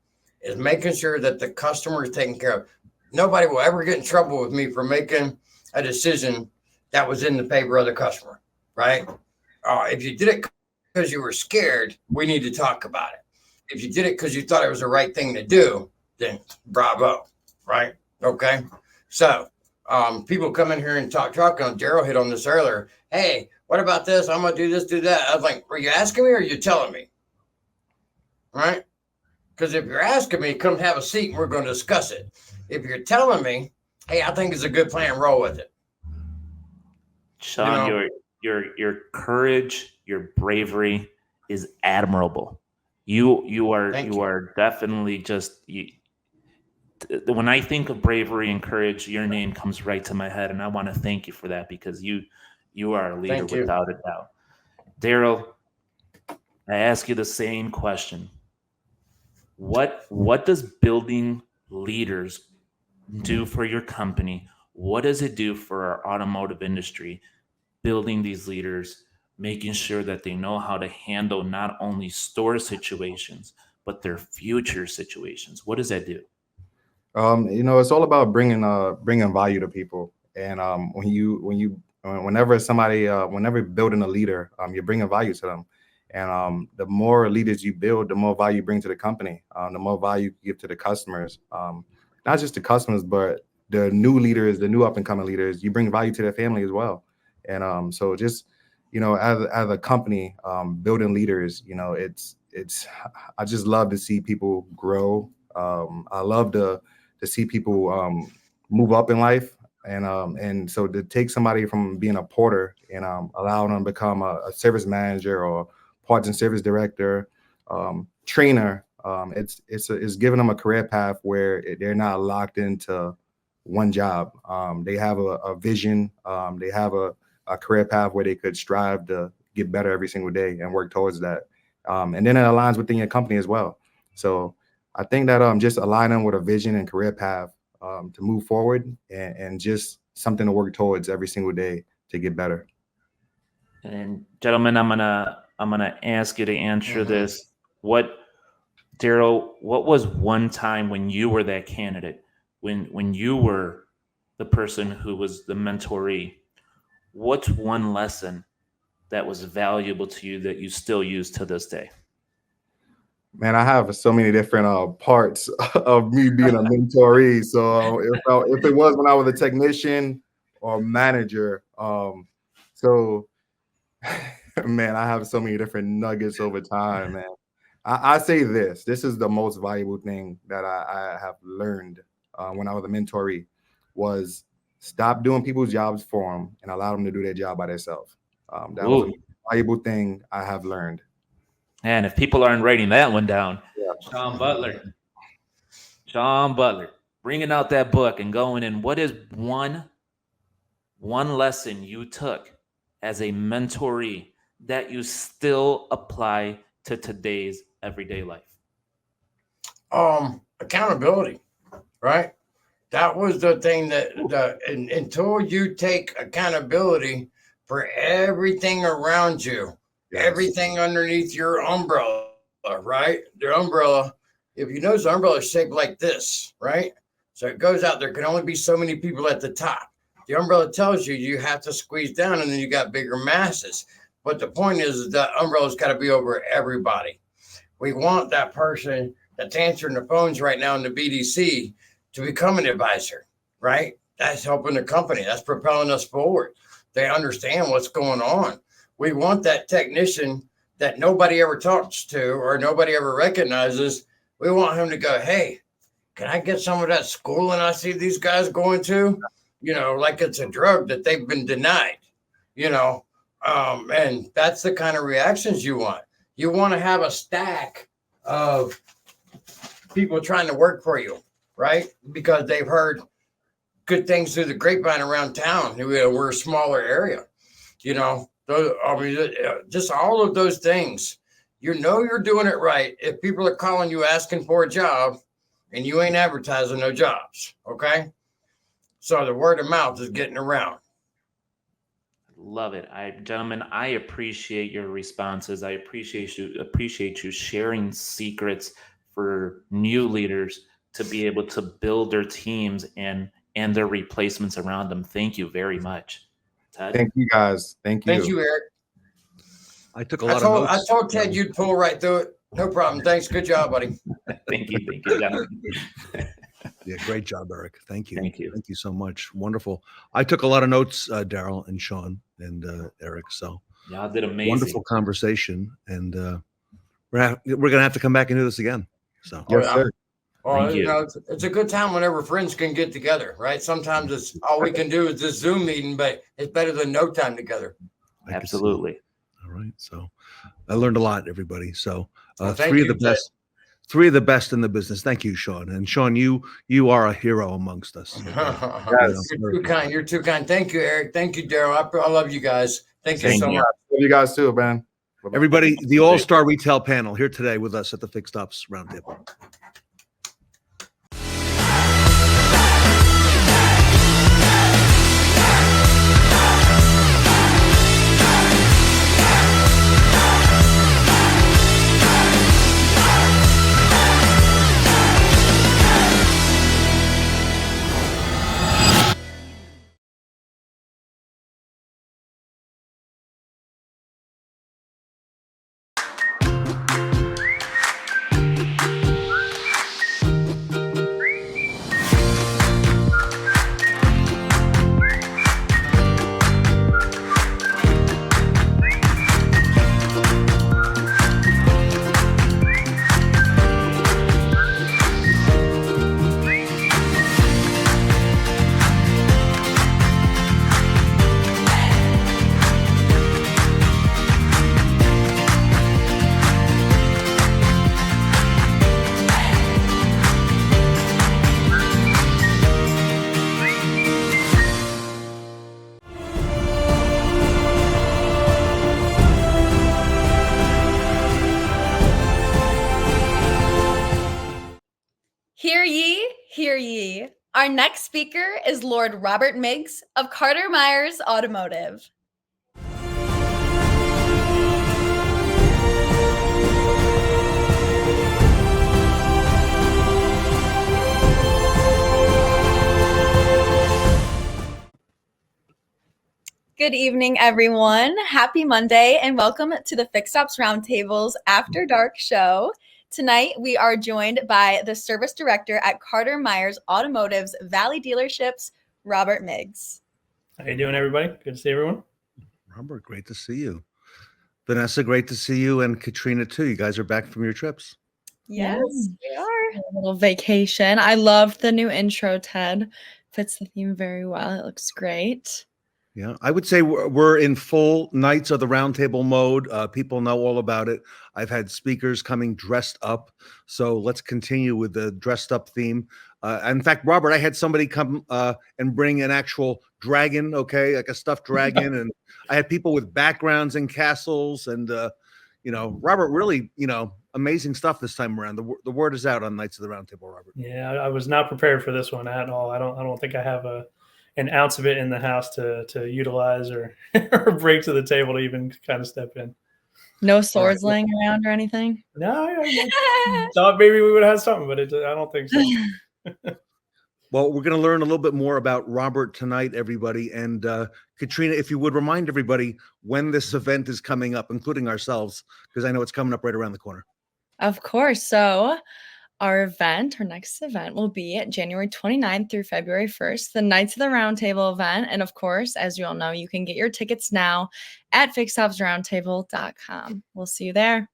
[SPEAKER 22] is making sure that the customer is taken care of. Nobody will ever get in trouble with me for making a decision that was in the favor of the customer, right? If you did it because you were scared, we need to talk about it. If you did it because you thought it was the right thing to do, then bravo, right? Okay. So people come in here and talk. Darryl hit on this earlier. Hey, what about this? I'm going to do this, do that. I was like, were you asking me or are you telling me? Right? Because if you're asking me, come have a seat and we're going to discuss it. If you're telling me, hey, I think it's a good plan, roll with it.
[SPEAKER 5] Shawn, your courage, your bravery is admirable. You are definitely just when I think of bravery and courage, your name comes right to my head, and I want to thank you for that, because you are a leader without a doubt. Darryl, I ask you the same question. What does building leaders do for your company? What does it do for our automotive industry? Building these leaders, making sure that they know how to handle not only store situations, but their future situations. What does that do?
[SPEAKER 21] It's all about bringing value to people. And whenever you're building a leader, you're bringing value to them. And the more leaders you build, the more value you bring to the company, the more value you give to the customers, not just the customers, but the new leaders, the new up and coming leaders. You bring value to their family as well. And so just, as a company, building leaders, I just love to see people grow. I love to see people move up in life. And so to take somebody from being a porter and allow them to become a service manager or parts and service director, trainer, it's giving them a career path where they're not locked into one job. They have a vision. They have a career path where they could strive to get better every single day and work towards that. And then it aligns within your company as well. So I think that just aligning with a vision and career path to move forward and just something to work towards every single day to get better.
[SPEAKER 5] And gentlemen, I'm gonna ask you to answer this. Darryl, what was one time when you were that candidate, when you were the person who was the mentoree? What's one lesson that was valuable to you that you still use to this day?
[SPEAKER 21] Man, I have so many different parts of me being a mentoree. So if it was when I was a technician or manager, so man, I have so many different nuggets over time, man. I say this is the most valuable thing that I have learned when I was a mentoree was stop doing people's jobs for them and allow them to do their job by themselves. That was a valuable thing I have learned.
[SPEAKER 5] And if people aren't writing that one down,
[SPEAKER 21] Yeah.
[SPEAKER 5] Shawn Butler, bringing out that book and going in. What is one lesson you took as a mentoree that you still apply to today's everyday life?
[SPEAKER 22] Accountability, right? That was the thing that until you take accountability for everything around you, everything underneath your umbrella, right? The umbrella, if you notice, the umbrella is shaped like this, right? So it goes out. There can only be so many people at the top. The umbrella tells you you have to squeeze down, and then you got bigger masses. But the point is that umbrella's got to be over everybody. We want that person that's answering the phones right now in the BDC to become an advisor, right? That's helping the company. That's propelling us forward. They understand what's going on. We want that technician that nobody ever talks to or nobody ever recognizes. We want him to go, hey, can I get some of that schooling I see these guys going to? You know, like it's a drug that they've been denied, you know, and that's the kind of reactions you want. You want to have a stack of people trying to work for you, right? Because they've heard good things through the grapevine around town. We're a smaller area, you know. I mean, just all of those things. You know you're doing it right if people are calling you asking for a job and you ain't advertising no jobs, okay? So the word of mouth is getting around.
[SPEAKER 5] Love it. Gentlemen, I appreciate your responses. I appreciate you sharing secrets for new leaders to be able to build their teams and their replacements around them. Thank you very much. Ted?
[SPEAKER 21] Thank you, guys. Thank you.
[SPEAKER 22] Thank you, Eric.
[SPEAKER 3] I took a lot of notes.
[SPEAKER 22] I told Ted you'd pull right through it. No problem. Thanks. Good job, buddy.
[SPEAKER 5] Thank you, gentlemen.
[SPEAKER 3] Yeah, great job, Eric. Thank you.
[SPEAKER 5] Thank you.
[SPEAKER 3] Thank you so much. Wonderful. I took a lot of notes, Darryl and Shawn and Eric. So
[SPEAKER 5] y'all did amazing.
[SPEAKER 3] Wonderful conversation, and we're gonna have to come back and do this again. So
[SPEAKER 21] yes, sir.
[SPEAKER 22] Well, you know, it's a good time whenever friends can get together, right? Sometimes it's all we can do is this Zoom meeting, but it's better than no time together.
[SPEAKER 5] Absolutely.
[SPEAKER 3] All right. So I learned a lot, everybody. So
[SPEAKER 22] Well,
[SPEAKER 3] three of the best in the business. Thank you, Shawn. And Shawn, you are a hero amongst us.
[SPEAKER 22] You're too kind. You're too kind. Thank you, Eric. Thank you, Darryl. I love you guys. Thank you so much.
[SPEAKER 21] Love you guys too, man.
[SPEAKER 3] Everybody, the All-Star Retail Panel here today with us at the Fixed Ops Roundtable.
[SPEAKER 2] Hear ye. Our next speaker is Lord Robert Miggs of Carter Myers Automotive. Good evening, everyone. Happy Monday and welcome to the Fixed Ops Roundtable's After Dark show. Tonight, we are joined by the service director at Carter Myers Automotive's Valley Dealerships, Robert Miggs.
[SPEAKER 4] How you doing, everybody? Good to see everyone.
[SPEAKER 3] Robert, great to see you. Vanessa, great to see you, and Katrina too. You guys are back from your trips.
[SPEAKER 2] Yes, we are.
[SPEAKER 6] A little vacation. I loved the new intro, Ted. Fits the theme very well. It looks great.
[SPEAKER 3] Yeah, I would say we're in full Knights of the Roundtable mode. People know all about it. I've had speakers coming dressed up, so let's continue with the dressed up theme. In fact, Robert, I had somebody come and bring an actual dragon, okay, like a stuffed dragon, and I had people with backgrounds and castles, and Robert, really, amazing stuff this time around. The word is out on Knights of the Roundtable, Robert.
[SPEAKER 4] Yeah, I was not prepared for this one at all. I don't think I have an ounce of it in the house to utilize or or bring to the table to even kind of step in.
[SPEAKER 6] No swords laying around or anything?
[SPEAKER 4] No, I thought maybe we would have had something, but I don't think so.
[SPEAKER 3] Well, we're going to learn a little bit more about Robert tonight, everybody. And Katrina, if you would remind everybody when this event is coming up, including ourselves, because I know it's coming up right around the corner.
[SPEAKER 6] Of course. So our next event will be January 29th through February 1st, the Knights of the Roundtable event. And of course, as you all know, you can get your tickets now at fixopsroundtable.com. We'll see you there.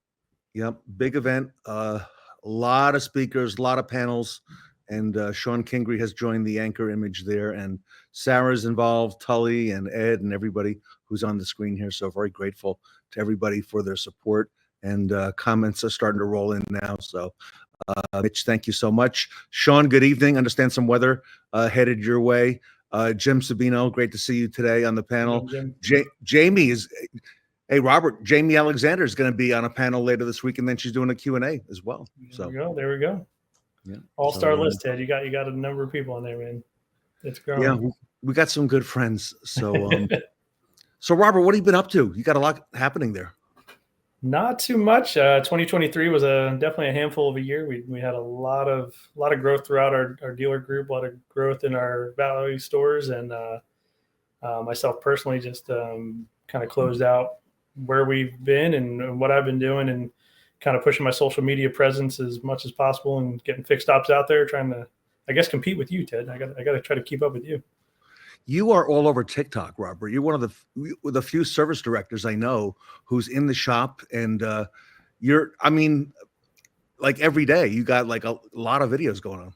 [SPEAKER 3] Yep, big event. A lot of speakers, a lot of panels. And Shawn Kingery has joined the anchor image there. And Sara's involved, Tully and Ed and everybody who's on the screen here. So very grateful to everybody for their support. And comments are starting to roll in now. So Mitch, thank you so much. Shawn, good evening. Understand some weather headed your way. Jim Sabino, great to see you today on the panel. Jamie is, hey, Robert, Jamie Alexander is going to be on a panel later this week, and then she's doing a Q&A as well. So
[SPEAKER 4] There we go.
[SPEAKER 3] Yeah.
[SPEAKER 4] All-star list, Ted. You got a number of people on there, man. It's growing.
[SPEAKER 3] Yeah, we got some good friends. So, so Robert, what have you been up to? You got a lot happening there.
[SPEAKER 4] Not too much. 2023 was definitely a handful of a year. We had a lot of growth throughout our dealer group, a lot of growth in our value stores, and myself personally just kind of closed out where we've been and what I've been doing, and kind of pushing my social media presence as much as possible and getting fixed ops out there, trying to, I guess, compete with you, Ted. I got to try to keep up with you.
[SPEAKER 3] You are all over TikTok, Robert. You're one of the few service directors I know who's in the shop, and like every day you got like a lot of videos going on.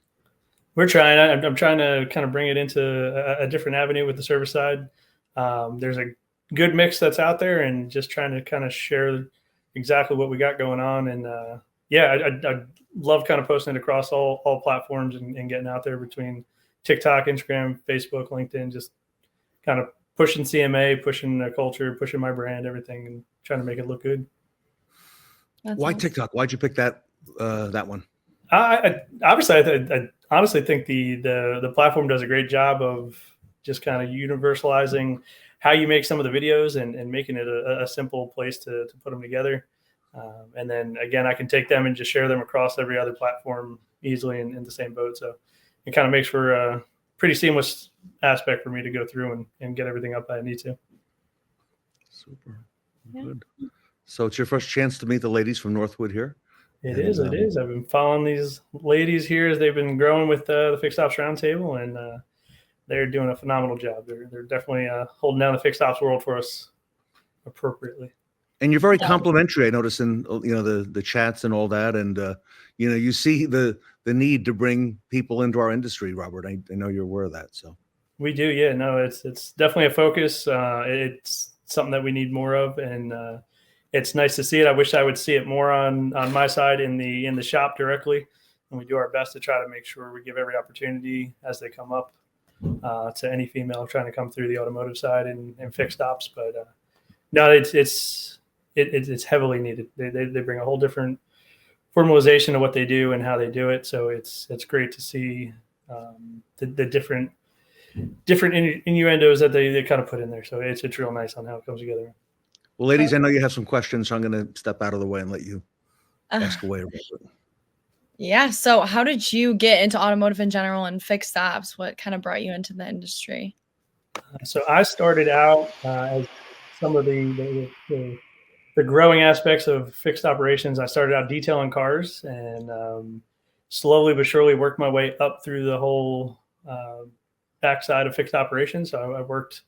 [SPEAKER 4] We're trying. I'm trying to kind of bring it into a different avenue with the service side. There's a good mix that's out there, and just trying to kind of share exactly what we got going on. And I love kind of posting it across all platforms and getting out there between TikTok, Instagram, Facebook, LinkedIn, just kind of pushing CMA, pushing the culture, pushing my brand, everything, and trying to make it look good.
[SPEAKER 3] Why TikTok? Why'd you pick that one?
[SPEAKER 4] I honestly think the platform does a great job of just kind of universalizing how you make some of the videos and making it a simple place to put them together. And then again, I can take them and just share them across every other platform easily in the same boat. So it kind of makes for a pretty seamless aspect for me to go through and get everything up that I need to.
[SPEAKER 3] Super. Good. So it's your first chance to meet the ladies from Northwood here?
[SPEAKER 4] It is. I've been following these ladies here as they've been growing with the Fixed Ops Roundtable, and they're doing a phenomenal job. They're definitely holding down the fixed ops world for us appropriately.
[SPEAKER 3] And you're very complimentary. I notice in the chats and all that, and you see the need to bring people into our industry, Robert. I know you're aware of that. So
[SPEAKER 4] we do, yeah. No, it's definitely a focus. It's something that we need more of, and it's nice to see it. I wish I would see it more on my side in the shop directly, and we do our best to try to make sure we give every opportunity as they come up to any female trying to come through the automotive side and fixed ops. But no, it's heavily needed. They bring a whole different formalization of what they do and how they do it. So it's great to see the different innuendos that they kind of put in there. So it's real nice on how it comes together.
[SPEAKER 3] Well, ladies, I know you have some questions, so I'm going to step out of the way and let you ask away about it.
[SPEAKER 6] Yeah. So how did you get into automotive in general and fixed ops? What kind of brought you into the industry?
[SPEAKER 4] So I started out as some of the the growing aspects of fixed operations. I started out detailing cars and slowly but surely worked my way up through the whole backside of fixed operations. So I worked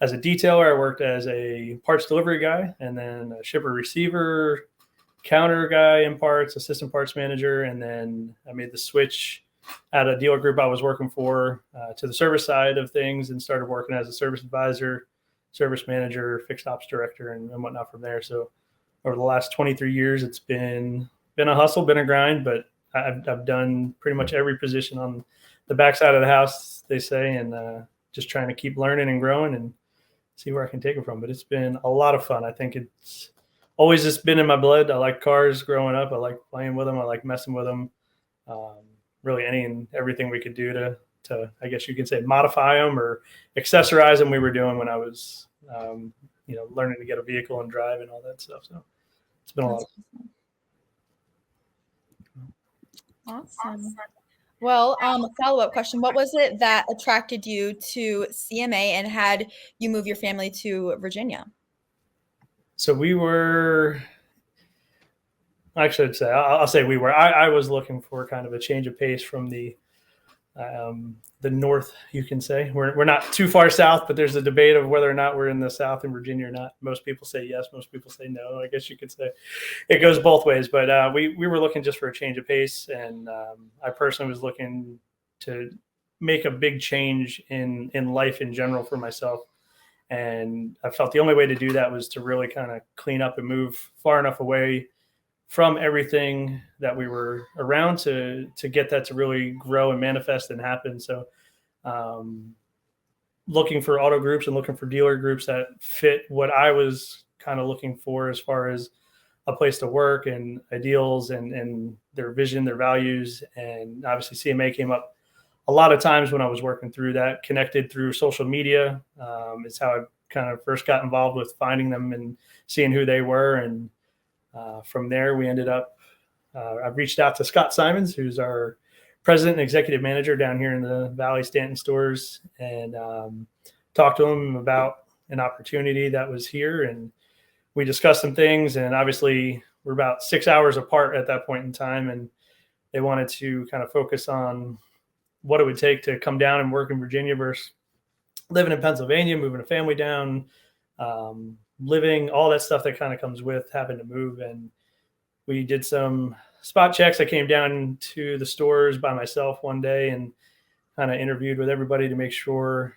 [SPEAKER 4] as a detailer, I worked as a parts delivery guy, and then a shipper receiver, counter guy in parts, assistant parts manager, and then I made the switch at a dealer group I was working for to the service side of things and started working as a service advisor, service manager, fixed ops director, and whatnot from there. So over the last 23 years, it's been a hustle, been a grind, but I've done pretty much every position on the backside of the house, they say, and just trying to keep learning and growing and see where I can take it from. But it's been a lot of fun. I think it's always just been in my blood. I like cars growing up. I like playing with them. I like messing with them. Really any and everything we could do to, I guess you could say, modify them or accessorize them we were doing when I was, learning to get a vehicle and drive and all that stuff. So it's been a lot of fun.
[SPEAKER 2] Awesome. Well, follow-up question. What was it that attracted you to CMA and had you move your family to Virginia?
[SPEAKER 4] So we were, actually, I'll say we were. I was looking for kind of a change of pace from the north, you can say. We're not too far south, but there's a debate of whether or not we're in the South in Virginia or not. Most people say yes. Most people say no. I guess you could say it goes both ways. But we were looking just for a change of pace. And I personally was looking to make a big change in life in general for myself. And I felt the only way to do that was to really kind of clean up and move far enough away from everything that we were around to get that to really grow and manifest and happen. So looking for auto groups and looking for dealer groups that fit what I was kind of looking for as far as a place to work and ideals and their vision, their values. And obviously CMA came up a lot of times when I was working through that, connected through social media. It's how I kind of first got involved with finding them and seeing who they were. And from there, we ended up, I reached out to Scott Simons, who's our president and executive manager down here in the Valley Stanton stores, and talked to him about an opportunity that was here. And we discussed some things, and obviously we're about 6 hours apart at that point in time. And they wanted to kind of focus on what it would take to come down and work in Virginia versus living in Pennsylvania, moving a family down, living, all that stuff that kind of comes with having to move. And we did some spot checks. I came down to the stores by myself one day and kind of interviewed with everybody to make sure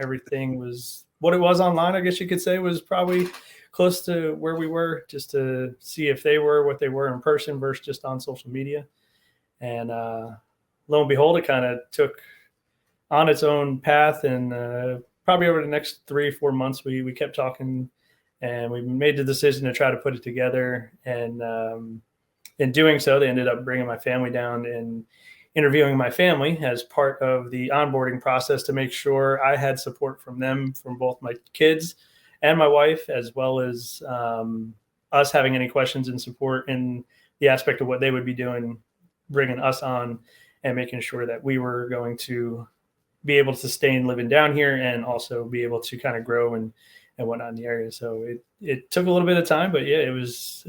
[SPEAKER 4] everything was what it was online. I guess you could say was probably close to where we were, just to see if they were what they were in person versus just on social media. And lo and behold, it kind of took on its own path. And probably over the next 3-4 months, we kept talking, and we made the decision to try to put it together. And in doing so, they ended up bringing my family down and interviewing my family as part of the onboarding process to make sure I had support from them, from both my kids and my wife, as well as us having any questions and support in the aspect of what they would be doing, bringing us on and making sure that we were going to be able to sustain living down here and also be able to kind of grow and whatnot in the area. So it took a little bit of time, but yeah, it was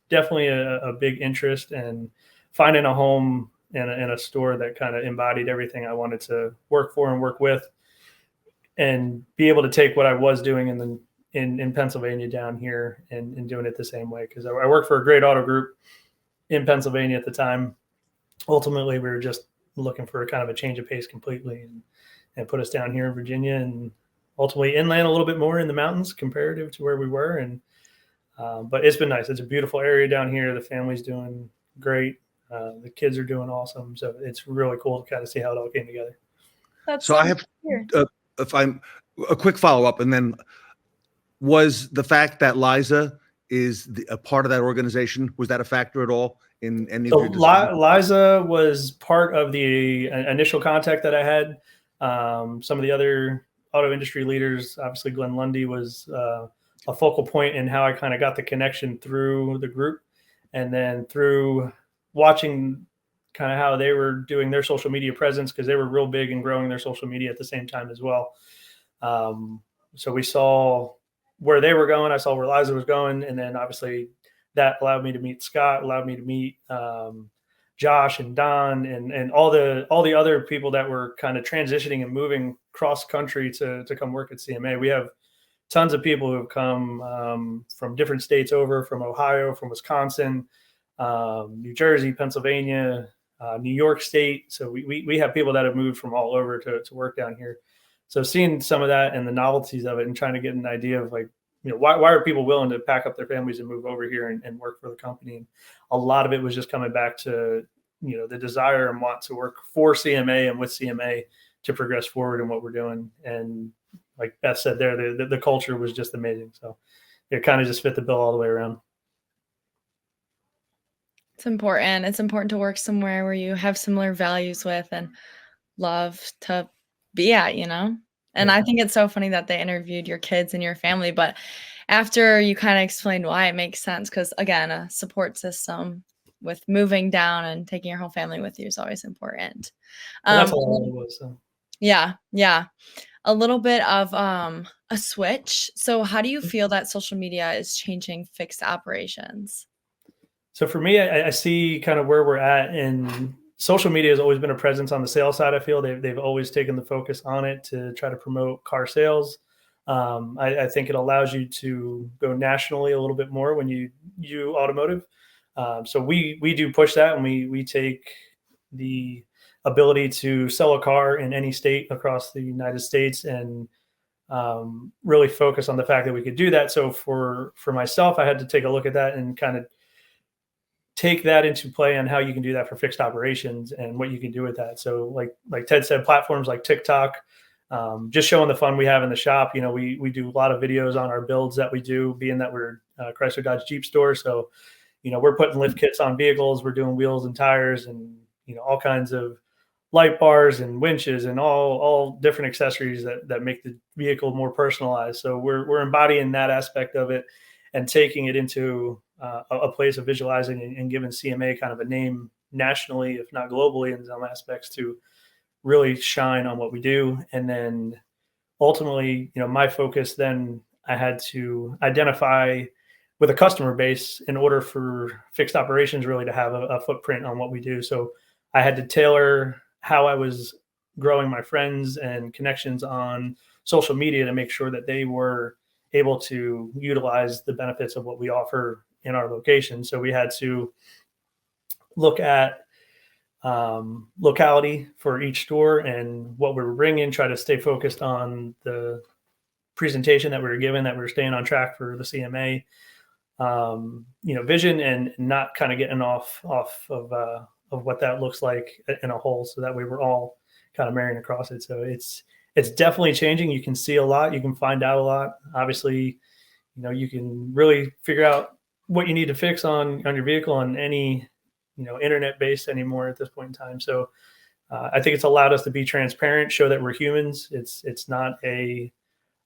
[SPEAKER 4] definitely a big interest, and finding a home in a store that kind of embodied everything I wanted to work for and work with, and be able to take what I was doing in Pennsylvania down here and doing it the same way. Because I worked for a great auto group in Pennsylvania at the time. Ultimately, we were just looking for a kind of a change of pace completely, and put us down here in Virginia, and ultimately inland a little bit more in the mountains comparative to where we were. And but it's been nice. It's a beautiful area down here. The family's doing great. The kids are doing awesome. So it's really cool to kind of see how it all came together.
[SPEAKER 3] So I have, if I'm a quick follow-up, and then was the fact that Liza is a part of that organization, was that a factor at all in any of your decisions?
[SPEAKER 4] Liza was part of the initial contact that I had. Some of the other auto industry leaders, obviously Glenn Lundy was a focal point in how I kind of got the connection through the group, and then through watching kind of how they were doing their social media presence, because they were real big in growing their social media at the same time as well. So we saw where they were going. I saw where Liza was going. And then obviously that allowed me to meet Scott, allowed me to meet Josh and Don and all the other people that were kind of transitioning and moving cross country to come work at CMA. We have tons of people who have come from different states over, from Ohio, from Wisconsin, New Jersey, Pennsylvania, New York State. So we have people that have moved from all over to work down here. So seeing some of that and the novelties of it and trying to get an idea of like, why are people willing to pack up their families and move over here and work for the company? And a lot of it was just coming back to, the desire and want to work for CMA and with CMA to progress forward in what we're doing. And like Beth said there, the culture was just amazing. So it kind of just fit the bill all the way around.
[SPEAKER 6] It's important. It's important to work somewhere where you have similar values with and love to be at, And
[SPEAKER 4] Yeah.
[SPEAKER 6] I think it's so funny that they interviewed your kids and your family, but after you kind of explained why, it makes sense because, again, a support system with moving down and taking your whole family with you is always important.
[SPEAKER 4] And that's all it was. So.
[SPEAKER 6] Yeah. A little bit of a switch. So how do you feel that social media is changing fixed operations?
[SPEAKER 4] So for me, I see kind of where we're at, and social media has always been a presence on the sales side. I feel they've always taken the focus on it to try to promote car sales. I think it allows you to go nationally a little bit more when you do automotive. So we do push that, and we take the ability to sell a car in any state across the United States and really focus on the fact that we could do that. So for myself, I had to take a look at that and kind of take that into play on how you can do that for fixed operations and what you can do with that. So like Ted said, platforms like TikTok, just showing the fun we have in the shop. We do a lot of videos on our builds that we do, being that we're a Chrysler Dodge Jeep store. So, we're putting lift kits on vehicles, we're doing wheels and tires and, all kinds of light bars and winches and all different accessories that make the vehicle more personalized. So we're embodying that aspect of it and taking it into a place of visualizing and giving CMA kind of a name nationally, if not globally, in some aspects to really shine on what we do. And then ultimately, my focus then I had to identify with a customer base in order for fixed operations really to have a footprint on what we do. So I had to tailor how I was growing my friends and connections on social media to make sure that they were able to utilize the benefits of what we offer in our location. So we had to look at locality for each store and what we were bringing, try to stay focused on the presentation that we were given, that we were staying on track for the CMA, vision and not kind of getting off of what that looks like in a whole, so that we were all kind of marrying across it. So it's definitely changing. You can see a lot, you can find out a lot. Obviously, you can really figure out what you need to fix on your vehicle on any, internet based anymore at this point in time. So I think it's allowed us to be transparent, show that we're humans. It's not a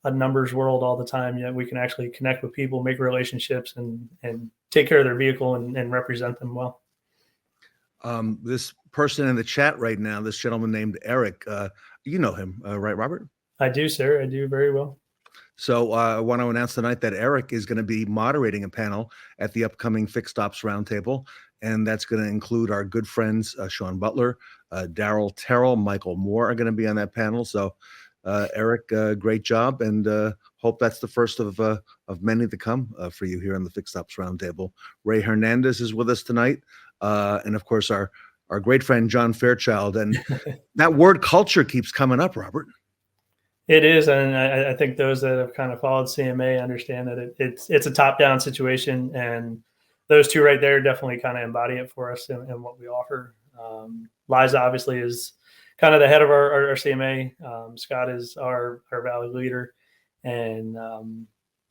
[SPEAKER 4] numbers world all the time. We can actually connect with people, make relationships and take care of their vehicle and represent them well.
[SPEAKER 3] This person in the chat right now, this gentleman named Erick, you know him, right, Robert?
[SPEAKER 4] I do, sir. I do very well.
[SPEAKER 3] So I want to announce tonight that Erick is going to be moderating a panel at the upcoming Fixed Ops Roundtable, and that's going to include our good friends Shawn, Butler, Darryl, Terrell, Michael Moore are going to be on that panel. So Erick, great job, and hope that's the first of many to come for you here on the Fixed Ops Roundtable. Ray Hernandez is with us tonight, and of course our great friend John Fairchild. And that word culture keeps coming up, Robert.
[SPEAKER 4] It is, and I think those that have kind of followed CMA understand that it's a top-down situation, and those two right there definitely kind of embody it for us and what we offer. Liza obviously is kind of the head of our CMA. Scott is our Valley leader, and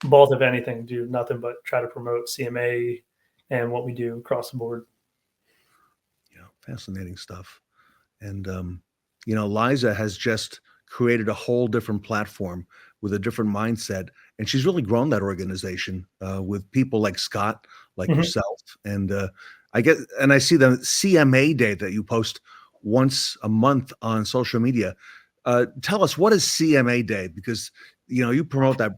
[SPEAKER 4] both, if anything, do nothing but try to promote CMA and what we do across the board.
[SPEAKER 3] Yeah, fascinating stuff. And Liza has just created a whole different platform with a different mindset, and she's really grown that organization with people like Scott, like yourself, and I see the CMA Day that you post once a month on social media. Tell us, what is CMA Day? Because you promote that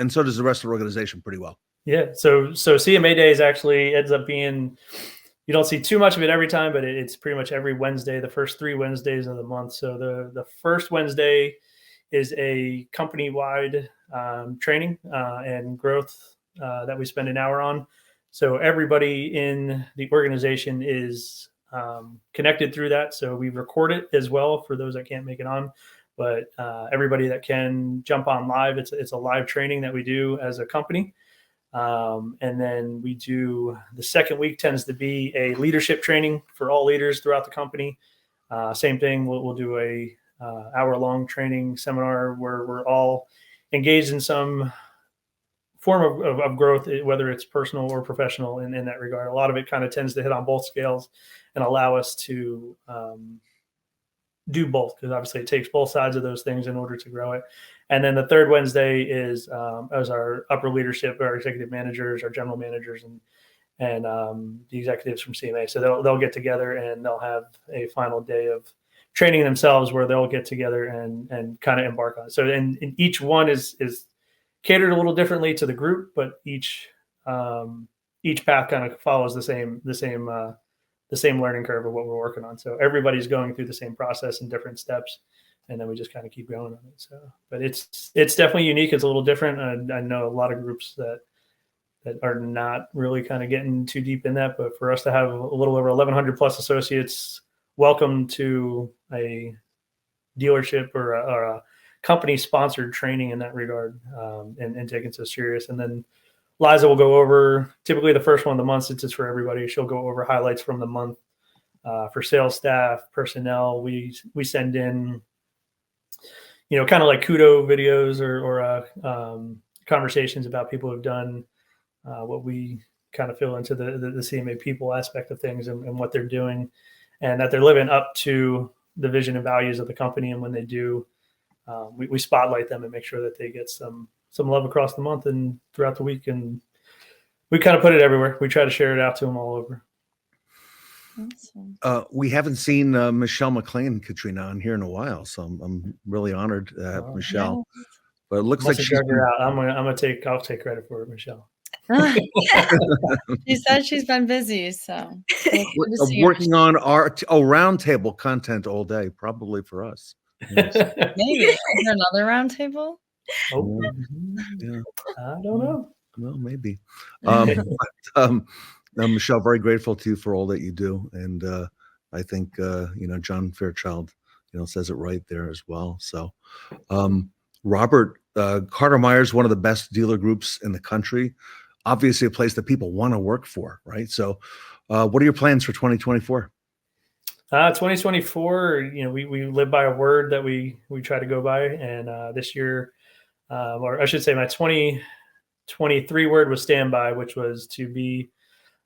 [SPEAKER 3] And so does the rest of the organization pretty well.
[SPEAKER 4] Yeah. So CMA Days actually ends up being, you don't see too much of it every time, but it's pretty much every Wednesday, the first 3 Wednesdays of the month. So the first Wednesday is a company-wide training and growth that we spend an hour on. So everybody in the organization is connected through that. So we record it as well for those that can't make it on. But everybody that can jump on live, it's a live training that we do as a company. And then we do, the second week tends to be a leadership training for all leaders throughout the company. Same thing, we'll do a hour-long training seminar where we're all engaged in some form of growth, whether it's personal or professional in that regard. A lot of it kind of tends to hit on both scales and allow us to do both, because obviously it takes both sides of those things in order to grow it. And then the third Wednesday is as our upper leadership, our executive managers, our general managers, and the executives from CMA. So they'll get together and they'll have a final day of training themselves where they'll get together and kind of embark on it. So and each one is catered a little differently to the group, but each path kind of follows the same learning curve of what we're working on. So everybody's going through the same process in different steps, and then we just kind of keep going on it. So, but it's definitely unique. It's a little different. I know a lot of groups that are not really kind of getting too deep in that, but for us to have a little over 1,100 plus associates welcome to a dealership or a company sponsored training in that regard, and taken so serious. And then Liza will go over, typically the first one of the month, since it's for everybody, she'll go over highlights from the month for sales staff, personnel. We send in, kind of like kudo videos or conversations about people who've done what we kind of feel into the CMA people aspect of things and what they're doing, and that they're living up to the vision and values of the company. And when they do, we spotlight them and make sure that they get some love across the month and throughout the week. And we kind of put it everywhere. We try to share it out to them all over.
[SPEAKER 6] Awesome.
[SPEAKER 3] We haven't seen Michelle McLean, Katrina, on here in a while, so I'm really honored to have Michelle.
[SPEAKER 6] Yeah.
[SPEAKER 3] But it looks like she's
[SPEAKER 4] I'll take credit for it, Michelle.
[SPEAKER 6] She said she's been busy, so
[SPEAKER 3] working on our roundtable content all day, probably for us. Yes.
[SPEAKER 6] Maybe. Is there another roundtable?
[SPEAKER 4] Oh,
[SPEAKER 3] Yeah.
[SPEAKER 4] I don't know.
[SPEAKER 3] Well, maybe. Michelle, very grateful to you for all that you do, and I think John Fairchild, says it right there as well. So, Robert, Carter Meyer's one of the best dealer groups in the country. Obviously, a place that people want to work for, right? So, what are your plans for 2024?
[SPEAKER 4] 2024, we live by a word that we try to go by, and this year, or I should say, my 2023 word was standby, which was to be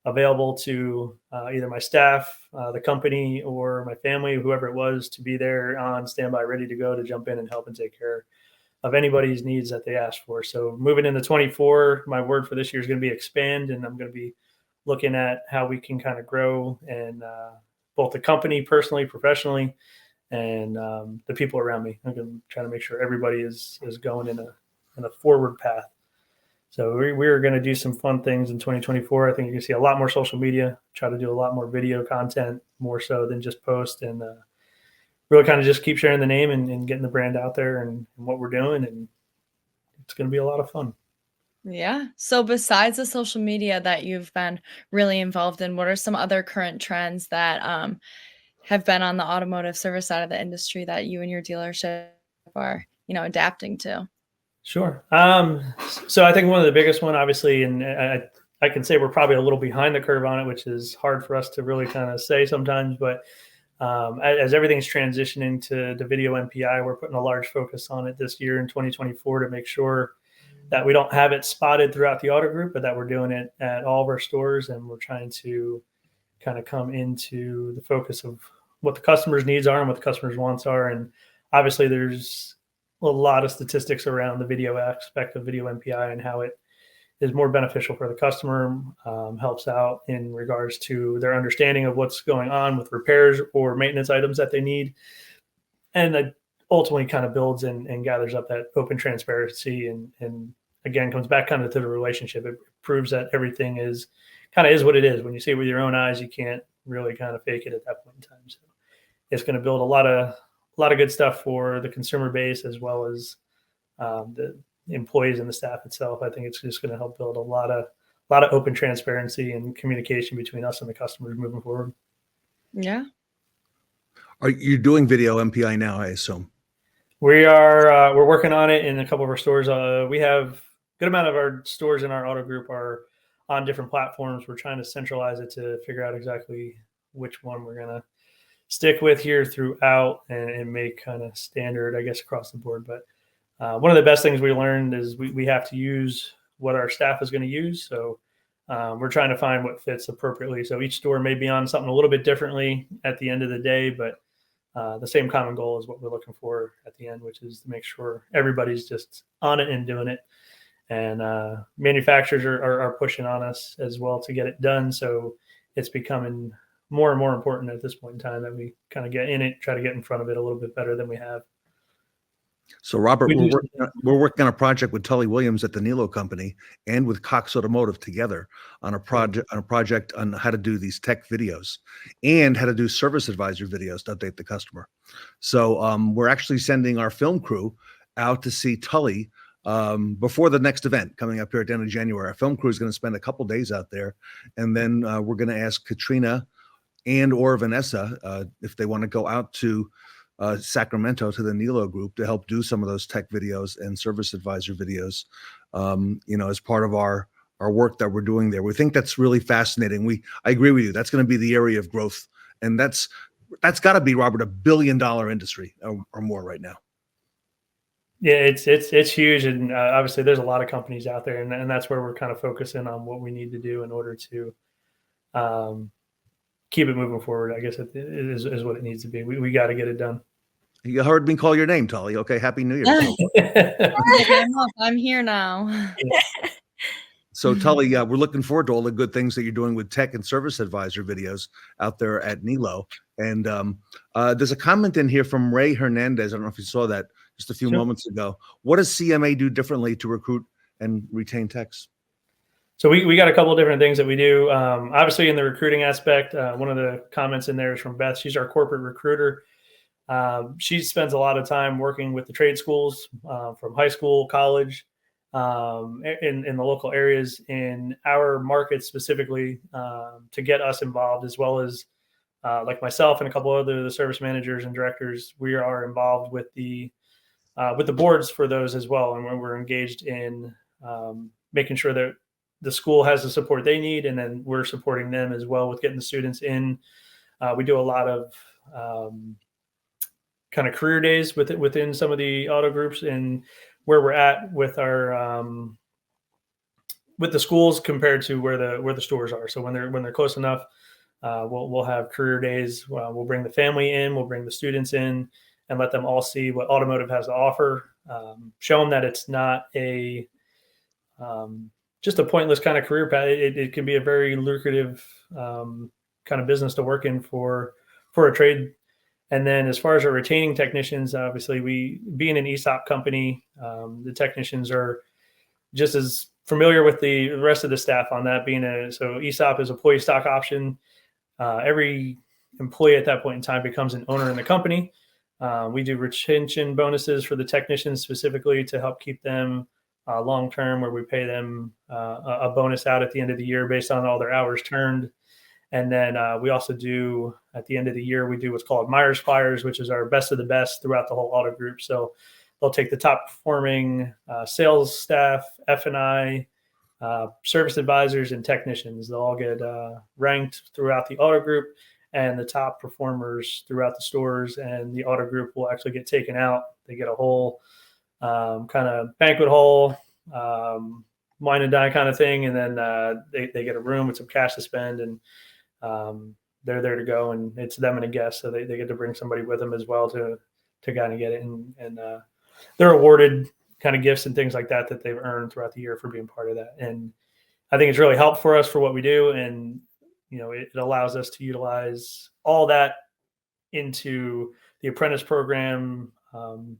[SPEAKER 4] available to either my staff, the company, or my family, whoever it was, to be there on standby, ready to go to jump in and help and take care of anybody's needs that they ask for. So moving into 24, my word for this year is going to be expand, and I'm going to be looking at how we can kind of grow and both the company personally, professionally, and the people around me. I'm going to try to make sure everybody is going in a forward path. So we're going to do some fun things in 2024. I think you can see a lot more social media, try to do a lot more video content, more so than just post, and really kind of just keep sharing the name and getting the brand out there and what we're doing. And it's going to be a lot of fun.
[SPEAKER 6] Yeah. So besides the social media that you've been really involved in, what are some other current trends that have been on the automotive service side of the industry that you and your dealership are, adapting to?
[SPEAKER 4] Sure. So I think one of the biggest one, obviously, and I can say we're probably a little behind the curve on it, which is hard for us to really kind of say sometimes, but as everything's transitioning to the video MPI, we're putting a large focus on it this year in 2024 to make sure that we don't have it spotted throughout the auto group, but that we're doing it at all of our stores. And we're trying to kind of come into the focus of what the customer's needs are and what the customer's wants are. And obviously there's a lot of statistics around the video aspect of video MPI and how it is more beneficial for the customer, helps out in regards to their understanding of what's going on with repairs or maintenance items that they need. And that ultimately kind of builds and gathers up that open transparency and again, comes back kind of to the relationship. It proves that everything is what it is. When you see it with your own eyes, you can't really kind of fake it at that point in time. So it's going to build a lot of good stuff for the consumer base as well as the employees and the staff itself. I think it's just going to help build a lot of open transparency and communication between us and the customers moving forward.
[SPEAKER 6] Yeah.
[SPEAKER 3] Are you doing video MPI now, I assume?
[SPEAKER 4] We are. We're working on it in a couple of our stores. We have a good amount of our stores in our auto group are on different platforms. We're trying to centralize it to figure out exactly which one we're going to stick with here throughout and make kind of standard, I guess, across the board. But one of the best things we learned is we have to use what our staff is going to use. So we're trying to find what fits appropriately. So each store may be on something a little bit differently at the end of the day, but the same common goal is what we're looking for at the end, which is to make sure everybody's just on it and doing it. And manufacturers are pushing on us as well to get it done. So it's becoming more and more important at this point in time that we kind of get in it, try to get in front of it a little bit better than we have.
[SPEAKER 3] So Robert, we're working on a project with Tully Williams at the Niello company and with Cox Automotive together on a project on how to do these tech videos and how to do service advisor videos to update the customer. So we're actually sending our film crew out to see Tully before the next event coming up here at the end of January. Our film crew is going to spend a couple days out there, and then we're going to ask Katrina and or Vanessa if they want to go out to Sacramento to the Niello group to help do some of those tech videos and service advisor videos, as part of our work that we're doing there. We think that's really fascinating. I agree with you. That's going to be the area of growth. And that's got to be, Robert, $1 billion industry or more right now.
[SPEAKER 4] Yeah, it's huge. And obviously there's a lot of companies out there, and that's where we're kind of focusing on what we need to do in order to keep it moving forward. I guess it is what it needs to be. We got to get it done.
[SPEAKER 3] You heard me call your name, Tully. Okay, Happy New Year.
[SPEAKER 6] I'm here now.
[SPEAKER 3] So Tully, we're looking forward to all the good things that you're doing with tech and service advisor videos out there at Niello. And there's a comment in here from Ray Hernandez. I don't know if you saw that just a few moments ago. What does CMA do differently to recruit and retain techs?
[SPEAKER 4] So we got a couple of different things that we do. Obviously, in the recruiting aspect, one of the comments in there is from Beth. She's our corporate recruiter. She spends a lot of time working with the trade schools from high school, college, in the local areas in our market specifically to get us involved, as well as like myself and a couple other the service managers and directors. We are involved with the boards for those as well, and when we're engaged in making sure that the school has the support they need, and then we're supporting them as well with getting the students in. We do a lot of kind of career days within some of the auto groups and where we're at with our with the schools compared to where the stores are. So when they're close enough, we'll have career days. We'll bring the family in, we'll bring the students in, and let them all see what Automotive has to offer. Show them that it's not a just a pointless kind of career path. It can be a very lucrative kind of business to work in for a trade. And then as far as our retaining technicians, obviously we being an ESOP company, the technicians are just as familiar with the rest of the staff on that so ESOP is employee stock option. Every employee at that point in time becomes an owner in the company. We do retention bonuses for the technicians specifically to help keep them long-term, where we pay them a bonus out at the end of the year based on all their hours turned. And then we also do, at the end of the year, we do what's called Myers Flyers, which is our best of the best throughout the whole auto group. So they'll take the top performing sales staff, F&I, service advisors, and technicians. They'll all get ranked throughout the auto group, and the top performers throughout the stores and the auto group will actually get taken out. They get a whole kind of banquet hall, wine and dine kind of thing. And then they get a room with some cash to spend, and they're there to go, and it's them and a guest. So they get to bring somebody with them as well to kind of get it. And they're awarded kind of gifts and things like that they've earned throughout the year for being part of that. And I think it's really helped for us for what we do. And, it allows us to utilize all that into the apprentice program,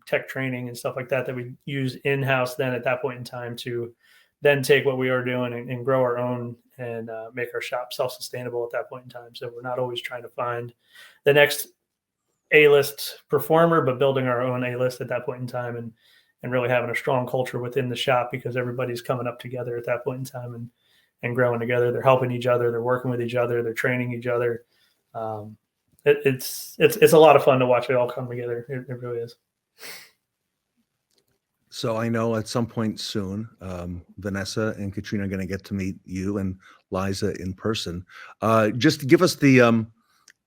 [SPEAKER 4] tech training and stuff like that we use in-house then at that point in time to then take what we are doing and grow our own and make our shop self-sustainable at that point in time. So we're not always trying to find the next A-list performer, but building our own A-list at that point in time and really having a strong culture within the shop because everybody's coming up together at that point in time and growing together. They're helping each other. They're working with each other. They're training each other. It's a lot of fun to watch it all come together. It really is.
[SPEAKER 3] So I know at some point soon, Vanessa and Katrina are going to get to meet you and Liza in person. Just give us the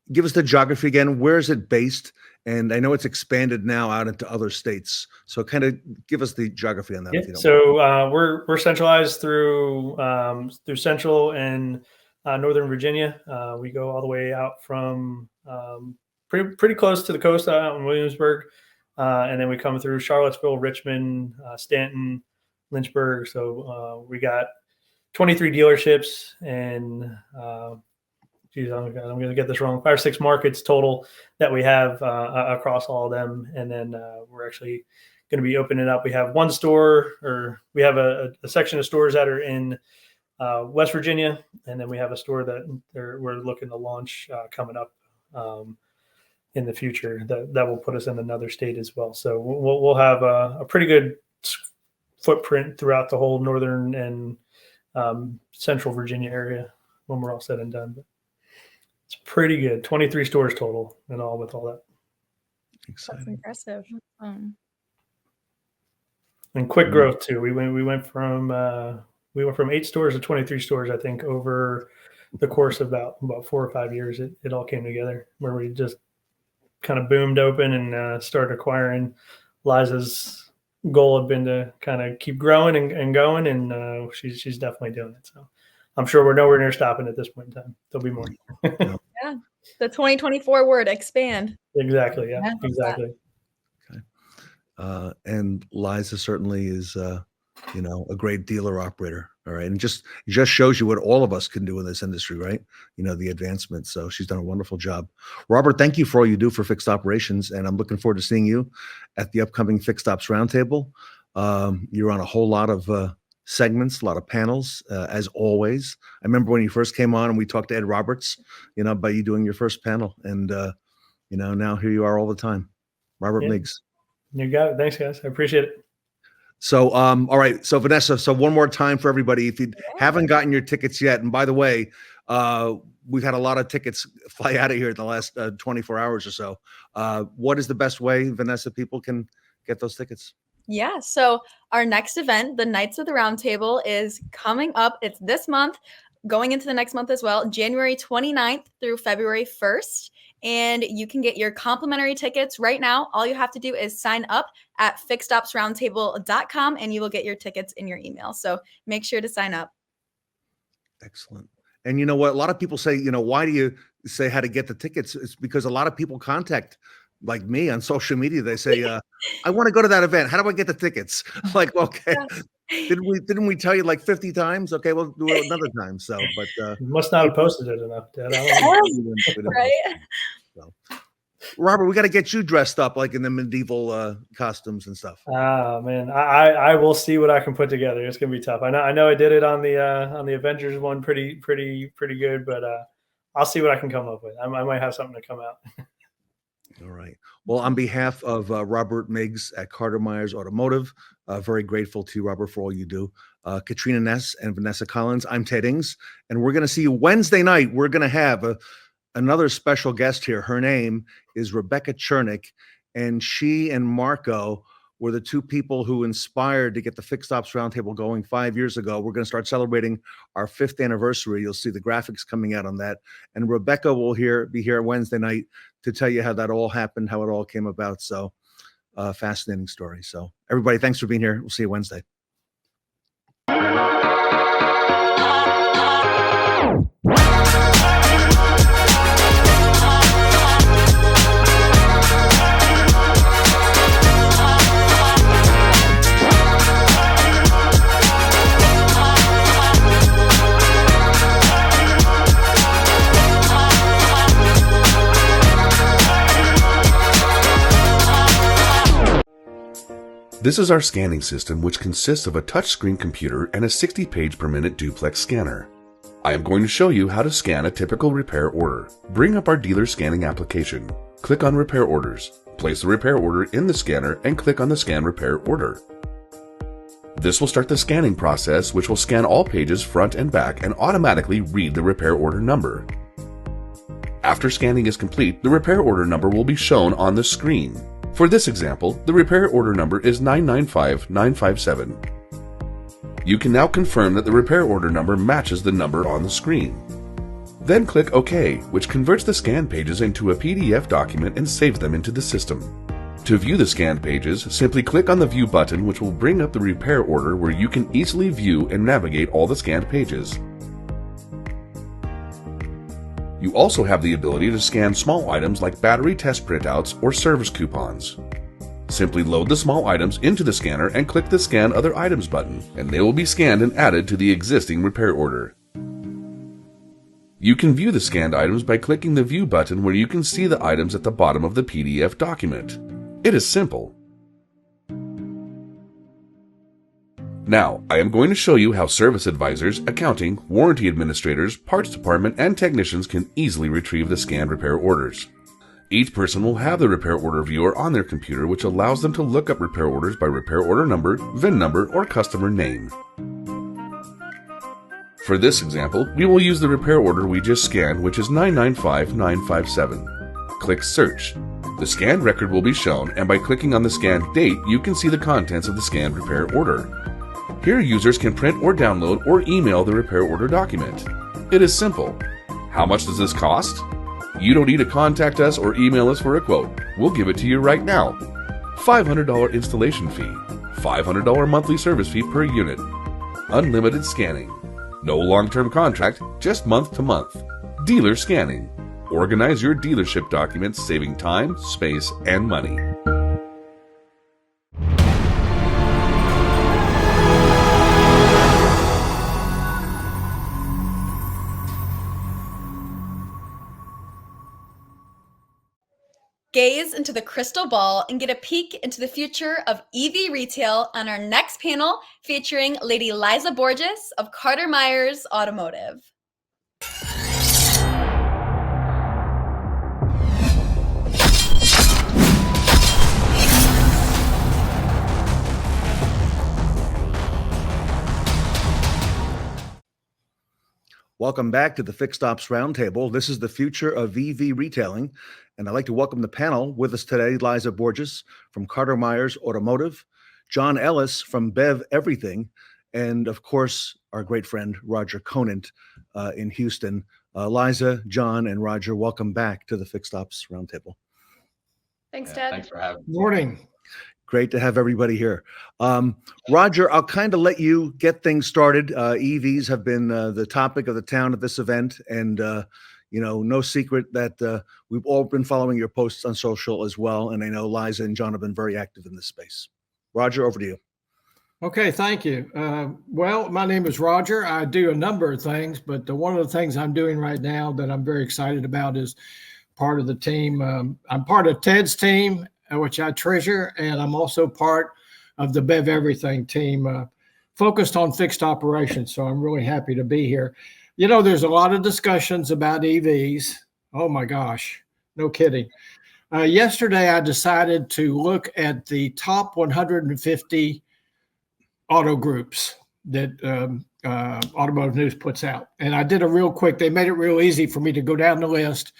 [SPEAKER 3] geography again. Where is it based? And I know it's expanded now out into other states. So kind of give us the geography on that.
[SPEAKER 4] Yeah.
[SPEAKER 3] If you don't
[SPEAKER 4] So we're centralized through Central and Northern Virginia. We go all the way out from pretty close to the coast out in Williamsburg. And then we come through Charlottesville, Richmond, Stanton, Lynchburg. So we got 23 dealerships and I'm going to get this wrong, 5 or 6 markets total that we have across all of them. And then we're actually going to be opening up. We have one store, or we have a section of stores that are in West Virginia. And then we have a store that we're looking to launch coming up in the future that will put us in another state as well. So we'll have a pretty good footprint throughout the whole Northern and Central Virginia area when we're all said and done. But it's pretty good. 23 stores total and all with all that.
[SPEAKER 6] That's impressive.
[SPEAKER 4] And quick growth too. We went from 8 stores to 23 stores, I think, over the course of about 4 or 5 years. It all came together where we just kind of boomed open and started acquiring. Liza's goal had been to kind of keep growing and going, and she's definitely doing it. So I'm sure we're nowhere near stopping at this point in time. There'll be more.
[SPEAKER 2] Yeah. The 2024 word, expand.
[SPEAKER 4] Exactly. Yeah, exactly.
[SPEAKER 3] Okay. And Liza certainly is, a great dealer operator. All right. And it just shows you what all of us can do in this industry, right? The advancement. So she's done a wonderful job. Robert, thank you for all you do for fixed operations. And I'm looking forward to seeing you at the upcoming Fixed Ops Roundtable. You're on a whole lot of segments, a lot of panels, as always. I remember when you first came on and we talked to Ed Roberts, about you doing your first panel. And, now here you are all the time. Robert Miggs.
[SPEAKER 4] You got it. Thanks, guys. I appreciate it.
[SPEAKER 3] So, all right. So Vanessa, one more time for everybody, if you haven't gotten your tickets yet, and by the way, we've had a lot of tickets fly out of here in the last 24 hours or so. What is the best way, Vanessa, people can get those tickets?
[SPEAKER 2] Yeah. So our next event, the Knights of the Roundtable, is coming up. It's this month, going into the next month as well, January 29th through February 1st. And you can get your complimentary tickets right now. All you have to do is sign up at fixedopsroundtable.com and you will get your tickets in your email. So make sure to sign up. Excellent.
[SPEAKER 3] And you know what? A lot of people say, why do you say how to get the tickets? It's because a lot of people contact like me on social media. They say, I want to go to that event. How do I get the tickets? Like, okay. Didn't we tell you like 50 times? Okay, we'll do it another time. So, but
[SPEAKER 4] you must not have posted it enough, Dad.
[SPEAKER 2] Right.
[SPEAKER 3] So. Robert, we got to get you dressed up like in the medieval costumes and stuff.
[SPEAKER 4] Ah, man, I will see what I can put together. It's gonna be tough. I know I did it on the Avengers one pretty good, but I'll see what I can come up with. I might have something to come out.
[SPEAKER 3] All right. Well, on behalf of Robert Miggs at Carter Myers Automotive, very grateful to you, Robert, for all you do. Katrina Ness and Vanessa Collins, I'm Ted Ings, and we're going to see you Wednesday night. We're going to have another special guest here. Her name is Rebecca Chernick, and she and Marco were the two people who inspired to get the Fixed Ops Roundtable going 5 years ago. We're going to start celebrating our 5th anniversary. You'll see the graphics coming out on that. And Rebecca will be here Wednesday night to tell you how that all happened, how it all came about. So fascinating story. So everybody, thanks for being here. We'll see you Wednesday.
[SPEAKER 7] This is our scanning system, which consists of a touchscreen computer and a 60 page per minute duplex scanner. I am going to show you how to scan a typical repair order. Bring up our dealer scanning application. Click on Repair Orders. Place the repair order in the scanner and click on the Scan Repair Order. This will start the scanning process, which will scan all pages front and back and automatically read the repair order number. After scanning is complete, the repair order number will be shown on the screen. For this example, the repair order number is 995957. You can now confirm that the repair order number matches the number on the screen. Then click OK, which converts the scanned pages into a PDF document and saves them into the system. To view the scanned pages, simply click on the View button, which will bring up the repair order where you can easily view and navigate all the scanned pages. You also have the ability to scan small items like battery test printouts or service coupons. Simply load the small items into the scanner and click the Scan Other Items button, and they will be scanned and added to the existing repair order. You can view the scanned items by clicking the View button where you can see the items at the bottom of the PDF document. It is simple. Now, I am going to show you how service advisors, accounting, warranty administrators, parts department, and technicians can easily retrieve the scanned repair orders. Each person will have the repair order viewer on their computer, which allows them to look up repair orders by repair order number, VIN number, or customer name. For this example, we will use the repair order we just scanned, which is 995957. Click Search. The scanned record will be shown, and by clicking on the scanned date, you can see the contents of the scanned repair order. Here, users can print or download or email the repair order document. It is simple. How much does this cost? You don't need to contact us or email us for a quote. We'll give it to you right now. $500 installation fee. $500 monthly service fee per unit. Unlimited scanning. No long-term contract, just month to month. Dealer scanning. Organize your dealership documents, saving time, space, and money.
[SPEAKER 2] Gaze into the crystal ball and get a peek into the future of EV retail on our next panel featuring Lady Liza Borches of Carter Myers Automotive.
[SPEAKER 3] Welcome back to the Fixed Ops Roundtable. This is the future of EV retailing, and I'd like to welcome the panel with us today, Liza Borches from Carter Myers Automotive, John Ellis from Bev Everything, and of course, our great friend, Roger Conant in Houston. Liza, John, and Roger, welcome back to the Fixed Ops Roundtable.
[SPEAKER 2] Thanks, Ted.
[SPEAKER 22] Thanks for having me.
[SPEAKER 18] Morning.
[SPEAKER 3] Great to have everybody here. Roger, I'll kind of let you get things started. EVs have been the topic of the town at this event, and no secret that we've all been following your posts on social as well, and I know Liza and John have been very active in this space. Roger, over to you.
[SPEAKER 8] Okay, thank you. Well, my name is Roger. I do a number of things, but one of the things I'm doing right now that I'm very excited about is part of the team. I'm part of Ted's team, which I treasure, and I'm also part of the Bev Everything team focused on fixed operations. So I'm really happy to be here. There's a lot of discussions about EVs. Oh my gosh, no kidding. Yesterday, I decided to look at the top 150 auto groups that Automotive News puts out. And I did a real quick, they made it real easy for me to go down the list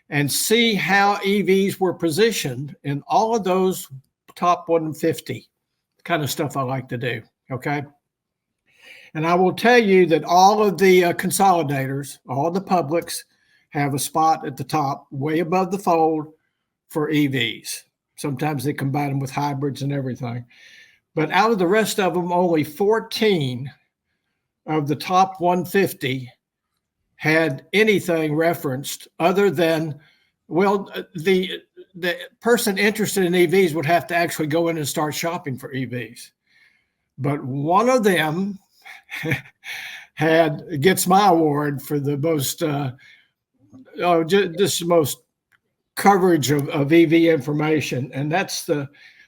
[SPEAKER 8] and see how EVs were positioned in all of those top 150, kind of stuff I like to do, okay? And I will tell you that all of the consolidators, all the publics, have a spot at the top, way above the fold, for EVs. Sometimes they combine them with hybrids and everything. But out of the rest of them, only 14 of the top 150 had anything referenced other than, well, the person interested in EVs would have to actually go in and start shopping for EVs. But one of them gets my award for the most most coverage of EV information, and that's the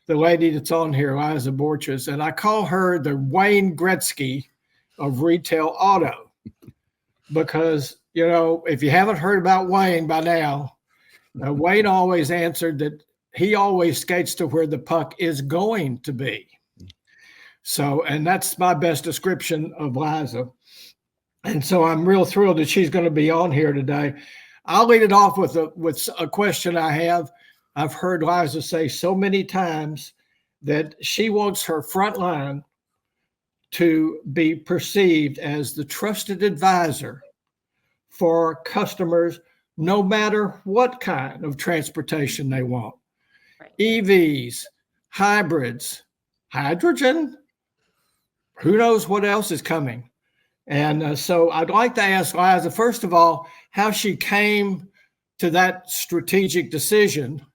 [SPEAKER 8] the lady that's on here, Liza Borches, and I call her the Wayne Gretzky of retail auto because, you know, if you haven't heard about Wayne by now, Wayne always answered that he always skates to where the puck is going to be. So, and that's my best description of Liza. And so I'm real thrilled that she's going to be on here today. I'll lead it off with a question I have. I've heard Liza say so many times that she wants her front line to be perceived as the trusted advisor for customers, no matter what kind of transportation they want. Right. EVs, hybrids, hydrogen, who knows what else is coming. And so I'd like to ask Liza, first of all, how she came to that strategic decision.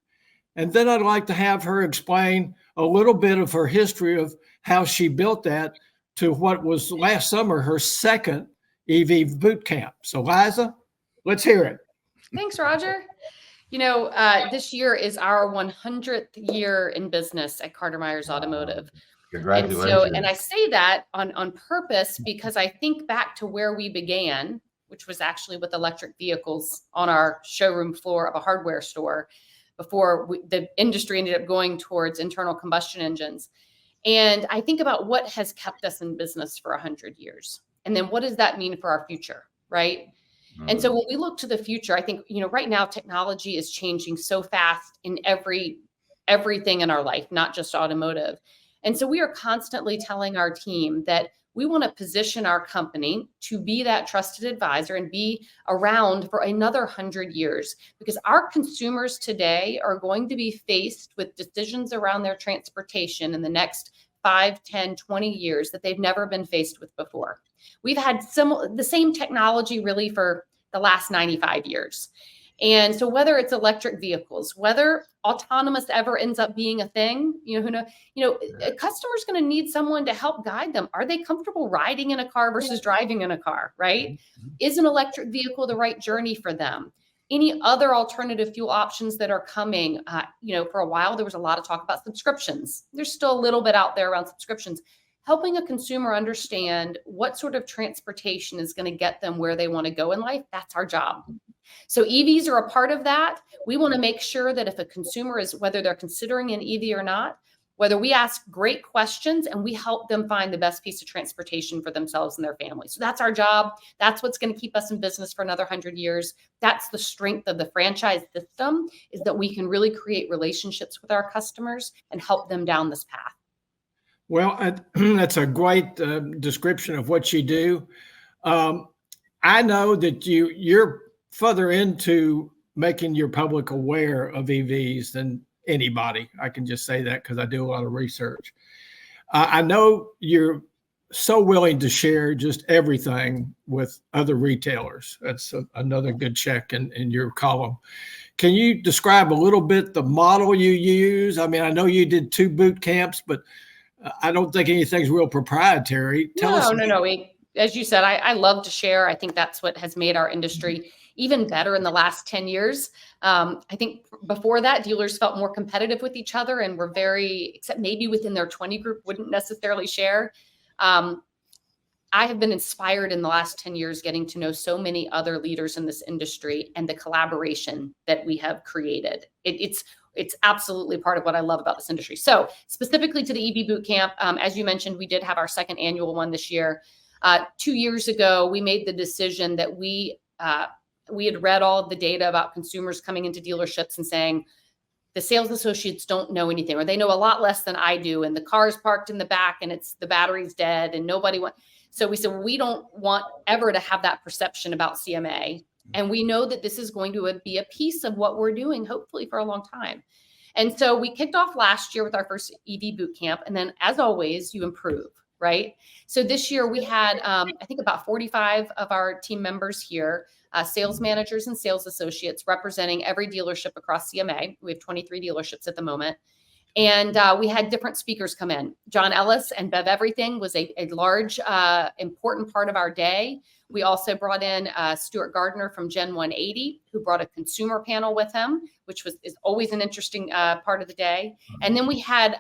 [SPEAKER 8] And then I'd like to have her explain a little bit of her history of how she built that to what was last summer her second EV boot camp. So Liza, let's hear it.
[SPEAKER 10] Thanks, Roger. You know, this year is our 100th year in business at Carter Myers Automotive.
[SPEAKER 21] Congratulations.
[SPEAKER 10] And I say that on purpose because I think back to where we began, which was actually with electric vehicles on our showroom floor of a hardware store before the industry ended up going towards internal combustion engines. And I think about what has kept us in business for 100 years. And then what does that mean for our future, right? And so when we look to the future, I think, you know, right now technology is changing so fast in everything in our life, not just automotive. And so we are constantly telling our team that we want to position our company to be that trusted advisor and be around for another 100 years, because our consumers today are going to be faced with decisions around their transportation in the next 5, 10, 20 years that they've never been faced with before. We've had the same technology really for the last 95 years. And so whether it's electric vehicles, whether autonomous ever ends up being a thing, a customer's going to need someone to help guide them. Are they comfortable riding in a car versus driving in a car, right? Is an electric vehicle the right journey for them? Any other alternative fuel options that are coming? For a while, there was a lot of talk about subscriptions. There's still a little bit out there around subscriptions. Helping a consumer understand what sort of transportation is going to get them where they want to go in life, that's our job. So EVs are a part of that. We want to make sure that if a consumer is, whether they're considering an EV or not, whether we ask great questions and we help them find the best piece of transportation for themselves and their family. So that's our job. That's what's going to keep us in business for another 100 years. That's the strength of the franchise system, is that we can really create relationships with our customers and help them down this path.
[SPEAKER 8] Well, that's a great description of what you do. I know that you're further into making your public aware of EVs than anybody. I can just say that because I do a lot of research. I know you're so willing to share just everything with other retailers. That's another good check in your column. Can you describe a little bit the model you use? I mean, I know you did 2 boot camps, but I don't think anything's real proprietary. Tell us.
[SPEAKER 10] No. As you said, I love to share. I think that's what has made our industry even better in the last 10 years. I think before that, dealers felt more competitive with each other and were except maybe within their 20 group, wouldn't necessarily share. I have been inspired in the last 10 years getting to know so many other leaders in this industry and the collaboration that we have created. It's absolutely part of what I love about this industry. So specifically to the EV boot camp, as you mentioned, we did have our second annual one this year. 2 years ago, we made the decision that we had read all of the data about consumers coming into dealerships and saying, the sales associates don't know anything, or they know a lot less than I do. And the car's parked in the back and the battery's dead and nobody wants. So we said, we don't want ever to have that perception about CMA. And we know that this is going to be a piece of what we're doing, hopefully for a long time. And so we kicked off last year with our first EV boot camp. And then as always, you improve, right? So this year we had, I think about 45 of our team members here, sales managers and sales associates representing every dealership across CMA. We have 23 dealerships at the moment. And we had different speakers come in. John Ellis and Bev Everything was a large, important part of our day. We also brought in Stuart Gardner from Gen 180, who brought a consumer panel with him, which is always an interesting part of the day. And then we had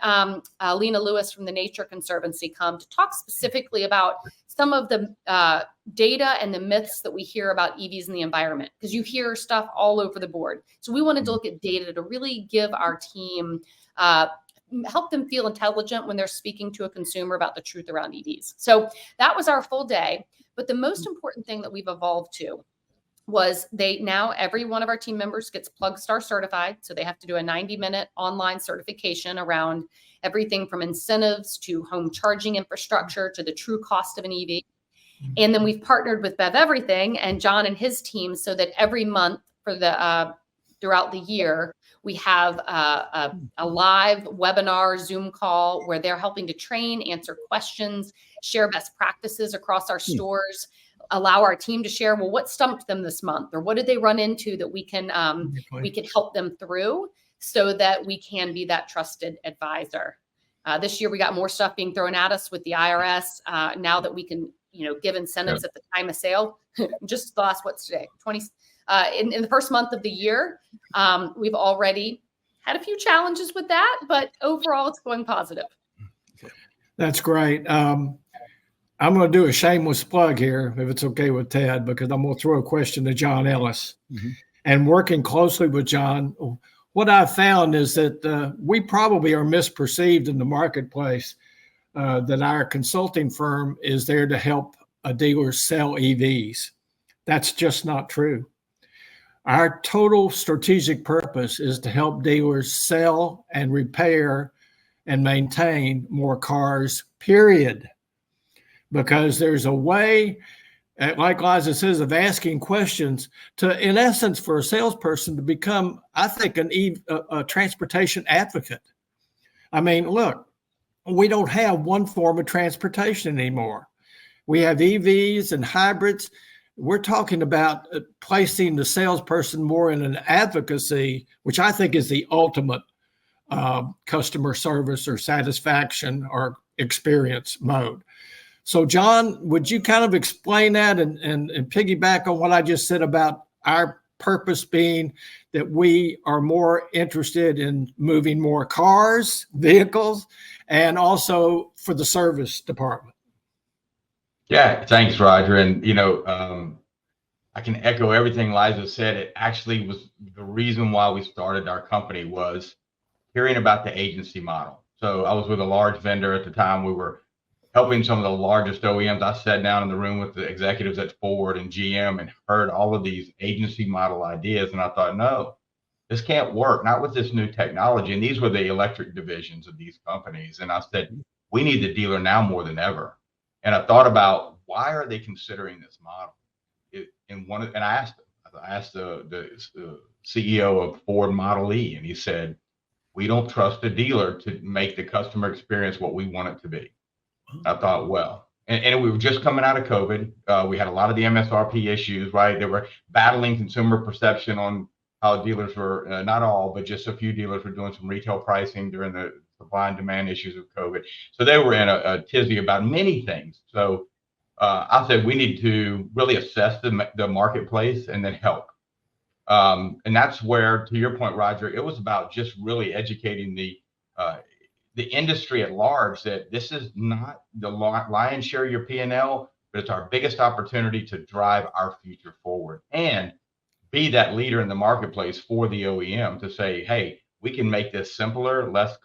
[SPEAKER 10] Lena Lewis from the Nature Conservancy come to talk specifically about some of the data and the myths that we hear about EVs in the environment, because you hear stuff all over the board. So we wanted to look at data to really give our team, help them feel intelligent when they're speaking to a consumer about the truth around EVs. So that was our full day. But the most important thing that we've evolved to was every one of our team members gets PlugStar certified. So they have to do a 90-minute online certification around everything from incentives to home charging infrastructure to the true cost of an EV. And then we've partnered with Bev Everything and John and his team so that every month for throughout the year, we have a live webinar Zoom call where they're helping to train, answer questions, share best practices across our stores, allow our team to share, well, what stumped them this month, or what did they run into that we can help them through so that we can be that trusted advisor. This year, we got more stuff being thrown at us with the IRS now that we can, give incentives at the time of sale. Just the last, what's today? In the first month of the year, we've already had a few challenges with that, but overall it's going positive.
[SPEAKER 8] That's great. I'm going to do a shameless plug here, if it's okay with Ted, because I'm going to throw a question to John Ellis. And working closely with John, what I've found is that we probably are misperceived in the marketplace, that our consulting firm is there to help a dealer sell EVs. That's just not true. Our total strategic purpose is to help dealers sell and repair and maintain more cars, period. Because there's a way, like Liza says, of asking questions to, in essence, for a salesperson to become, I think, a transportation advocate. I mean, look, we don't have one form of transportation anymore. We have EVs and hybrids. We're talking about placing the salesperson more in an advocacy, which I think is the ultimate customer service or satisfaction or experience mode. So, John, would you kind of explain that and piggyback on what I just said about our purpose being that we are more interested in moving more cars, vehicles, and also for the service department?
[SPEAKER 9] Yeah, thanks, Roger. And, I can echo everything Liza said. It actually was the reason why we started our company was hearing about the agency model. So I was with a large vendor at the time. We were helping some of the largest OEMs. I sat down in the room with the executives at Ford and GM and heard all of these agency model ideas. And I thought, no, this can't work, not with this new technology. And these were the electric divisions of these companies. And I said, we need the dealer now more than ever. And I thought about, why are they considering this model? And I asked the CEO of Ford Model E, and he said, we don't trust the dealer to make the customer experience what we want it to be. I thought, well, and we were just coming out of COVID. We had a lot of the MSRP issues, right? They were battling consumer perception on how dealers were, not all, but just a few dealers were doing some retail pricing during the supply and demand issues of COVID. So they were in a tizzy about many things. So I said, we need to really assess the marketplace and then help. And that's where, to your point, Roger, it was about just really educating the industry at large that this is not the lion's share of your P&L, but it's our biggest opportunity to drive our future forward and be that leader in the marketplace for the OEM to say, hey, we can make this simpler, less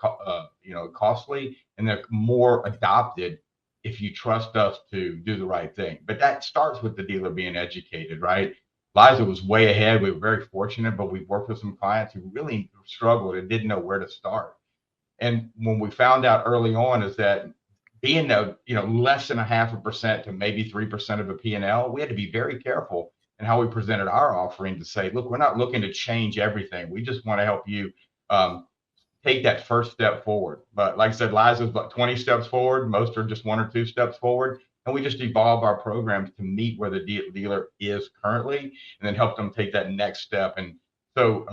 [SPEAKER 9] costly, and they're more adopted if you trust us to do the right thing. But that starts with the dealer being educated, right? Liza was way ahead. We were very fortunate, but we worked with some clients who really struggled and didn't know where to start. And when we found out early on is that being less than 0.5% to maybe 3% of a P&L, we had to be very careful in how we presented our offering to say, look, we're not looking to change everything. We just want to help you take that first step forward. But like I said, Liza's about 20 steps forward. Most are just 1 or 2 steps forward. And we just evolve our programs to meet where the dealer is currently and then help them take that next step. And so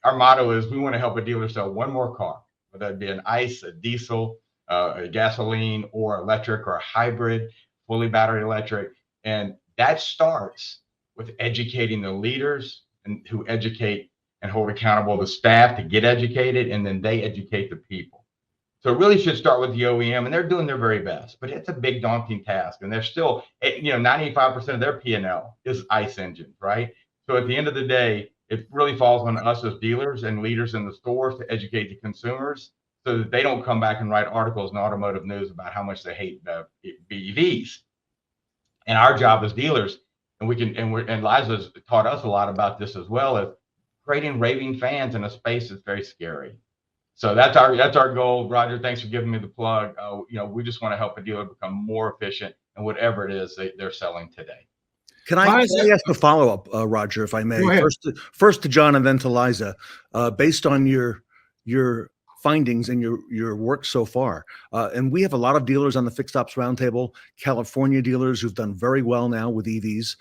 [SPEAKER 9] our motto is we want to help a dealer sell one more car whether it be an ICE, a diesel, a gasoline, or electric, or a hybrid, fully battery electric. And that starts with educating the leaders and who educate and hold accountable the staff to get educated, and then they educate the people. So it really should start with the OEM, and they're doing their very best, but it's a big daunting task. And they're still, 95% of their P&L is ICE engines, right? So at the end of the day, it really falls on us as dealers and leaders in the stores to educate the consumers so that they don't come back and write articles in Automotive News about how much they hate BEVs. And our job as dealers, and Liza's taught us a lot about this as well, is creating raving fans in a space that's very scary. So that's our goal. Roger, thanks for giving me the plug. We just want to help a dealer become more efficient in whatever it is they're selling today.
[SPEAKER 3] Can I ask a follow-up, Roger, if I may? First to John and then to Liza. Based on your findings and your work so far, and we have a lot of dealers on the Fixed Ops Roundtable, California dealers who've done very well now with EVs.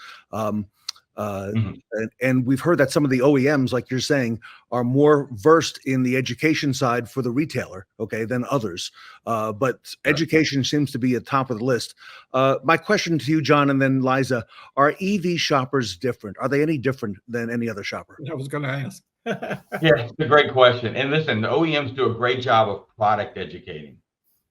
[SPEAKER 3] And we've heard that some of the OEMs, like you're saying, are more versed in the education side for the retailer, than others. But education seems to be at top of the list. My question to you, John, and then Liza, are EV shoppers different? Are they any different than any other shopper?
[SPEAKER 8] I was going to ask.
[SPEAKER 9] Yeah, it's a great question. And listen, the OEMs do a great job of product educating.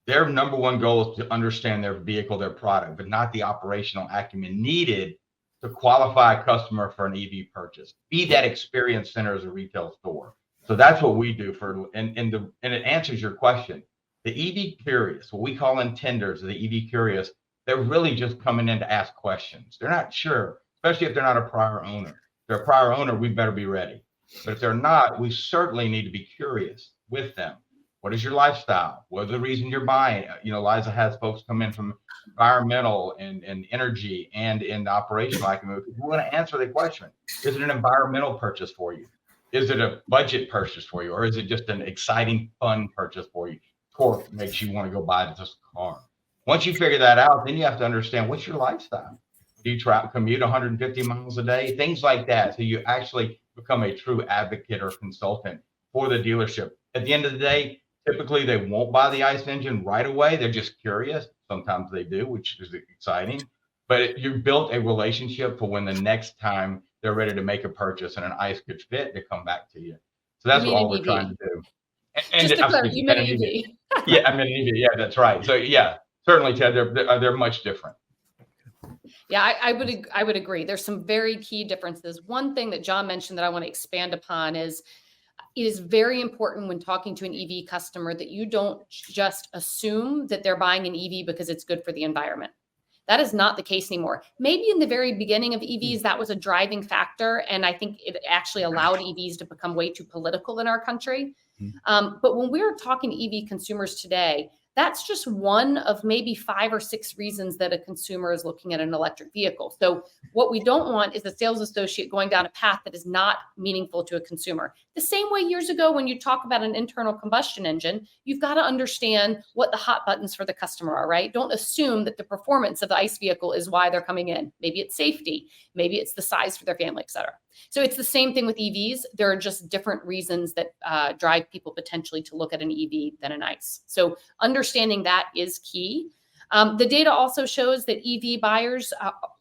[SPEAKER 9] Their number one goal is to understand their vehicle, their product, but not the operational acumen needed to qualify a customer for an EV purchase. Be that experience center as a retail store. So that's what we do and it answers your question. The EV curious, what we call intenders, the EV curious, they're really just coming in to ask questions. They're not sure, especially if they're not a prior owner. If they're a prior owner, we better be ready. But if they're not, we certainly need to be curious with them. What is your lifestyle? What are the reasons you're buying? Liza has folks come in from environmental and energy and in the operational acumen. We want to answer the question. Is it an environmental purchase for you? Is it a budget purchase for you? Or is it just an exciting, fun purchase for you? Torque makes you want to go buy this car. Once you figure that out, then you have to understand, what's your lifestyle? Do you commute 150 miles a day? Things like that. So you actually become a true advocate or consultant for the dealership. At the end of the day, typically they won't buy the ICE engine right away. They're just curious. Sometimes they do, which is exciting. But you built a relationship for when the next time they're ready to make a purchase and an ICE could fit, to come back to you. So that's all we're trying to do. And
[SPEAKER 10] just to clarify, you meant an EV.
[SPEAKER 9] Yeah, I mean EV. Yeah, that's right. So yeah, certainly, Ted, they're much different.
[SPEAKER 10] Yeah, I would agree. There's some very key differences. One thing that John mentioned that I want to expand upon is it is very important when talking to an EV customer that you don't just assume that they're buying an EV because it's good for the environment. That is not the case anymore. Maybe in the very beginning of EVs, that was a driving factor. And I think it actually allowed EVs to become way too political in our country. But when we're talking to EV consumers today, that's just one of maybe 5 or 6 reasons that a consumer is looking at an electric vehicle. So what we don't want is a sales associate going down a path that is not meaningful to a consumer. The same way years ago, when you talk about an internal combustion engine, you've got to understand what the hot buttons for the customer are, right? Don't assume that the performance of the ICE vehicle is why they're coming in. Maybe it's safety, maybe it's the size for their family, et cetera. So it's the same thing with EVs. There are just different reasons that drive people potentially to look at an EV than an ICE. So understanding that is key. The data also shows that EV buyers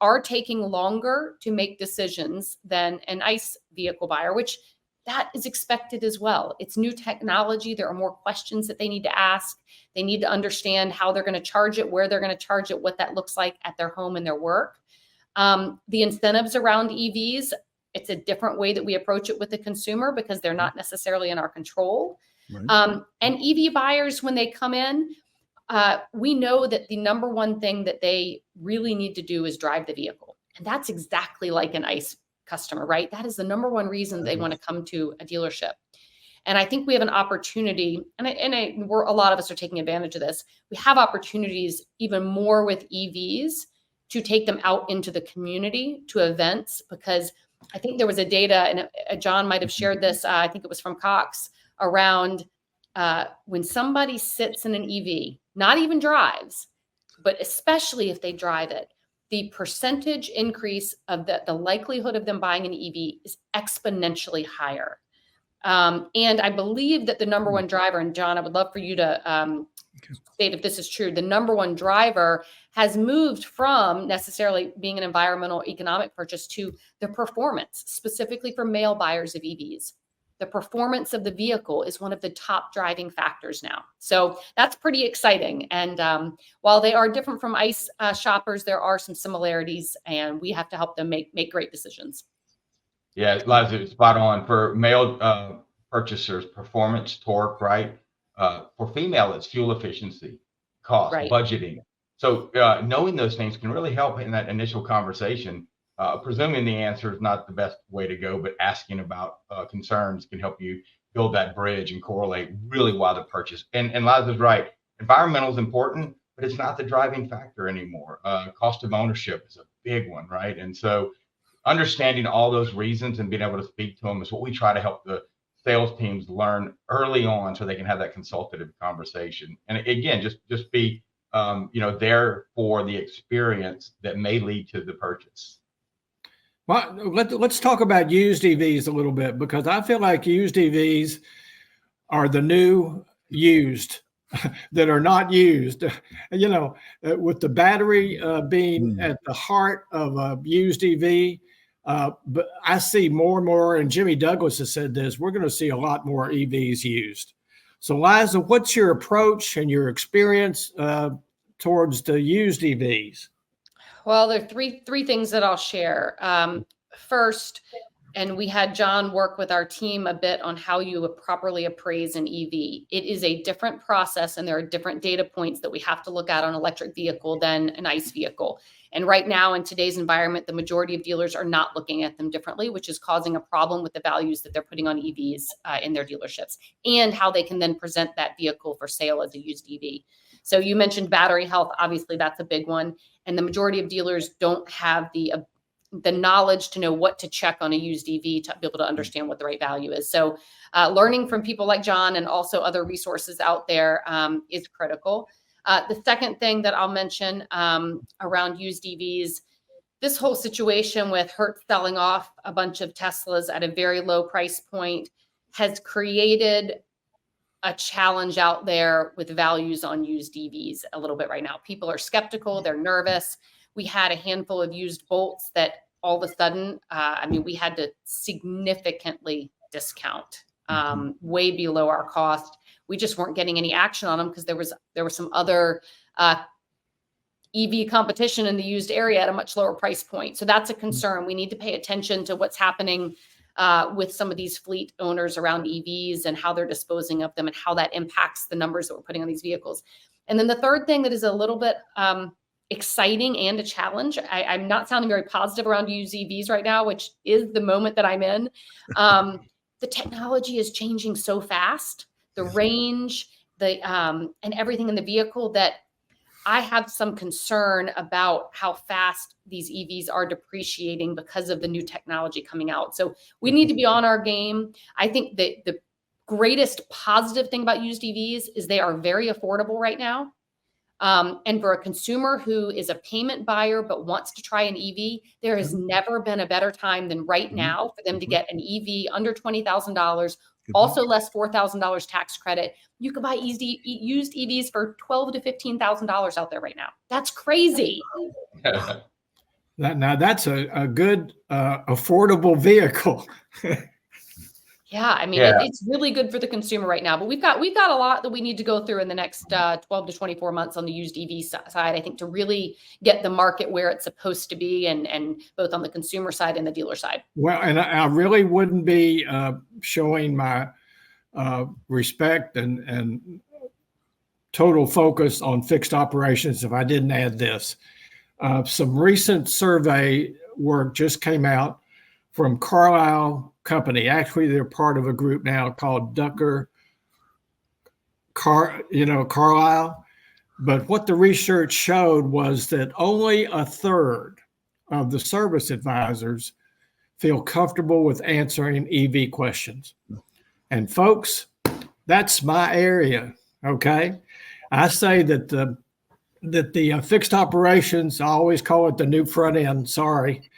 [SPEAKER 10] are taking longer to make decisions than an ICE vehicle buyer, which that is expected as well. It's new technology. There are more questions that they need to ask. They need to understand how they're going to charge it, where they're going to charge it, what that looks like at their home and their work. The incentives around EVs, it's a different way that we approach it with the consumer because they're not necessarily in our control. Right. And EV buyers, when they come in, we know that the number one thing that they really need to do is drive the vehicle. And that's exactly like an ICE customer, right? That is the number one reason they want to come to a dealership. And I think we have an opportunity, and a lot of us are taking advantage of this. We have opportunities even more with EVs to take them out into the community to events, because I think there was a data, and John might have shared this, I think it was from Cox, around when somebody sits in an EV, not even drives, but especially if they drive it, the percentage increase of the likelihood of them buying an EV is exponentially higher. And I believe that the number one driver, and John, I would love for you to state if this is true, the number one driver has moved from necessarily being an environmental economic purchase to the performance, specifically for male buyers of EVs. The performance of the vehicle is one of the top driving factors now. So that's pretty exciting. And while they are different from ICE shoppers, there are some similarities, and we have to help them make great decisions.
[SPEAKER 9] Yeah, Liza, spot on. For male purchasers, performance, torque, right? For female, it's fuel efficiency, cost,
[SPEAKER 10] Right.
[SPEAKER 9] budgeting. So knowing those things can really help in that initial conversation. Presuming the answer is not the best way to go, but asking about concerns can help you build that bridge and correlate really why the purchase. And Liza's right. Environmental is important, but it's not the driving factor anymore. Cost of ownership is a big one, right? And so understanding all those reasons and being able to speak to them is what we try to help the sales teams learn early on, so they can have that consultative conversation. And again, just be there for the experience that may lead to the purchase.
[SPEAKER 8] Well, let's talk about used EVs a little bit, because I feel like used EVs are the new used that are not used. With the battery being at the heart of a used EV, but I see more and more, and Jimmy Douglas has said this, we're going to see a lot more EVs used. So Liza, what's your approach and your experience towards the used EVs?
[SPEAKER 10] Well, there are three things that I'll share. First, and we had John work with our team a bit on how you would properly appraise an EV. It is a different process, and there are different data points that we have to look at on an electric vehicle than an ICE vehicle. And right now, in today's environment, the majority of dealers are not looking at them differently, which is causing a problem with the values that they're putting on EVs in their dealerships, and how they can then present that vehicle for sale as a used EV. So you mentioned battery health. Obviously, that's a big one. And the majority of dealers don't have the knowledge to know what to check on a used EV to be able to understand what the right value is. So learning from people like John and also other resources out there is critical. The second thing that I'll mention around used EVs, this whole situation with Hertz selling off a bunch of Teslas at a very low price point has created a challenge out there with values on used EVs a little bit right now. People are skeptical, they're nervous. We had a handful of used Bolts that all of a sudden, we had to significantly discount way below our cost. We just weren't getting any action on them because there was some other EV competition in the used area at a much lower price point. So that's a concern. We need to pay attention to what's happening with some of these fleet owners around EVs and how they're disposing of them and how that impacts the numbers that we're putting on these vehicles. And then the third thing that is a little bit exciting and a challenge, I'm not sounding very positive around used EVs right now, which is the moment that I'm in. The technology is changing so fast, the range, and everything in the vehicle, that I have some concern about how fast these EVs are depreciating because of the new technology coming out. So we need to be on our game. I think that the greatest positive thing about used EVs is they are very affordable right now. And for a consumer who is a payment buyer but wants to try an EV, there has never been a better time than right now for them to get an EV under $20,000, also less $4,000 tax credit. You can buy used EVs for $12,000 to $15,000 out there right now. That's crazy.
[SPEAKER 8] Now that's a good affordable vehicle.
[SPEAKER 10] Yeah, it's really good for the consumer right now. But we've got a lot that we need to go through in the next 12 to 24 months on the used EV side, I think, to really get the market where it's supposed to be, and both on the consumer side and the dealer side.
[SPEAKER 8] Well, and I really wouldn't be showing my respect and total focus on fixed operations if I didn't add this. Some recent survey work just came out from Carlisle Company. Actually, they're part of a group now called Ducker Carlisle. But what the research showed was that only a third of the service advisors feel comfortable with answering EV questions. And folks, that's my area. Okay, I say that the fixed operations, I always call it the new front end. Sorry.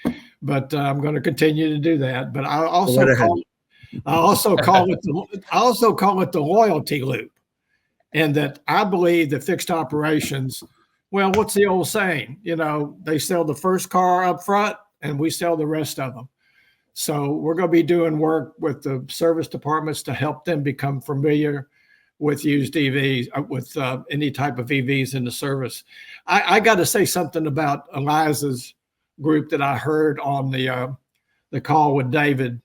[SPEAKER 8] But I'm going to continue to do that. But I also I also call it the loyalty loop, and that I believe that fixed operations. Well, what's the old saying? You know, they sell the first car up front, and we sell the rest of them. So we're going to be doing work with the service departments to help them become familiar with used EVs, with any type of EVs in the service. I got to say something about Liza's group that I heard on the call with David.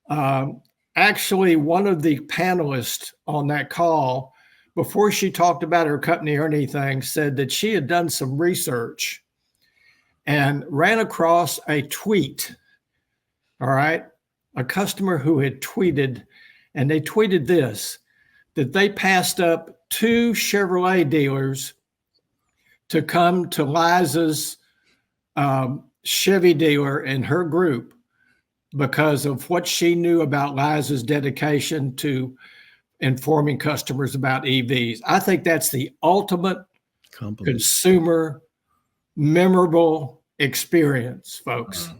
[SPEAKER 8] Actually, one of the panelists on that call, before she talked about her company or anything, said that she had done some research and ran across a tweet. All right. A customer who had tweeted, and they tweeted this, that they passed up 2 Chevrolet dealers to come to Liza's Chevy dealer in her group because of what she knew about Liza's dedication to informing customers about EVs. I think that's the ultimate consumer memorable experience, folks.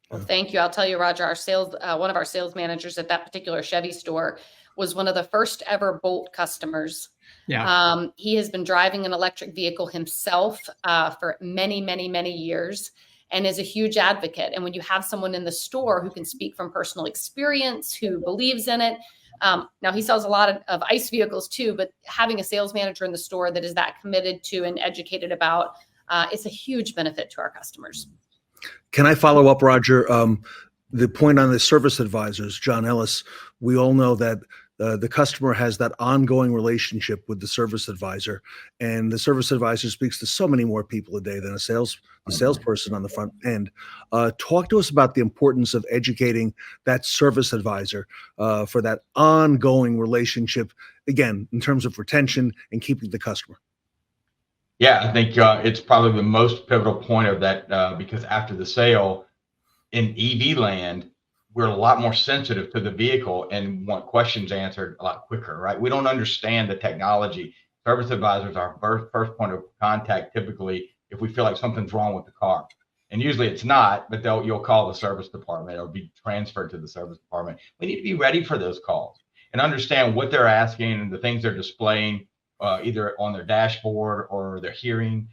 [SPEAKER 10] Well, thank you. I'll tell you, Roger, our sales, one of our sales managers at that particular Chevy store was one of the first ever Bolt customers.
[SPEAKER 8] Yeah.
[SPEAKER 10] He has been driving an electric vehicle himself for many, many, many years and is a huge advocate. And when you have someone in the store who can speak from personal experience, who believes in it, now he sells a lot of ICE vehicles too, but having a sales manager in the store that is that committed to and educated about, it's a huge benefit to our customers.
[SPEAKER 3] Can I follow up, Roger? The point on the service advisors, John Ellis, we all know that the customer has that ongoing relationship with the service advisor, and the service advisor speaks to so many more people a day than the salesperson on the front end. Talk to us about the importance of educating that service advisor for that ongoing relationship, again, in terms of retention and keeping the customer.
[SPEAKER 9] Yeah, I think it's probably the most pivotal point of that because after the sale in EV land, we're a lot more sensitive to the vehicle and want questions answered a lot quicker, right? We don't understand the technology. Service advisors are our first point of contact typically if we feel like something's wrong with the car. And usually it's not, but you'll call the service department or be transferred to the service department. We need to be ready for those calls and understand what they're asking and the things they're displaying either on their dashboard or they're hearing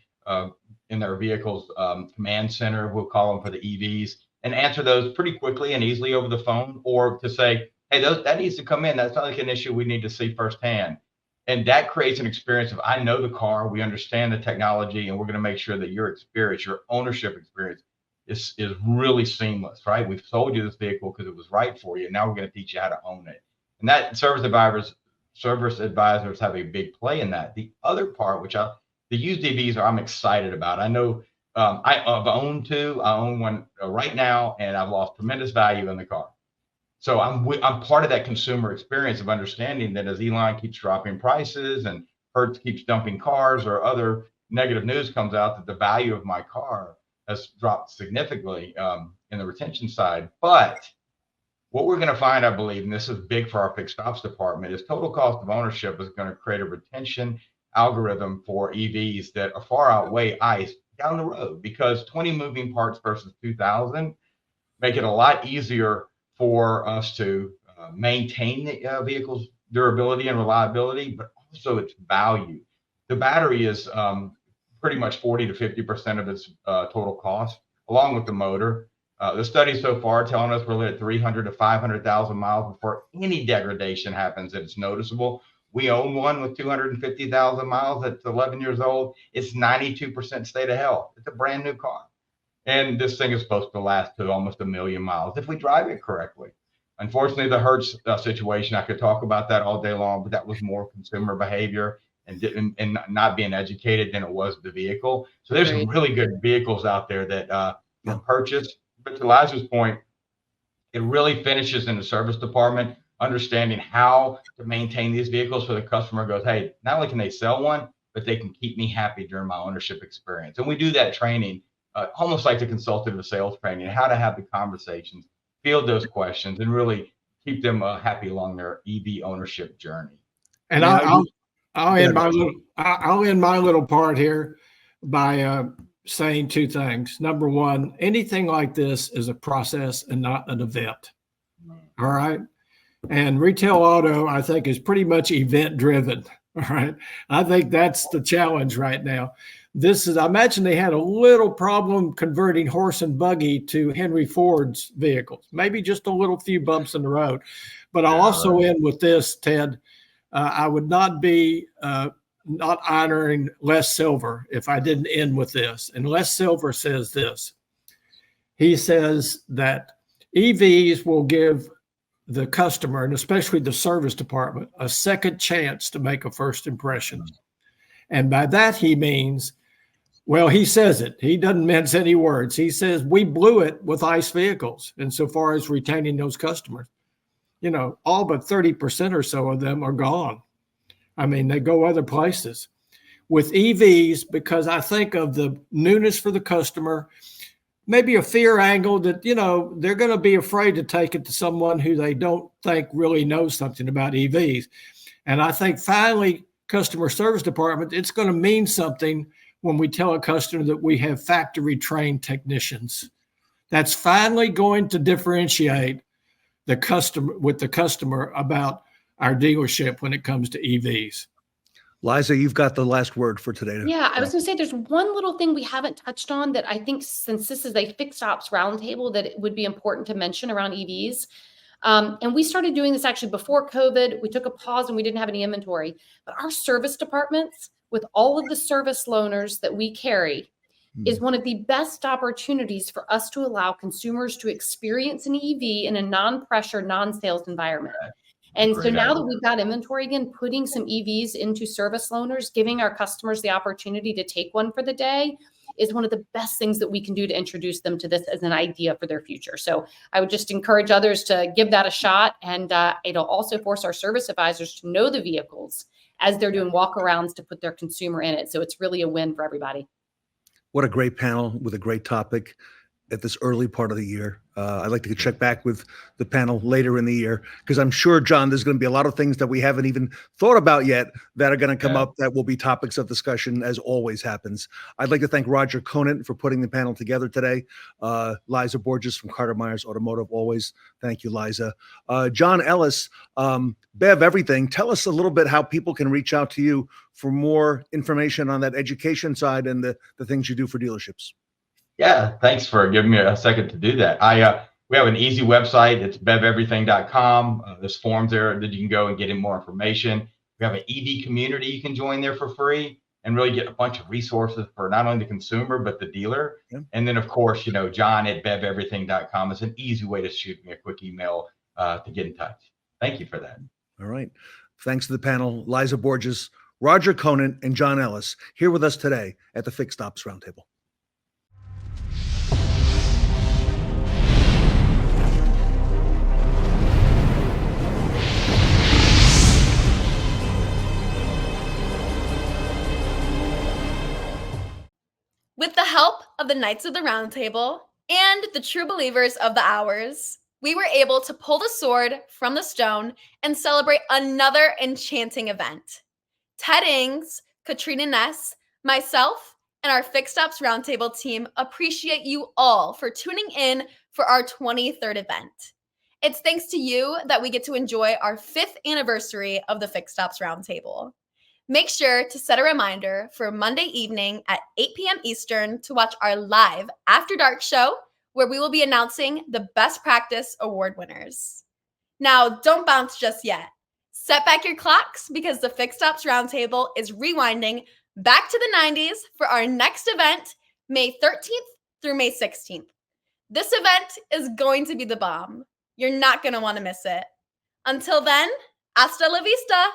[SPEAKER 9] in their vehicle's command center, we'll call them for the EVs, and answer those pretty quickly and easily over the phone, or to say, hey, that needs to come in. That's not like an issue we need to see firsthand. And that creates an experience of, I know the car, we understand the technology, and we're going to make sure that your experience, your ownership experience is really seamless, right? We've sold you this vehicle because it was right for you. Now we're going to teach you how to own it. And that service advisors have a big play in that. The other part, which the used EVs I'm excited about. I know I've owned 2. I own one right now, and I've lost tremendous value in the car. So I'm part of that consumer experience of understanding that as Elon keeps dropping prices and Hertz keeps dumping cars or other negative news comes out, that the value of my car has dropped significantly in the retention side. But what we're going to find, I believe, and this is big for our fixed ops department, is total cost of ownership is going to create a retention algorithm for EVs that are far outweigh ICE down the road, because 20 moving parts versus 2,000 make it a lot easier for us to maintain the vehicle's durability and reliability, but also its value. The battery is pretty much 40 to 50% of its total cost, along with the motor. The study so far telling us we're at 300 to 500,000 miles before any degradation happens that it's noticeable. We own one with 250,000 miles that's 11 years old. It's 92% state of health. It's a brand new car. And this thing is supposed to last to almost 1 million miles if we drive it correctly. Unfortunately, the Hertz situation, I could talk about that all day long, but that was more consumer behavior and not being educated than it was the vehicle. So there's some really good vehicles out there that are purchased. But to Liza's point, it really finishes in the service department, understanding how to maintain these vehicles so the customer goes, hey, not only can they sell one, but they can keep me happy during my ownership experience. And we do that training, almost like the consultative sales training, how to have the conversations, field those questions, and really keep them happy along their EV ownership journey.
[SPEAKER 8] And I'll end my little part here by saying 2 things. Number one, anything like this is a process and not an event. All right. And retail auto, I think, is pretty much event driven. All right. I think that's the challenge right now. I imagine they had a little problem converting horse and buggy to Henry Ford's vehicles, maybe just a little few bumps in the road. But I'll also end with this, Ted. I would not be not honoring Les Silver if I didn't end with this. And Les Silver says this. He says that EVs will give the customer, and especially the service department, a second chance to make a first impression. And by that, he means, well, he says it. He doesn't mince any words. He says we blew it with ICE vehicles insofar as retaining those customers. You know, all but 30% or so of them are gone. I mean, they go other places. With EVs, because I think of the newness for the customer, maybe a fear angle that, you know, they're going to be afraid to take it to someone who they don't think really knows something about EVs. And I think finally, customer service department, it's going to mean something when we tell a customer that we have factory trained technicians. That's finally going to differentiate the customer about our dealership when it comes to EVs.
[SPEAKER 3] Liza, you've got the last word for today.
[SPEAKER 10] Yeah, I was going to say there's one little thing we haven't touched on that I think, since this is a fixed ops roundtable, that it would be important to mention around EVs. And we started doing this actually before COVID. We took a pause and we didn't have any inventory. But our service departments, with all of the service loaners that we carry, is one of the best opportunities for us to allow consumers to experience an EV in a non-pressure, non-sales environment. And so now that we've got inventory again, putting some EVs into service loaners, giving our customers the opportunity to take one for the day is one of the best things that we can do to introduce them to this as an idea for their future. So I would just encourage others to give that a shot. And it'll also force our service advisors to know the vehicles as they're doing walkarounds to put their consumer in it. So it's really a win for everybody.
[SPEAKER 3] What a great panel with a great topic at this early part of the year. I'd like to check back with the panel later in the year, because I'm sure, John, there's going to be a lot of things that we haven't even thought about yet that are going to come up that will be topics of discussion, as always happens. I'd like to thank Roger Conant for putting the panel together today. Liza Borches from Carter Myers Automotive, always. Thank you, Liza. John Ellis, Bev Everything, tell us a little bit how people can reach out to you for more information on that education side and the things you do for dealerships.
[SPEAKER 9] Yeah, thanks for giving me a second to do that. We have an easy website. It's beveverything.com. There's forms there that you can go and get in more information. We have an EV community you can join there for free and really get a bunch of resources for not only the consumer, but the dealer. Yeah. And then, of course, you know, john@beveverything.com is an easy way to shoot me a quick email to get in touch. Thank you for that.
[SPEAKER 3] All right. Thanks to the panel, Liza Borches, Roger Conant, and John Ellis, here with us today at the Fixed Ops Roundtable.
[SPEAKER 2] With the help of the Knights of the Round Table and the true believers of the hours, we were able to pull the sword from the stone and celebrate another enchanting event. Ted Ings, Katrina Ness, myself, and our Fixed Ops Roundtable team appreciate you all for tuning in for our 23rd event. It's thanks to you that we get to enjoy our 5th anniversary of the Fixed Ops Roundtable. Make sure to set a reminder for Monday evening at 8 p.m. Eastern to watch our live After Dark show, where we will be announcing the Best Practice Award winners. Now, don't bounce just yet. Set back your clocks, because the Fixed Ops Roundtable is rewinding back to the 90s for our next event, May 13th through May 16th. This event is going to be the bomb. You're not going to want to miss it. Until then, hasta la vista.